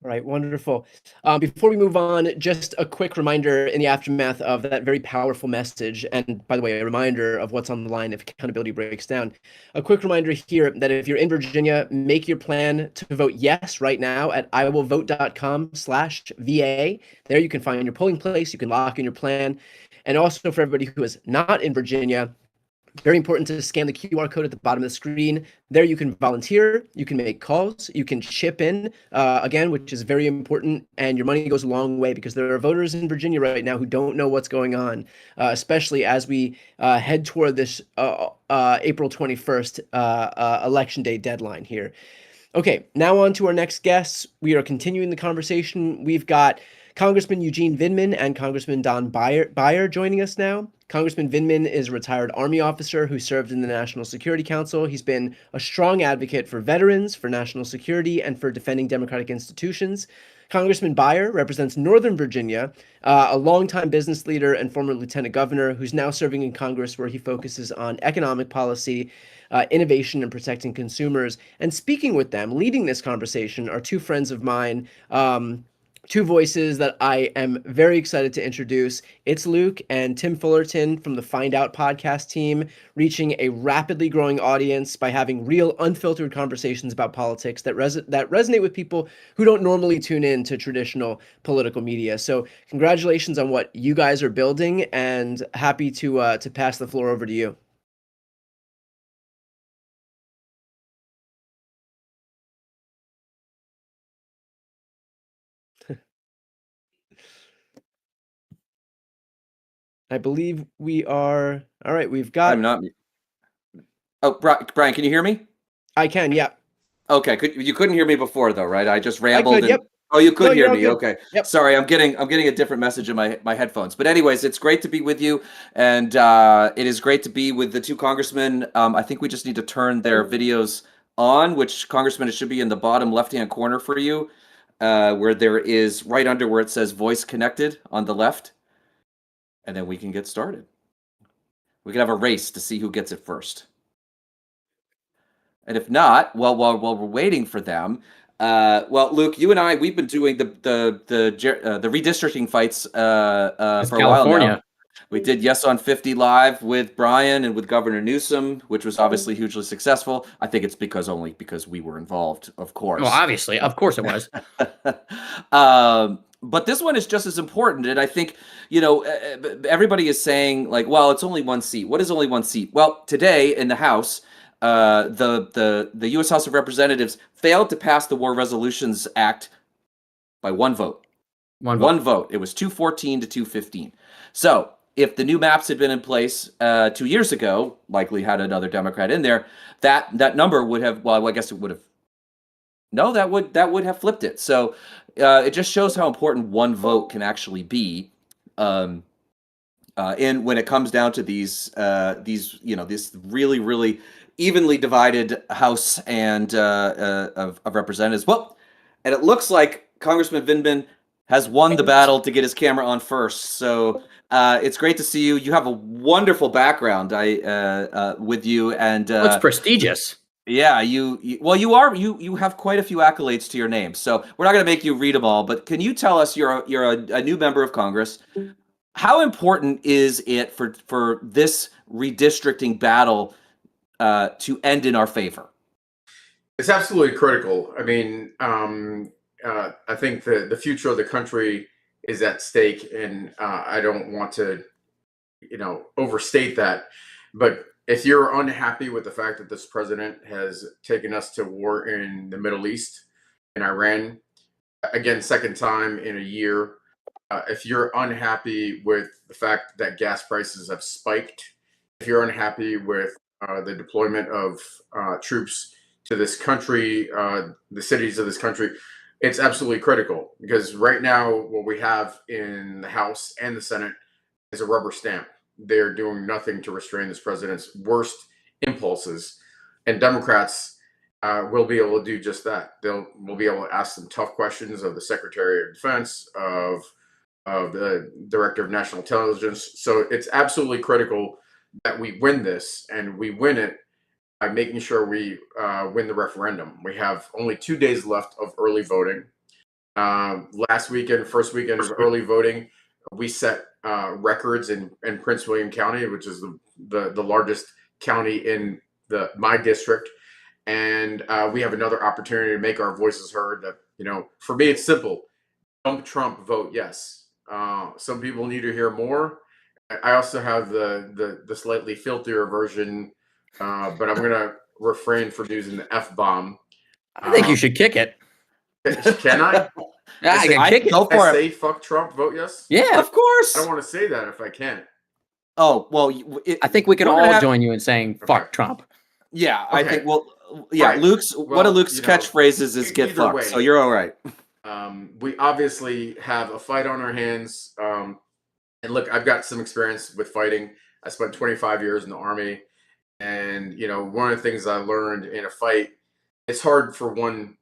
Speaker 1: All right, wonderful. Before we move on, just a quick reminder in the aftermath of that very powerful message, and by the way, a reminder of what's on the line if accountability breaks down. A quick reminder here that if you're in Virginia, make your plan to vote yes right now at iwillvote.com/VA. There you can find your polling place, you can lock in your plan. And also for everybody who is not in Virginia, very important to scan the QR code at the bottom of the screen. There you can volunteer, you can make calls, you can chip in, again, which is very important, and your money goes a long way because there are voters in Virginia right now who don't know what's going on, especially as we head toward this April 21st election day deadline here. Okay, now on to our next guests. We are continuing the conversation. We've got Congressman Eugene Vindman and Congressman Don Beyer joining us now. Congressman Vindman is a retired Army officer who served in the National Security Council. He's been a strong advocate for veterans, for national security, and for defending democratic institutions. Congressman Beyer represents Northern Virginia, a longtime business leader and former lieutenant governor who's now serving in Congress, where he focuses on economic policy, innovation, and protecting consumers. And speaking with them, leading this conversation, are 2 friends of mine, 2 voices that I am very excited to introduce. It's Luke and Tim Fullerton from the Find Out podcast team, reaching a rapidly growing audience by having real, unfiltered conversations about politics that resonate with people who don't normally tune in to traditional political media. So congratulations on what you guys are building, and happy to pass the floor over to you. I believe we are. All right, we've got.
Speaker 22: I'm not. Oh, Brian, can you hear me?
Speaker 1: I can, yeah.
Speaker 22: Okay, you couldn't hear me before though, right? I just rambled.
Speaker 1: I could, yep.
Speaker 22: Oh, you could
Speaker 1: No,
Speaker 22: hear
Speaker 1: you're all
Speaker 22: me.
Speaker 1: good.
Speaker 22: Okay.
Speaker 1: Yep.
Speaker 22: Sorry, I'm getting a different message in my headphones. But anyways, it's great to be with you, and it is great to be with the 2 congressmen. I think we just need to turn their videos on, which congressman, it should be in the bottom left-hand corner for you, where there is right under where it says voice connected on the left. And then we can get started. We can have a race to see who gets it first. And if not, well, while we're waiting for them, Well, Luke, you and I, we've been doing the redistricting fights for a while now.
Speaker 4: California.
Speaker 22: We did Yes on 50 live with Brian and with Governor Newsom, which was obviously hugely successful. I think it's only because we were involved, of course.
Speaker 4: Well, obviously, of course it was.
Speaker 22: But this one is just as important. And I think, everybody is saying like, well, it's only one seat. What is only one seat? Well, today in the House, the U.S. House of Representatives failed to pass the War Resolutions Act by one vote. One vote. It was 214 to 215. So if the new maps had been in place 2 years ago, likely had another Democrat in there, that number would have, well, I guess it would have, no, that would have flipped it. So it just shows how important one vote can actually be. And when it comes down to these, this really, really evenly divided House and of Representatives. Well, and it looks like Congressman Vindman has won the battle to get his camera on first. So it's great to see you. You have a wonderful background with you, and
Speaker 4: It's prestigious.
Speaker 22: yeah, you have quite a few accolades to your name. So we're not going to make you read them all, but can you tell us, you're a new member of Congress, how important is it for this redistricting battle to end in our favor?
Speaker 5: It's absolutely critical. I mean, I think the future of the country is at stake, and I don't want to, overstate that. But if you're unhappy with the fact that this president has taken us to war in the Middle East, in Iran, again, second time in a year, if you're unhappy with the fact that gas prices have spiked, if you're unhappy with the deployment of troops to this country, the cities of this country, it's absolutely critical, because right now what we have in the House and the Senate is a rubber stamp. They're doing nothing to restrain this president's worst impulses, and Democrats will be able to do just that. We'll be able to ask some tough questions of the Secretary of Defense, of the Director of National Intelligence. So it's absolutely critical that we win this, and we win it by making sure we win the referendum. We have only 2 days left of early voting. Last weekend, first weekend of early voting, we set records in Prince William County, which is the largest county in my district. And we have another opportunity to make our voices heard. That, for me, it's simple. Dump Trump, vote yes. Some people need to hear more. I also have the slightly filthier version, but I'm going to refrain from using the F-bomb.
Speaker 4: I think you should kick it.
Speaker 5: Can I?
Speaker 4: I can kick it.
Speaker 22: Go for
Speaker 5: I
Speaker 22: it.
Speaker 5: say fuck Trump, vote yes?
Speaker 4: Yeah,
Speaker 22: Of course.
Speaker 5: I don't want to say that if I can't.
Speaker 22: Oh, well,
Speaker 4: I think we can
Speaker 5: We're
Speaker 4: all
Speaker 5: gonna have-
Speaker 4: join you in saying fuck Trump.
Speaker 22: yeah, I
Speaker 5: Okay.
Speaker 22: think, yeah,
Speaker 5: Right.
Speaker 22: one
Speaker 5: Well,
Speaker 22: of Luke's catchphrases is get
Speaker 5: either
Speaker 22: fucked,
Speaker 5: way.
Speaker 22: so you're all right.
Speaker 5: We obviously have a fight on our hands. And look, I've got some experience with fighting. I spent 25 years in the Army. And, one of the things I learned in a fight, it's hard for one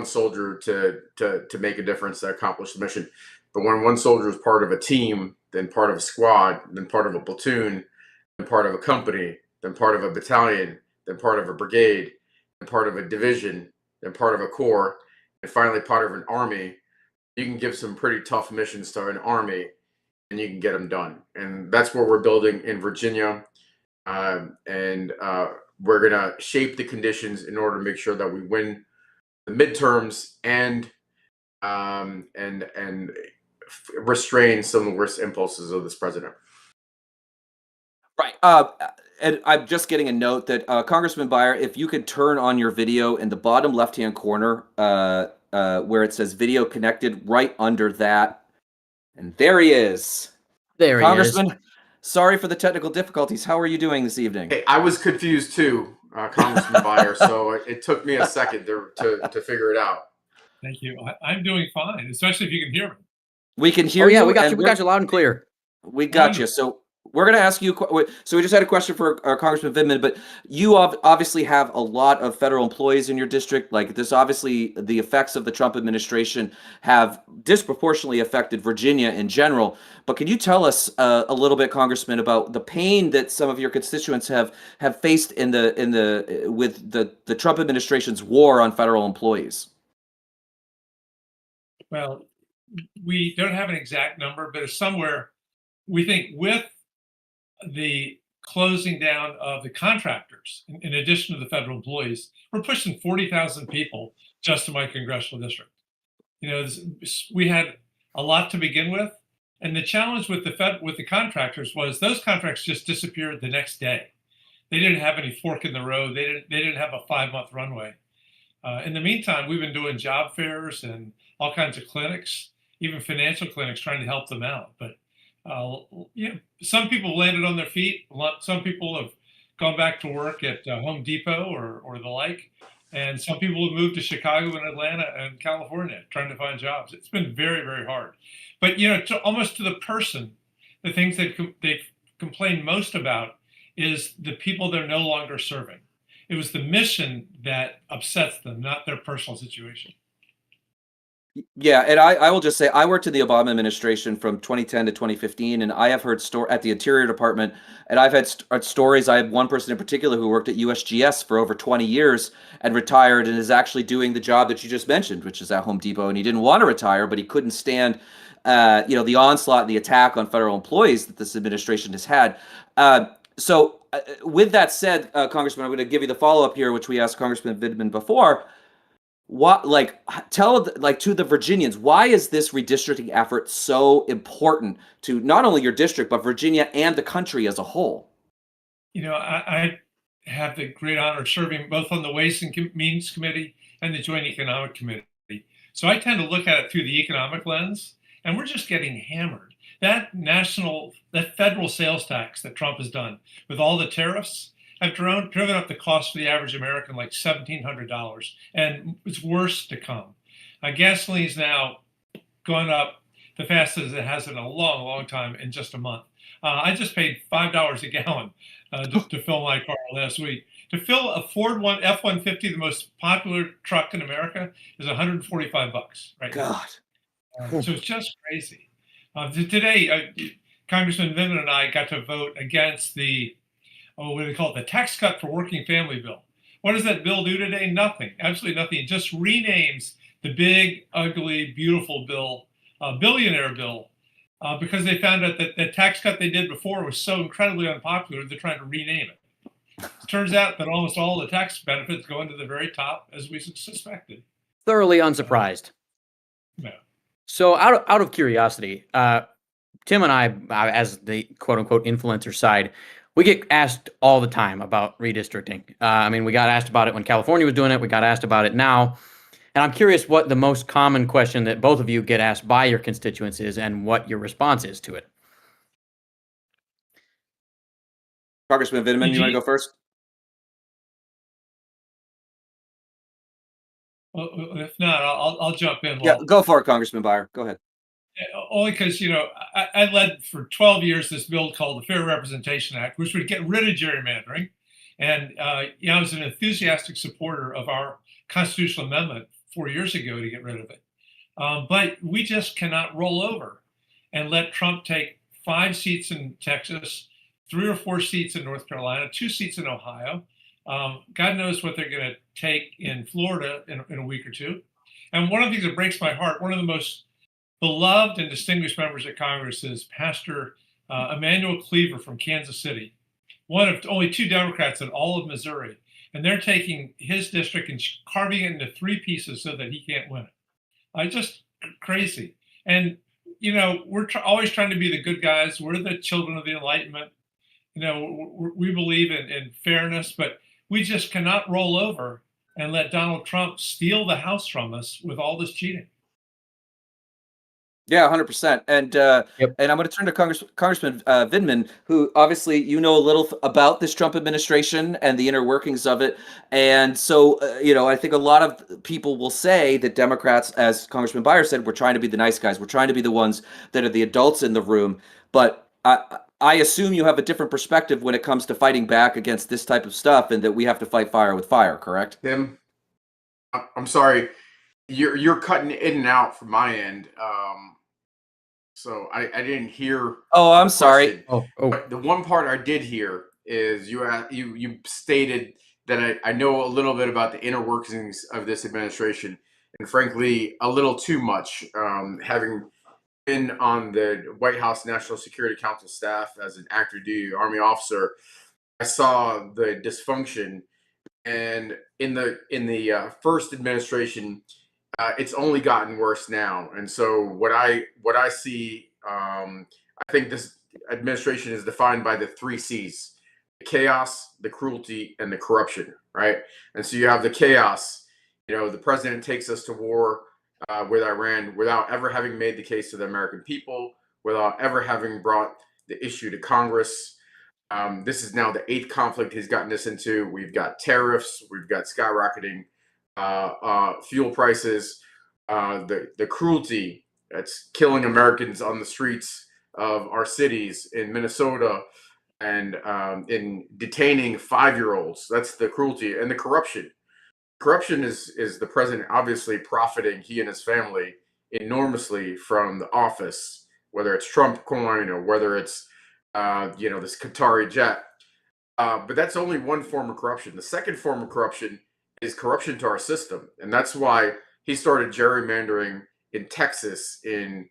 Speaker 5: soldier to make a difference, to accomplish the mission. But when one soldier is part of a team, then part of a squad, then part of a platoon, then part of a company, then part of a battalion, then part of a brigade, then part of a division, then part of a corps, and finally part of an army, you can give some pretty tough missions to an army and you can get them done. And that's what we're building in Virginia. And we're going to shape the conditions in order to make sure that we win the midterms and restrain some of the worst impulses of this president.
Speaker 22: Right. And I'm just getting a note that Congressman Beyer, if you could turn on your video in the bottom left-hand corner where it says video connected, right under that. And there he is.
Speaker 4: There he is.
Speaker 22: Congressman, sorry for the technical difficulties. How are you doing this evening?
Speaker 5: Hey, I was confused too, Congressman Beyer, so it took me a second to figure it out.
Speaker 23: Thank you. I'm doing fine, especially if you can hear me.
Speaker 22: We can hear
Speaker 4: Oh, yeah,
Speaker 22: you.
Speaker 4: we got
Speaker 22: and
Speaker 4: you. We got you loud and clear.
Speaker 22: We got you. So we're going to ask you. So we just had a question for Congressman Vindman, but you obviously have a lot of federal employees in your district. Like this, obviously, the effects of the Trump administration have disproportionately affected Virginia in general. But can you tell us a little bit, Congressman, about the pain that some of your constituents have faced with the Trump administration's war on federal employees?
Speaker 23: well, we don't have an exact number, but it's somewhere, we think, with the closing down of the contractors, in addition to the federal employees, we're pushing 40,000 people just in my congressional district. You know, we had a lot to begin with, and the challenge with the contractors was those contracts just disappeared the next day. They didn't have any fork in the road. They didn't have a 5-month runway. In the meantime, we've been doing job fairs and all kinds of clinics, even financial clinics, trying to help them out. But you know, some people landed on their feet. Some people have gone back to work at Home Depot or the like. And some people have moved to Chicago and Atlanta and California trying to find jobs. It's been very, very hard. But, you know, almost to the person, the things that they've complained most about is the people they're no longer serving. It was the mission that upsets them, not their personal situation.
Speaker 22: Yeah, and I will just say I worked in the Obama administration from 2010 to 2015, and I have heard at the Interior Department, and I've had stories. I have one person in particular who worked at USGS for over 20 years and retired and is actually doing the job that you just mentioned, which is at Home Depot, and he didn't want to retire, but he couldn't stand, you know, the onslaught and the attack on federal employees that this administration has had. So with that said, Congressman, I'm going to give you the follow-up here, which we asked Congressman Vindman before. What, tell to the Virginians, why is this redistricting effort so important to not only your district, but Virginia and the country as a whole?
Speaker 23: You know, I have the great honor of serving both on the Ways and Means Committee and the Joint Economic Committee. So I tend to look at it through the economic lens, and we're just getting hammered. That federal sales tax that Trump has done with all the tariffs have driven up the cost for the average American like $1,700, and it's worse to come. Gasoline's now gone up the fastest it has in a long, long time in just a month. I just paid $5 a gallon to fill my car last week. To fill a Ford F-150, the most popular truck in America, is $145 right
Speaker 22: God.
Speaker 23: now. So it's just crazy. Today, Congressman Vindman and I got to vote against the what do they call it? The tax cut for working family bill. What does that bill do today? Nothing. Absolutely nothing. It just renames the big, ugly, beautiful bill, billionaire bill, because they found out that the tax cut they did before was so incredibly unpopular, they're trying to rename it. It turns out that almost all the tax benefits go into the very top, as we suspected.
Speaker 4: Thoroughly unsurprised.
Speaker 23: No.
Speaker 4: So out of curiosity, Tim and I, as the quote unquote influencer side, we get asked all the time about redistricting. I mean, we got asked about it when California was doing it. We got asked about it now. And I'm curious what the most common question that both of you get asked by your constituents is and what your response is to it.
Speaker 22: Congressman Vindman, you want to go first?
Speaker 23: Well, if not, I'll jump in.
Speaker 22: Yeah, go for it, Congressman Beyer. Go ahead.
Speaker 23: Only because, you know, I led for 12 years this bill called the Fair Representation Act, which would get rid of gerrymandering. And you know, I was an enthusiastic supporter of our constitutional amendment 4 years ago to get rid of it. But we just cannot roll over and let Trump take 5 seats in Texas, 3 or 4 seats in North Carolina, 2 seats in Ohio. God knows what they're going to take in Florida in a week or two. And one of the things that breaks my heart, one of the most beloved and distinguished members of Congress is Pastor Emmanuel Cleaver from Kansas City, one of only 2 Democrats in all of Missouri. And they're taking his district and carving it into 3 pieces so that he can't win it. Just crazy. And, you know, we're always trying to be the good guys. We're the children of the Enlightenment. You know, we believe in fairness, but we just cannot roll over and let Donald Trump steal the House from us with all this cheating.
Speaker 22: Yeah, 100%. And and I'm going to turn to Congressman Vindman, who obviously you know a little about this Trump administration and the inner workings of it. And so, you know, I think a lot of people will say that Democrats, as Congressman Beyer said, we're trying to be the nice guys. We're trying to be the ones that are the adults in the room. But I assume you have a different perspective when it comes to fighting back against this type of stuff, and that we have to fight fire with fire, correct?
Speaker 5: Tim, I'm sorry. You're cutting in and out from my end. So I didn't hear.
Speaker 22: Oh, I'm sorry.
Speaker 5: But the one part I did hear is you stated that I know a little bit about the inner workings of this administration. and frankly, a little too much. Having been on the White House National Security Council staff as an active duty Army officer, I saw the dysfunction, and in the first administration, it's only gotten worse now. And so what I see, I think this administration is defined by the 3 C's: the chaos, the cruelty, and the corruption. Right? And so you have the chaos. The president takes us to war with Iran without ever having made the case to the American people, without ever having brought the issue to Congress. This is now the 8th conflict he's gotten us into. We've got tariffs, we've got skyrocketing fuel prices, the cruelty that's killing Americans on the streets of our cities in Minnesota, and in detaining 5-year-olds. That's the cruelty, and the corruption. Corruption is the president obviously profiting, he and his family, enormously from the office, whether it's Trump coin or whether it's this Qatari jet. But that's only one form of corruption. The second form of corruption is corruption to our system, and that's why he started gerrymandering in Texas, in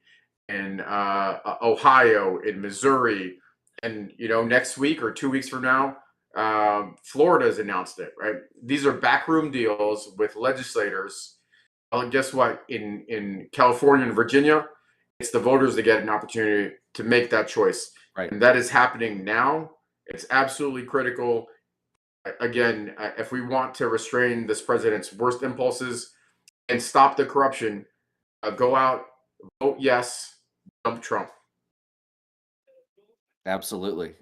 Speaker 5: Ohio, in Missouri, and next week or 2 weeks from now, Florida's announced it. Right? These are backroom deals with legislators. Well, guess what? In California and Virginia, it's the voters that get an opportunity to make that choice.
Speaker 22: Right.
Speaker 5: And that is happening now. It's absolutely critical. Again, if we want to restrain this president's worst impulses and stop the corruption, go out, vote yes, dump Trump.
Speaker 22: Absolutely.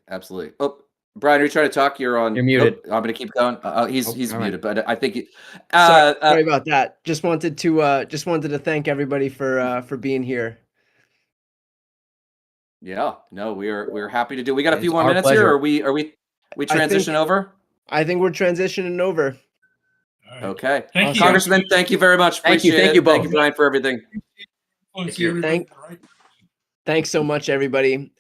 Speaker 22: Oh, Brian, are you trying to talk? You're muted. I'm going to keep going. He's
Speaker 1: all
Speaker 22: muted,
Speaker 1: right.
Speaker 22: but I think
Speaker 1: Sorry about that. Just wanted to thank everybody for being here.
Speaker 22: Yeah, no, we're happy to do. We got a few
Speaker 1: It's
Speaker 22: more
Speaker 1: our
Speaker 22: minutes here.
Speaker 1: pleasure.
Speaker 22: Or are we transition over?
Speaker 1: I think we're transitioning over.
Speaker 22: Okay.
Speaker 23: Thank you.
Speaker 22: Congressman, thank you very much.
Speaker 1: Thank you.
Speaker 22: Appreciate
Speaker 1: Thank
Speaker 22: it.
Speaker 1: you both.
Speaker 22: Thank you, Brian, for everything.
Speaker 1: Thanks so much, everybody.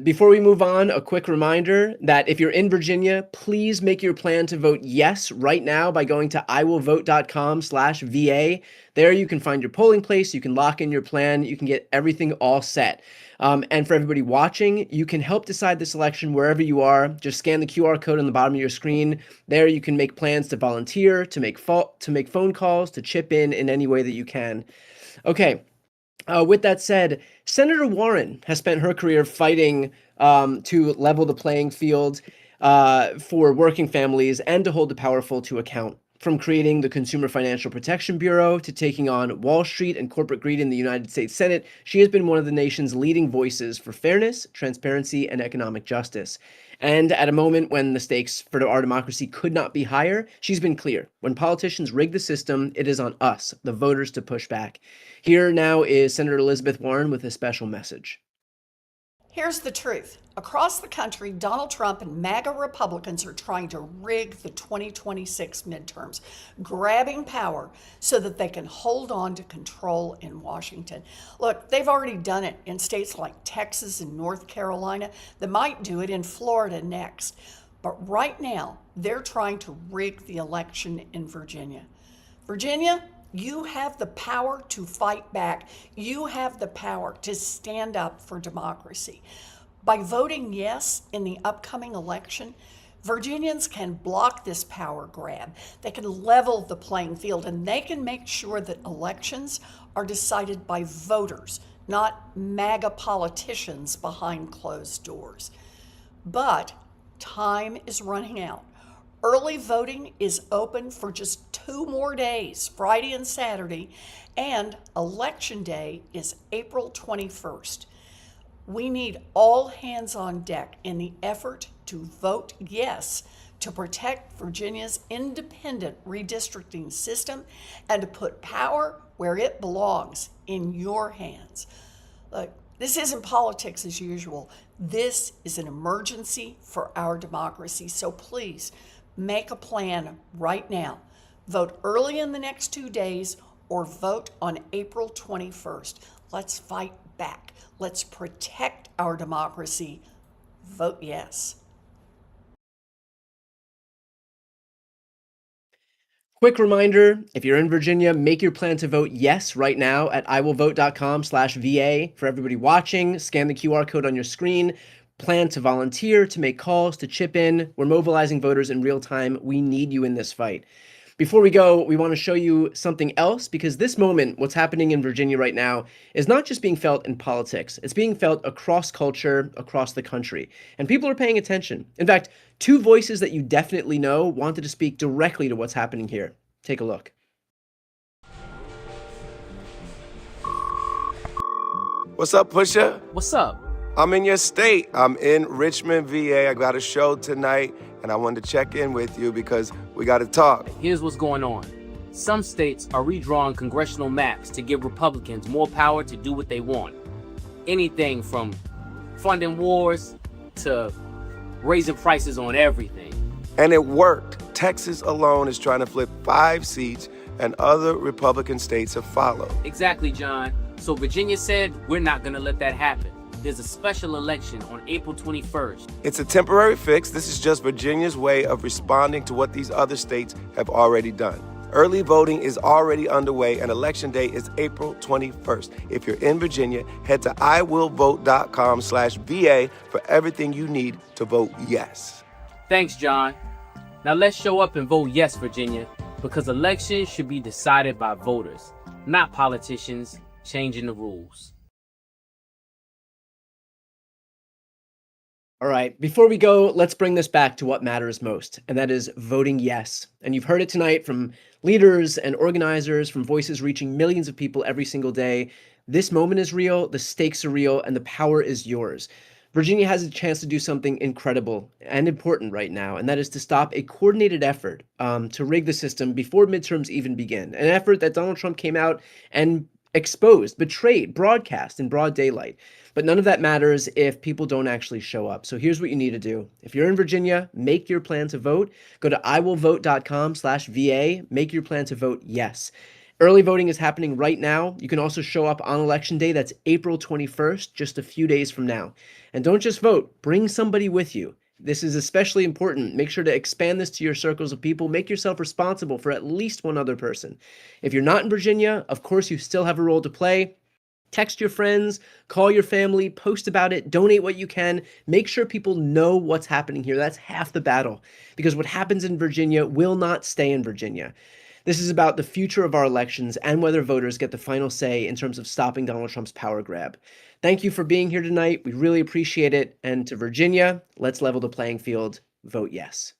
Speaker 1: Before we move on, a quick reminder that if you're in Virginia, please make your plan to vote yes right now by going to iwillvote.com/VA. There you can find your polling place, you can lock in your plan, you can get everything all set. And for everybody watching, you can help decide this election wherever you are. Just scan the QR code on the bottom of your screen. There you can make plans to volunteer, to make phone calls, to chip in any way that you can. Okay. With that said, Senator Warren has spent her career fighting to level the playing field for working families and to hold the powerful to account. From creating the Consumer Financial Protection Bureau to taking on Wall Street and corporate greed in the United States Senate, she has been one of the nation's leading voices for fairness, transparency, and economic justice. And at a moment when the stakes for our democracy could not be higher, she's been clear. When politicians rig the system, it is on us, the voters, to push back. Here now is Senator Elizabeth Warren with a special message.
Speaker 6: Here's the truth. Across the country, Donald Trump and MAGA Republicans are trying to rig the 2026 midterms, grabbing power so that they can hold on to control in Washington. Look, they've already done it in states like Texas and North Carolina. They might do it in Florida next. But right now, they're trying to rig the election in Virginia. Virginia, you have the power to fight back. You have the power to stand up for democracy. By voting yes in the upcoming election, Virginians can block this power grab. They can level the playing field, and they can make sure that elections are decided by voters, not MAGA politicians behind closed doors. But time is running out. Early voting is open for just 2 more days, Friday and Saturday, and Election Day is April 21st. We need all hands on deck in the effort to vote yes to protect Virginia's independent redistricting system and to put power where it belongs, in your hands. Look, this isn't politics as usual. This is an emergency for our democracy. So please, make a plan right now. Vote early in the next 2 days or vote on April 21st. Let's fight back. Let's protect our democracy. Vote yes.
Speaker 1: Quick reminder, if you're in Virginia, make your plan to vote yes right now at iwillvote.com/VA. For everybody watching, scan the QR code on your screen. Plan to volunteer, to make calls, to chip in. We're mobilizing voters in real time. We need you in this fight. Before we go, we want to show you something else, because this moment, what's happening in Virginia right now, is not just being felt in politics. It's being felt across culture, across the country. And people are paying attention. In fact, two voices that you definitely know wanted to speak directly to what's happening here. Take a look.
Speaker 7: What's up, Pusha?
Speaker 8: What's up?
Speaker 7: I'm in your state. I'm in Richmond, VA. I got a show tonight, and I wanted to check in with you because we got to talk.
Speaker 8: Here's what's going on. Some states are redrawing congressional maps to give Republicans more power to do what they want. Anything from funding wars to raising prices on everything.
Speaker 7: And it worked. Texas alone is trying to flip 5 seats, and other Republican states have followed.
Speaker 8: Exactly, John. So Virginia said, we're not going to let that happen. There's a special election on April 21st.
Speaker 7: It's a temporary fix. This is just Virginia's way of responding to what these other states have already done. Early voting is already underway, and Election Day is April 21st. If you're in Virginia, head to iwillvote.com/VA for everything you need to vote yes.
Speaker 8: Thanks, John. Now let's show up and vote yes, Virginia, because elections should be decided by voters, not politicians changing the rules.
Speaker 1: All right, before we go, let's bring this back to what matters most, and that is voting yes. And you've heard it tonight from leaders and organizers, from voices reaching millions of people every single day. This moment is real, the stakes are real, and the power is yours. Virginia has a chance to do something incredible and important right now, and that is to stop a coordinated effort to rig the system before midterms even begin. An effort that Donald Trump came out and exposed, betrayed, broadcast in broad daylight. But none of that matters if people don't actually show up. So here's what you need to do. If you're in Virginia, make your plan to vote. Go to iwillvote.com/VA. Make your plan to vote yes. Early voting is happening right now. You can also show up on Election Day. That's April 21st, just a few days from now. And don't just vote. Bring somebody with you. This is especially important. Make sure to expand this to your circles of people. Make yourself responsible for at least one other person. If you're not in Virginia, of course, you still have a role to play. Text your friends, call your family, post about it, donate what you can. Make sure people know what's happening here. That's half the battle, because what happens in Virginia will not stay in Virginia. This is about the future of our elections and whether voters get the final say in terms of stopping Donald Trump's power grab. Thank you for being here tonight. We really appreciate it. And to Virginia, let's level the playing field. Vote yes.